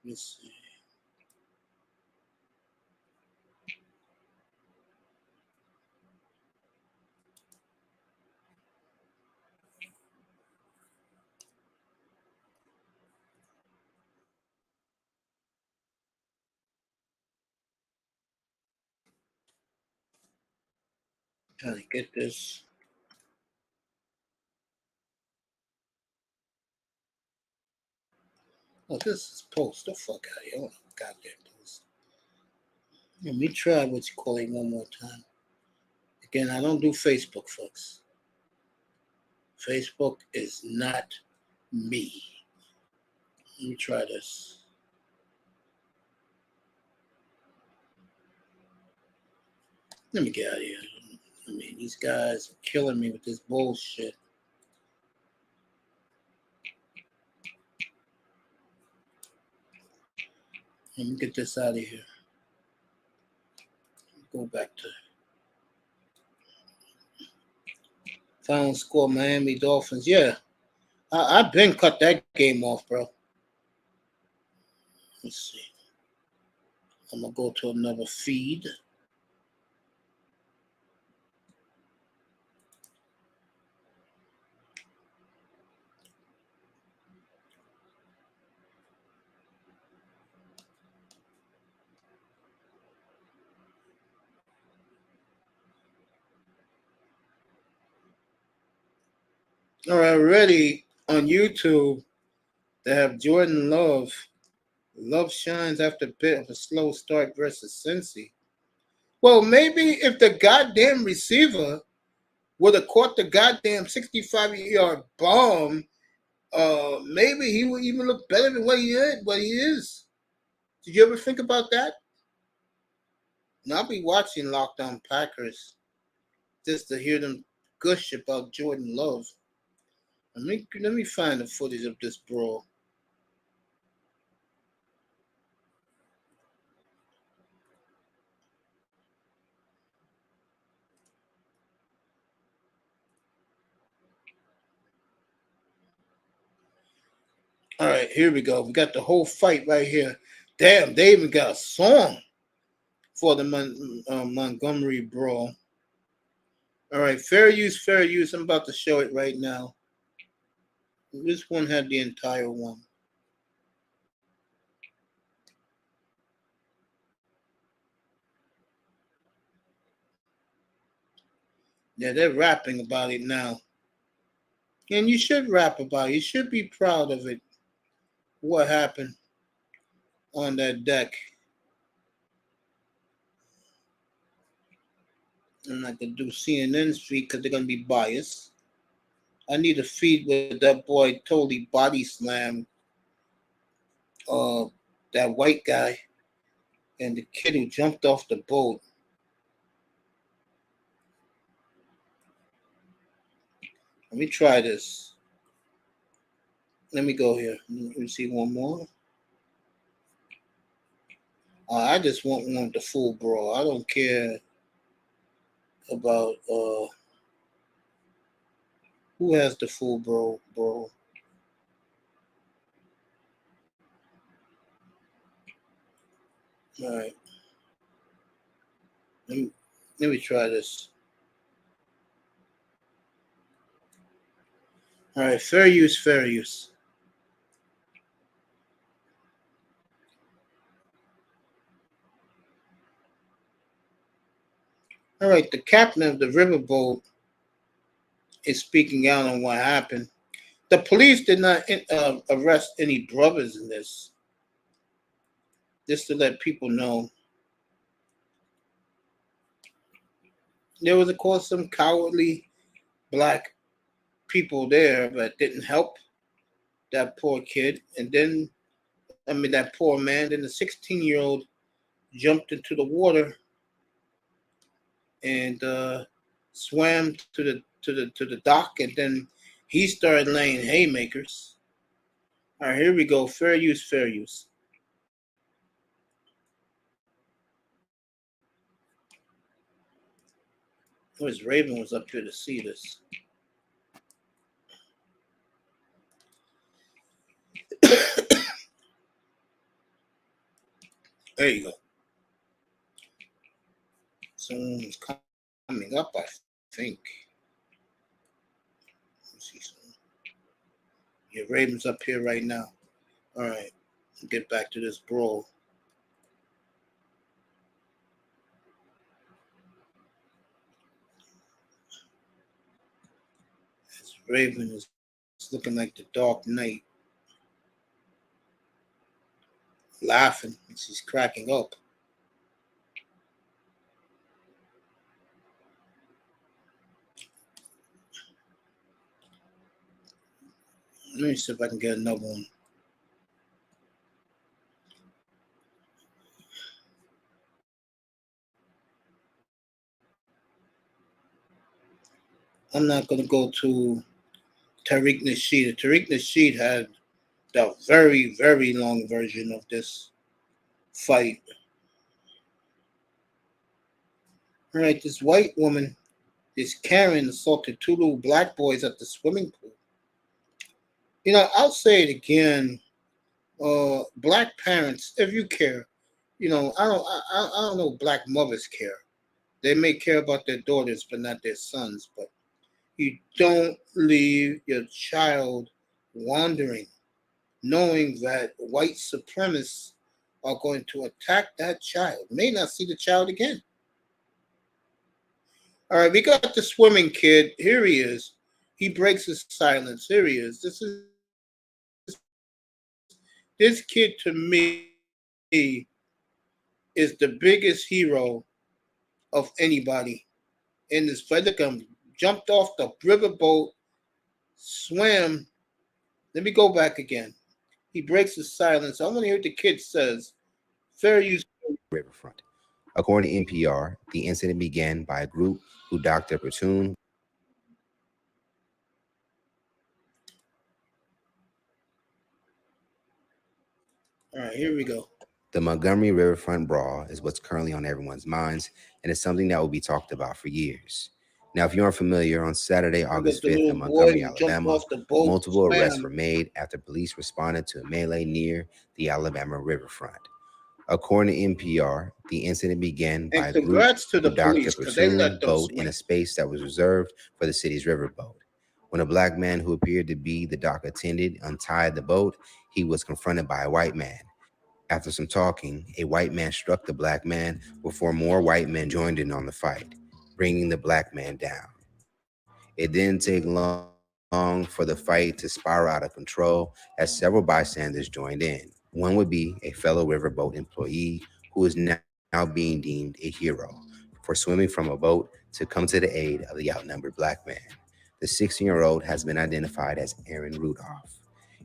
Let's see. Trying to get this. Oh, this is post. The fuck out of here. Oh, goddamn post. Let me try what you call it one more time. Again, I don't do Facebook, folks. Facebook is not me. Let me try this. Let me get out of here. I mean, these guys are killing me with this bullshit. Let me get this out of here. Go back to final score, Miami Dolphins. Yeah, I've been cut that game off, bro. Let's see. I'm going to go to another feed. All right, ready on YouTube. They have Jordan Love. Love shines after a bit of a slow start versus Cincy. Well, maybe if the goddamn receiver would have caught the goddamn 65-yard bomb, maybe he would even look better than what he is. Did you ever think about that? And I'll be watching Lockdown Packers just to hear them gush about Jordan Love. Let me find the footage of this brawl. All right, here we go. We got the whole fight right here. Damn, they even got a song for the Montgomery brawl. All right, fair use, fair use. I'm about to show it right now. This one had the entire one. Yeah, they're rapping about it now. And you should rap about it. You should be proud of it. What happened on that deck. I'm not going to do CNN's feed because they're going to be biased. I need a feed with that boy totally body slammed that white guy and the kid who jumped off the boat. Let me try this. Let me go here. Let me see one more. I just want one with the full brawl. I don't care about who has the full brawl. All right. Let me try this. All right, fair use, fair use. All right, the captain of the riverboat is speaking out on what happened. The police did not arrest any brothers in this. Just to let people know. There was, of course, some cowardly black people there, but didn't help that poor kid. And then, that poor man. Then the 16-year-old jumped into the water and swam to the dock, and then he started laying haymakers. All right, here we go. Fair use, fair use. Where's Raven was up here to see this. There you go. Someone's coming up, I think. Let's see something. Yeah, Raven's up here right now. All right, get back to this brawl. This Raven is looking like the Dark Knight, laughing as he's cracking up. Let me see if I can get another one. I'm not going to go to Tariq Nasheed. Tariq Nasheed had the very, very long version of this fight. All right, this white woman, this Karen, assaulted two little black boys at the swimming pool. You know, I'll say it again. Black parents, if you care, you know, I don't know. Black mothers care. They may care about their daughters, but not their sons. But you don't leave your child wandering, knowing that white supremacists are going to attack that child. May not see the child again. All right, we got the swimming kid. Here he is. He breaks his silence. Here he is. This kid to me is the biggest hero of anybody in this fight. Look at him. Jumped off the riverboat, swam. Let me go back again. He breaks his silence. I want to hear what the kid says. Fair use. Riverfront. According to NPR, the incident began by a group who docked their platoon. All right, here we go. The Montgomery Riverfront Brawl is what's currently on everyone's minds, and it's something that will be talked about for years. Now, if you aren't familiar, on Saturday, August 5th, in Montgomery, Alabama, multiple arrests were made after police responded to a melee near the Alabama riverfront. According to NPR, the incident began by a group who docked a platoon boat in a space that was reserved for the city's riverboat. When a black man who appeared to be the dock attendant untied the boat, he was confronted by a white man. After some talking, a white man struck the black man before more white men joined in on the fight, bringing the black man down. It didn't take long for the fight to spiral out of control as several bystanders joined in. One would be a fellow riverboat employee who is now being deemed a hero for swimming from a boat to come to the aid of the outnumbered black man. The 16-year-old has been identified as Aaron Rudolph.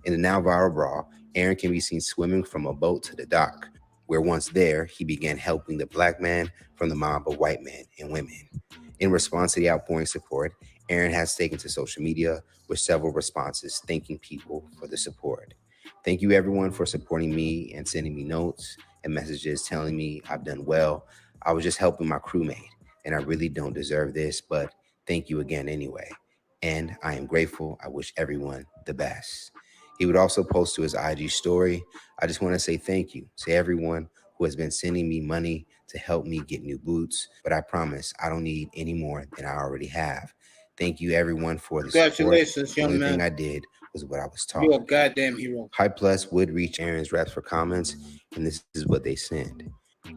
In the now viral brawl, Aaron can be seen swimming from a boat to the dock, where once there, he began helping the black man from the mob of white men and women. In response to the outpouring support, Aaron has taken to social media with several responses thanking people for the support. Thank you everyone for supporting me and sending me notes and messages telling me I've done well. I was just helping my crewmate and I really don't deserve this, but thank you again anyway. And I am grateful. I wish everyone the best. He would also post to his IG story, I just want to say thank you to everyone who has been sending me money to help me get new boots, but I promise I don't need any more than I already have. Thank you everyone for the support. Congratulations, young man. The only thing I did was what I was taught. You're a goddamn hero. Hype Plus would reach Aaron's reps for comments, and this is what they send.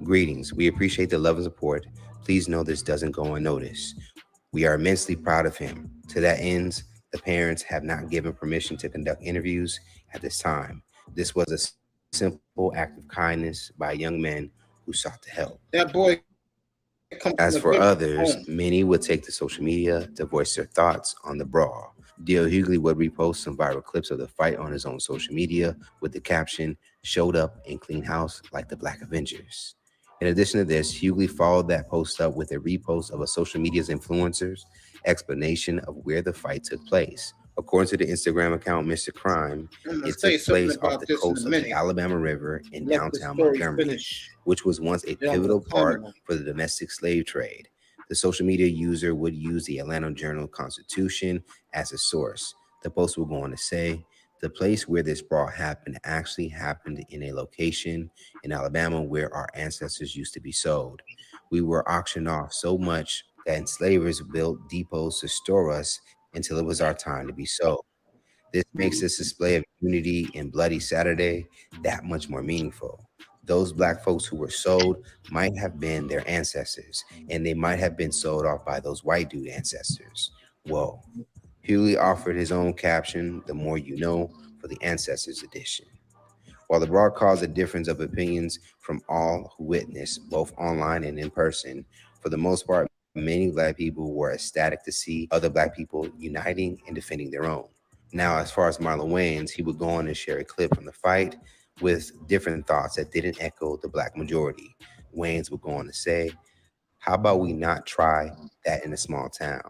Greetings. We appreciate the love and support. Please know this doesn't go unnoticed. We are immensely proud of him. To that ends, the parents have not given permission to conduct interviews at this time. This was a simple act of kindness by a young man who sought to help. That boy. As for others, many would take to social media to voice their thoughts on the brawl. D.L. Hughley would repost some viral clips of the fight on his own social media with the caption, "Showed up in clean house like the Black Avengers." In addition to this, Hughley followed that post up with a repost of a social media's influencer's explanation of where the fight took place. According to the Instagram account Mr. Crime, it took place off the coast of the Alabama River in downtown Montgomery, which was once a pivotal part for the domestic slave trade. The social media user would use the Atlanta Journal-Constitution as a source. The post will go on to say, the place where this brawl happened actually happened in a location in Alabama where our ancestors used to be sold. We were auctioned off so much that enslavers built depots to store us until it was our time to be sold. This makes this display of unity in Bloody Saturday that much more meaningful. Those Black folks who were sold might have been their ancestors, and they might have been sold off by those white dude ancestors. Whoa. Hughley offered his own caption, The More You Know, for the Ancestors edition. While the brawl caused a difference of opinions from all who witnessed, both online and in person, for the most part, many Black people were ecstatic to see other Black people uniting and defending their own. Now, as far as Marlon Wayans, he would go on and share a clip from the fight with different thoughts that didn't echo the Black majority. Wayans would go on to say, how about we not try that in a small town?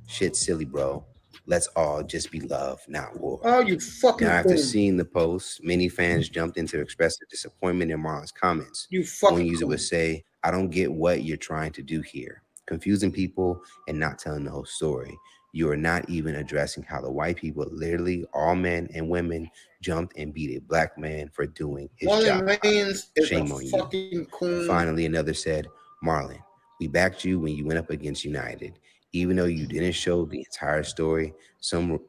Shit's silly, bro. Let's all just be love, not war. Oh, you fucking Now, after seeing the post, many fans jumped in to express their disappointment in Marlon's comments. You fucking One user would say, I don't get what you're trying to do here. Confusing people and not telling the whole story. You are not even addressing how the white people, literally all men and women, jumped and beat a Black man for doing his job. Shame on you. Finally, another said, Marlon, we backed you when you went up against United. Even though you didn't show the entire story, some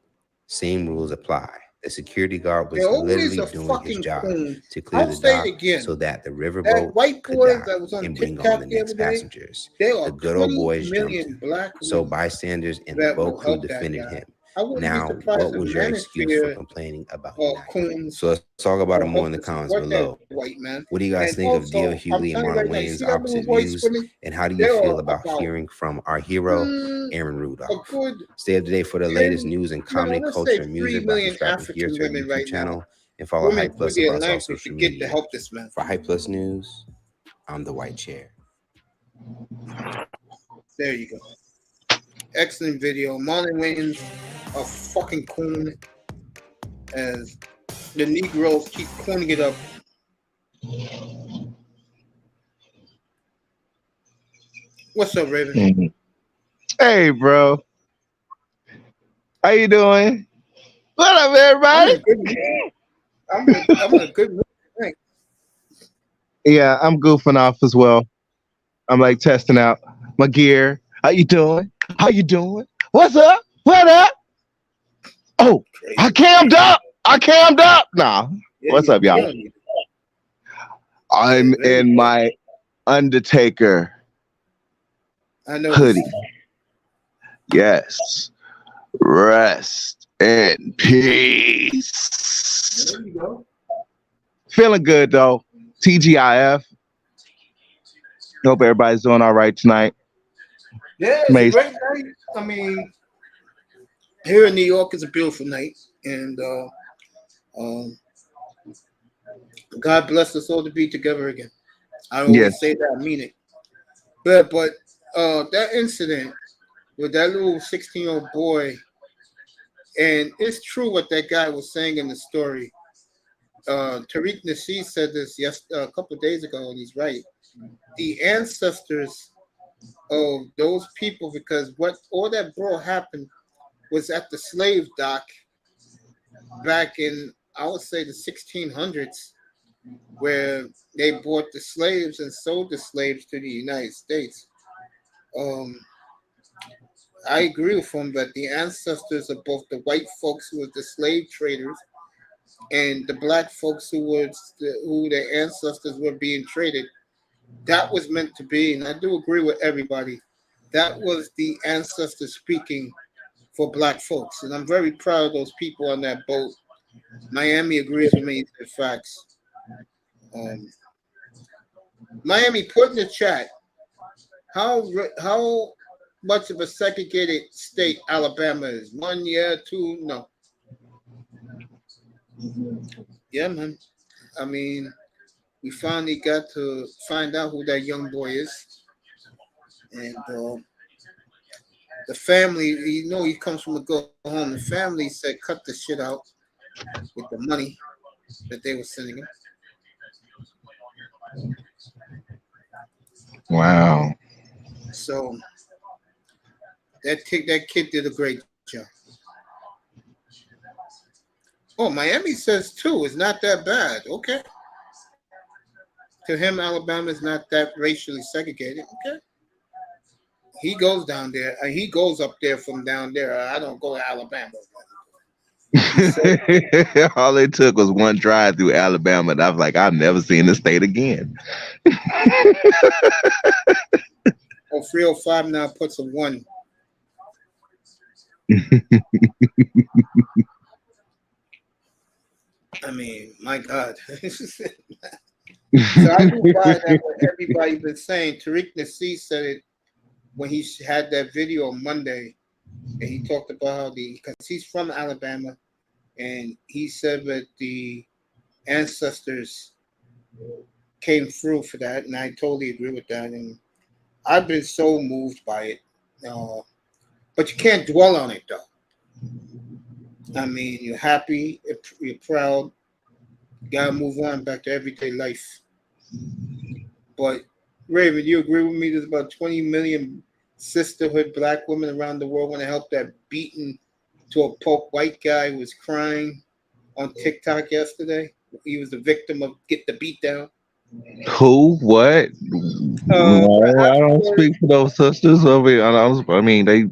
same rules apply. The security guard was literally doing his job to clear the dock so that the riverboat could dock and bring on the next passengers. The good old boys jumped in. So bystanders and the boat crew defended him. Now, what was your excuse for complaining about United? So let's talk about it more in the comments below. What do you guys think of Dio Hughley and Marlon Wayans' opposite views? And how do you feel about hearing from our hero, Aaron Rudolph? Stay up to date for the latest news and comedy, culture, and music by subscribing here to our YouTube channel and follow Hype Plus across all social media. For Hype Plus News, I'm the White Chair. There you go. Excellent video. Marlon Wayans, a fucking coon, as the Negroes keep cooning it up. What's up, Raven? Hey, bro. How you doing? What up, everybody? I'm in a good mood. Thanks. Yeah, I'm goofing off as well. I'm like testing out my gear. How you doing? How you doing? What's up? What up? Oh, I cammed up. Nah. What's up, y'all? I'm in my Undertaker hoodie. Yes. Rest in peace. There you go. Feeling good though. TGIF. Hope everybody's doing all right tonight. Yeah, it's a great night. I mean, here in New York is a beautiful night, and God bless us all to be together again. I always say that, I mean it. But that incident with that little 16-year-old boy, and it's true what that guy was saying in the story. Tariq Nasheed said this a couple of days ago, and he's right. The ancestors of those people, because what all that brawl happened was at the slave dock back in, I would say, the 1600s, where they bought the slaves and sold the slaves to the United States. I agree with him that the ancestors of both the white folks who were the slave traders and the Black folks who their ancestors were being traded, that was meant to be, and I do agree with everybody, that was the ancestors speaking for Black folks. And I'm very proud of those people on that boat. Miami agrees with me, the facts. Miami, put in the chat, how much of a segregated state Alabama is? 1 year, 2, no. Yeah, man. I mean, We finally got to find out who that young boy is, and the family. He comes from a good home. The family said, "Cut the shit out with the money that they were sending him." Wow. So that kid did a great job. Oh, Miami says too. It's not that bad. Okay. To him, Alabama is not that racially segregated. Okay. He goes down there. He goes up there from down there. I don't go to Alabama. All it took was one drive through Alabama, and I was like, I've never seen this state again. Oh, 305 now puts a 1. I mean, my God. So I do buy that what everybody been saying. Tariq Nassi said it when he had that video on Monday, and he talked about how because he's from Alabama, and he said that the ancestors came through for that, and I totally agree with that. And I've been so moved by it, but you can't dwell on it though. I mean, you're happy, you're proud, you gotta move on back to everyday life. But Raven, you agree with me? There's about 20 million sisterhood black women around the world want to help that beaten to a pope white guy who was crying on TikTok yesterday. He was the victim of Get the Beat Down. Who? What? No, I don't speak for those sisters. I mean, they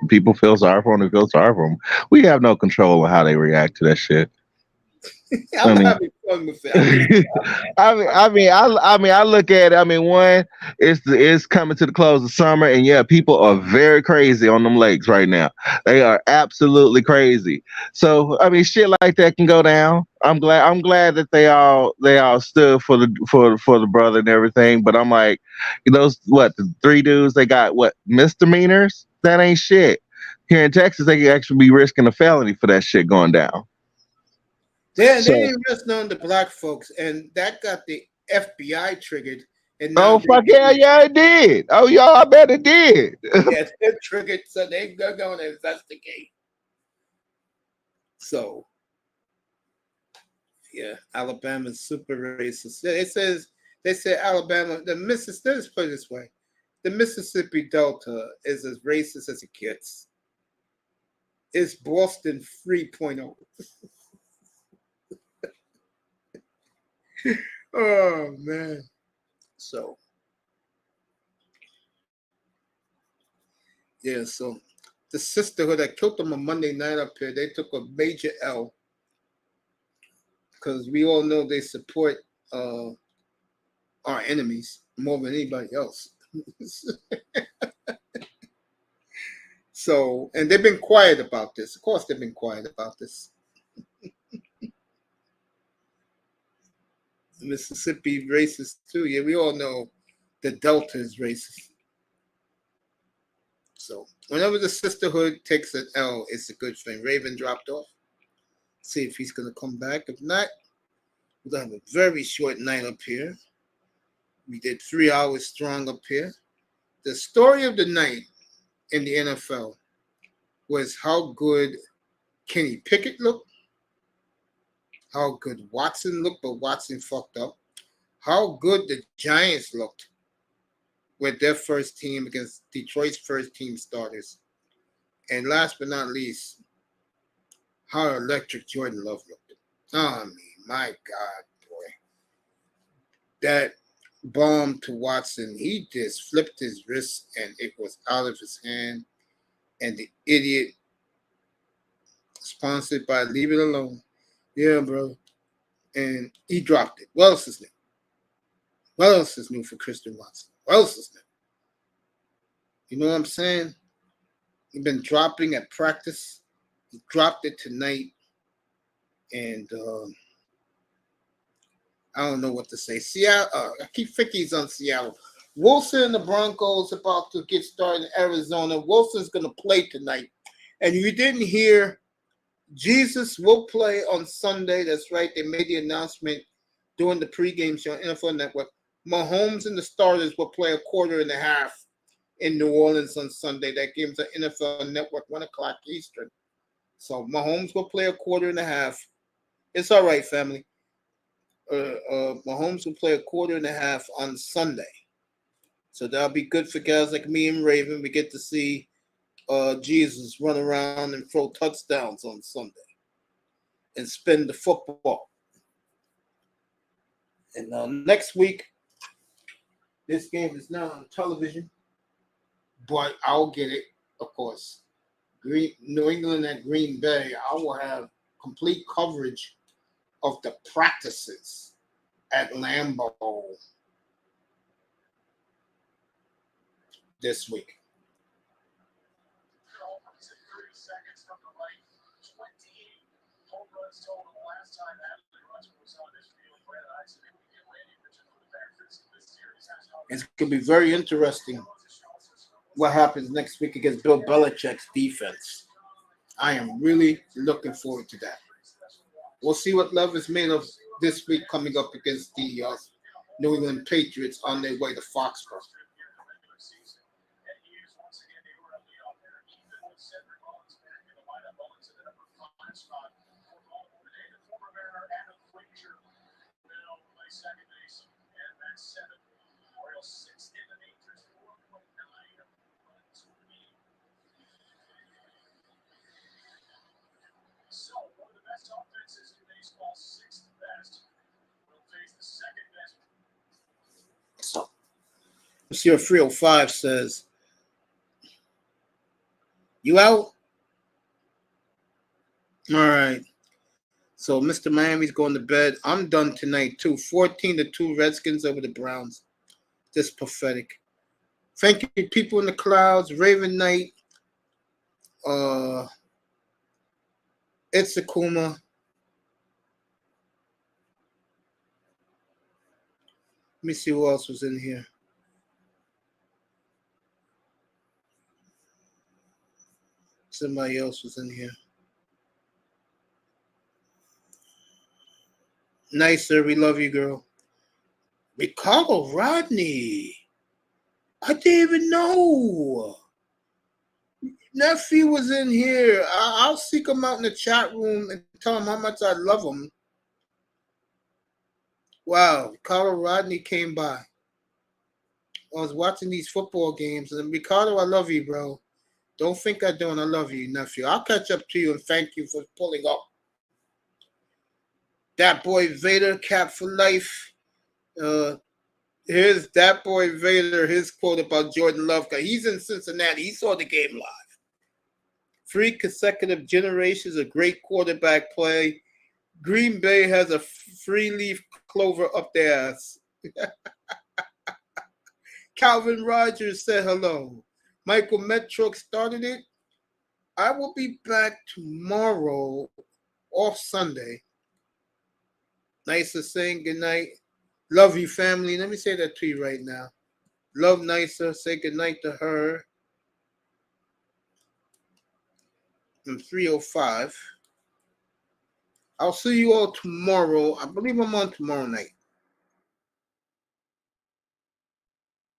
people feel sorry for them. They feel sorry for them. We have no control of how they react to that shit. I'm having fun with it. I look at it. I mean, one, it's coming to the close of summer, and yeah, people are very crazy on them lakes right now. They are absolutely crazy. So, I mean, shit like that can go down. I'm glad that they all stood for the brother and everything. But I'm like, the 3 dudes they got misdemeanors? That ain't shit. Here in Texas, they could actually be risking a felony for that shit going down. They didn't risk none of the black folks, and that got the FBI triggered. And now fuck yeah, it did. Oh, y'all, I bet it did. Yes, it triggered, so they're going to investigate. So, yeah, Alabama's super racist. They say Alabama, let's put it this way: the Mississippi Delta is as racist as it gets. It's Boston 3.0. Oh man. So yeah, so the sisterhood that killed them on Monday night up here, they took a major L because we all know they support our enemies more than anybody else. So, and they've been quiet about this. Of course, they've been quiet about this. Mississippi racist too. Yeah, we all know the Delta is racist. So whenever the sisterhood takes an L, it's a good thing. Raven dropped off. See if he's gonna come back. If not, we're gonna have a very short night up here. We did 3 hours strong up here. The story of the night in the NFL was how good Kenny Pickett looked, how good Watson looked, but Watson fucked up. How good the Giants looked with their first team against Detroit's first team starters. And last but not least, how electric Jordan Love looked. Oh, I mean, my God, boy. That bomb to Watson, he just flipped his wrist and it was out of his hand. And the idiot, sponsored by Leave It Alone. Yeah, bro. And he dropped it. What else is new? What else is new for Christian Watson? What else is new? You know what I'm saying? He's been dropping at practice. He dropped it tonight. And I don't know what to say. Seattle. I keep thinking he's on Seattle. Wilson and the Broncos about to get started in Arizona. Wilson's going to play tonight. And you didn't hear, Jesus will play on Sunday. That's right. They made the announcement during the pregame show on NFL Network. Mahomes and the starters will play a quarter and a half in New Orleans on Sunday. That game's on NFL Network, 1 o'clock Eastern. So Mahomes will play a quarter and a half. It's all right, family. Mahomes will play a quarter and a half on Sunday. So that'll be good for guys like me and Raven. We get to see Jesus run around and throw touchdowns on Sunday and spin the football. And next week, this game is not on television, but I'll get it, of course. New England at Green Bay, I will have complete coverage of the practices at Lambeau this week. It's going to be very interesting what happens next week against Bill Belichick's defense. I am really looking forward to that. We'll see what Love is made of this week coming up against the New England Patriots on their way to Foxborough. So, Monsieur 305 says, "You out?" All right. So Mr. Miami's going to bed. I'm done tonight too. 14-2 Redskins over the Browns. Just pathetic. Thank you, people in the clouds. Raven Knight. It's Akuma. Let me see who else was in here. Somebody else was in here. Nicer, we love you, girl. Ricardo Rodney. I didn't even know. Nephew was in here. I'll seek him out in the chat room and tell him how much I love him. Wow, Ricardo Rodney came by. I was watching these football games, and Ricardo, I love you, bro. Don't think I don't. I love you, nephew. I'll catch up to you and thank you for pulling up. That boy Vader, Cap for life. Here's that boy Vader, his quote about Jordan Love. He's in Cincinnati. He saw the game live. 3 consecutive generations of great quarterback play. Green Bay has a free leaf clover up their ass. Calvin Rogers said hello. Michael Metrock started it. I will be back tomorrow, off Sunday. Nicer saying goodnight. Love you, family. Let me say that to you right now. Love Nicer. Say goodnight to her. I'm 305. I'll see you all tomorrow. I believe I'm on tomorrow night.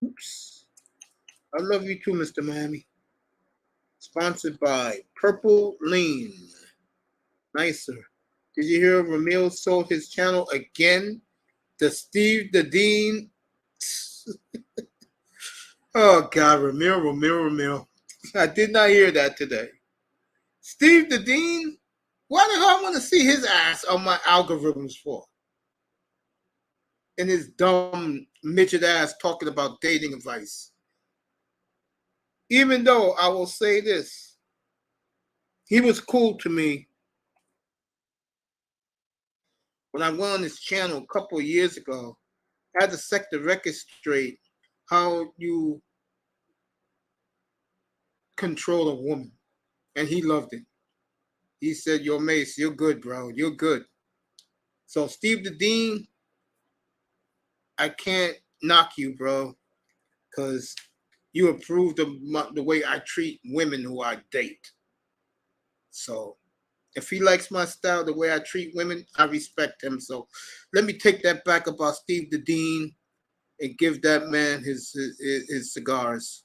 Oops. I love you too, Mr. Miami. Sponsored by Purple Lean. Nicer. Did you hear Ramil sold his channel again to Steve the Dean? Oh, God, Ramil. I did not hear that today. Steve the Dean? Why the hell I want to see his ass on my algorithms for? And his dumb midget ass talking about dating advice. Even though I will say this, he was cool to me when I went on his channel a couple of years ago. I had to set the record straight how you control a woman. And he loved it. He said, "Yo, Mace, you're good, bro. You're good." So, Steve the Dean, I can't knock you, bro, because you approve the way I treat women who I date. So, If he likes my style, the way I treat women, I respect him. So let me take that back about Steve the Dean and give that man his cigars.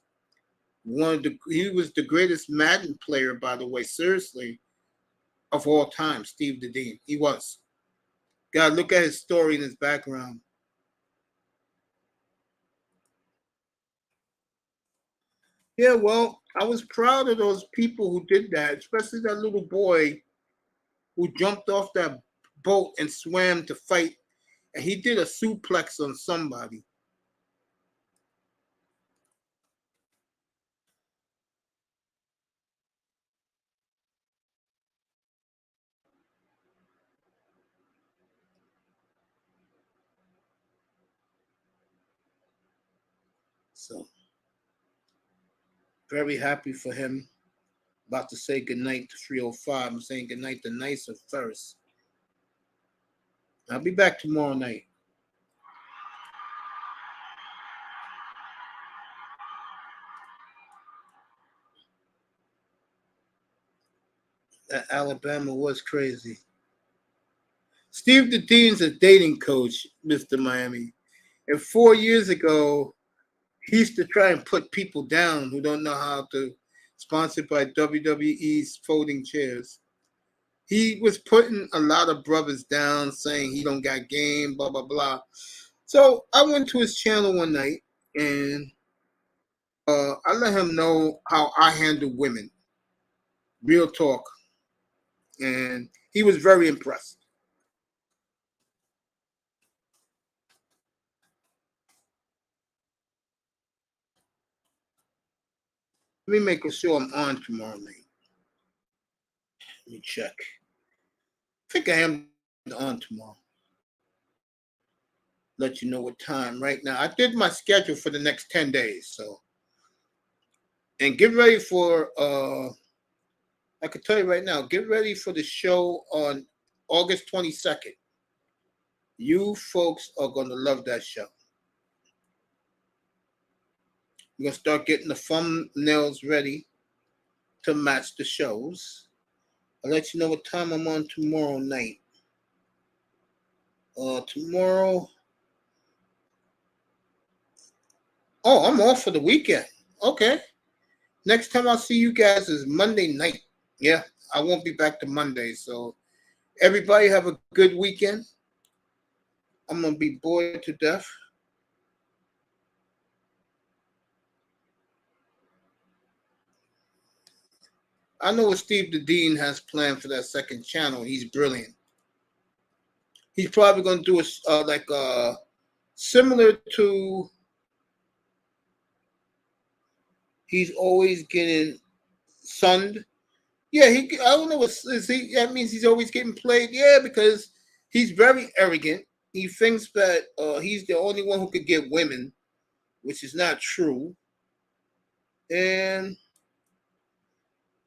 He was the greatest Madden player, by the way, seriously, of all time, Steve the Dean. He was. Gotta look at his story and his background. Yeah, well, I was proud of those people who did that, especially that little boy who jumped off that boat and swam to fight, and he did a suplex on somebody. So very happy for him. About to say goodnight to 305. I'm saying goodnight to Nicer first. I'll be back tomorrow night. That Alabama was crazy. Steve the Dean's a dating coach, Mr. Miami. And 4 years ago, he used to try and put people down who don't know how to, sponsored by WWE's folding chairs. He was putting a lot of brothers down, saying he don't got game, blah, blah, blah. So I went to his channel one night, and I let him know how I handle women. Real talk. And he was very impressed. Let me make sure I'm on tomorrow night. Let me check. I think I am on tomorrow. Let you know what time right now. I did my schedule for the next 10 days. So, and get ready for, I can tell you right now, get ready for the show on August 22nd. You folks are going to love that show. We're going to start getting the thumbnails ready to match the shows. I'll let you know what time I'm on tomorrow night. Tomorrow. Oh, I'm off for the weekend. Okay. Next time I'll see you guys is Monday night. Yeah, I won't be back to Monday. So everybody have a good weekend. I'm going to be bored to death. I know what Steve the Dean has planned for that second channel. He's brilliant. He's probably going to do a similar to. He's always getting sunned. Yeah, I don't know what is he. That means he's always getting played. Yeah, because he's very arrogant. He thinks that he's the only one who could get women, which is not true. And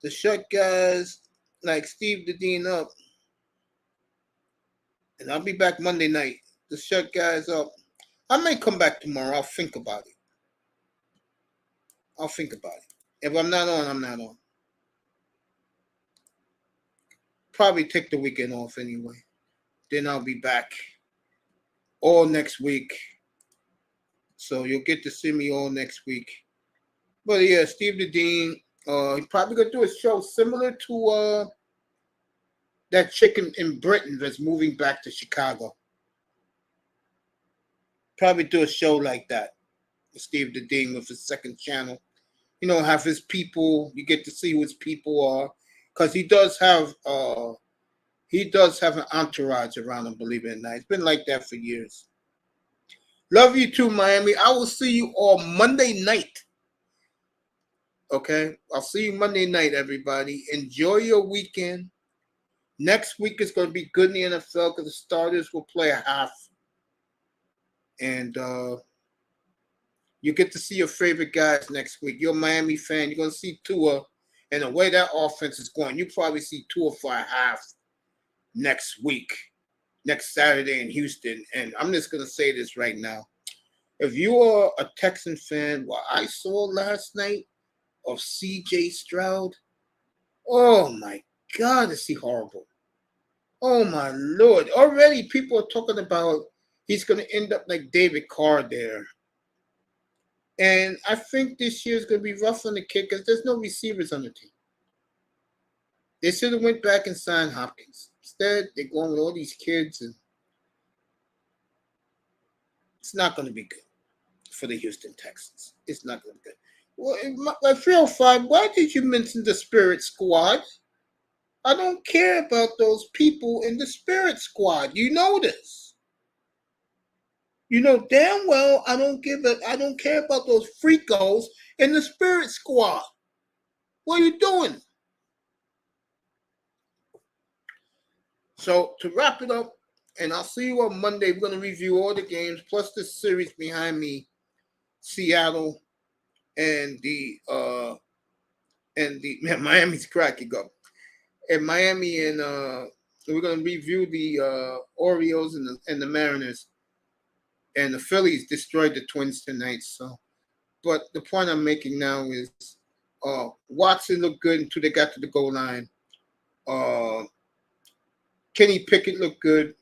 to shut guys like Steve the Dean up, and I'll be back Monday night to shut guys up. I may come back tomorrow. I'll think about it. If I'm not on, I'm not on. Probably take the weekend off anyway. Then I'll be back all next week. So you'll get to see me all next week. But yeah, Steve the Dean, he's probably gonna do a show similar to that chick in Britain that's moving back to Chicago. Probably do a show like that. Steve the Dean with his second channel. You know, have his people. You get to see who his people are, because he does have an entourage around him. Believe it or not, it's been like that for years. Love you too, Miami. I will see you all Monday night. Okay, I'll see you Monday night, everybody. Enjoy your weekend. Next week is going to be good in the NFL because the starters will play a half, and you get to see your favorite guys next week. You're a Miami fan. You're going to see Tua, and the way that offense is going, you probably see Tua for a half next week, next Saturday in Houston. And I'm just going to say this right now. If you are a Texan fan, what I saw last night of C.J. Stroud, oh, my God, is he horrible. Oh, my Lord. Already people are talking about he's going to end up like David Carr there. And I think this year is going to be rough on the kid because there's no receivers on the team. They should have went back and signed Hopkins. Instead, they're going with all these kids, and it's not going to be good for the Houston Texans. It's not going to be good. Well, at 305, why did you mention the Spirit Squad? I don't care about those people in the Spirit Squad. You know this. You know damn well I don't care about those freakos in the Spirit Squad. What are you doing? So to wrap it up, and I'll see you on Monday. We're going to review all the games plus the series behind me, Seattle and the Miami's cracking up. And Miami and we're going to review the Orioles and the Mariners. And the Phillies destroyed the Twins tonight. So, but the point I'm making now is Watson looked good until they got to the goal line. Kenny Pickett looked good.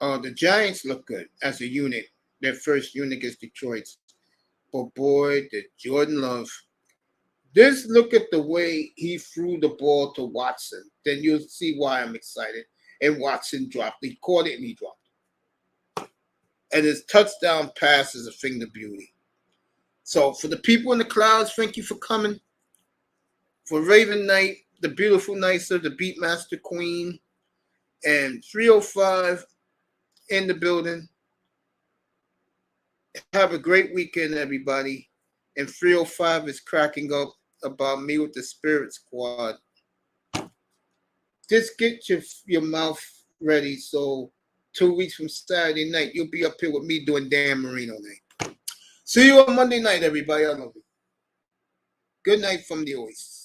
The Giants look good as a unit. Their first unit against Detroit. But boy, the Jordan Love. Just look at the way he threw the ball to Watson. Then you'll see why I'm excited. And Watson dropped. He caught it and he dropped it. And his touchdown pass is a thing of beauty. So for the people in the clouds, thank you for coming. For Raven Knight, the beautiful Nicer, the Beatmaster Queen, and 305 in the building. Have a great weekend, everybody. And 305 is cracking up about me with the Spirit Squad. Just get your mouth ready so 2 weeks from Saturday night, you'll be up here with me doing Dan Marino night. See you on Monday night, everybody. I love you. Good night from the Oasis.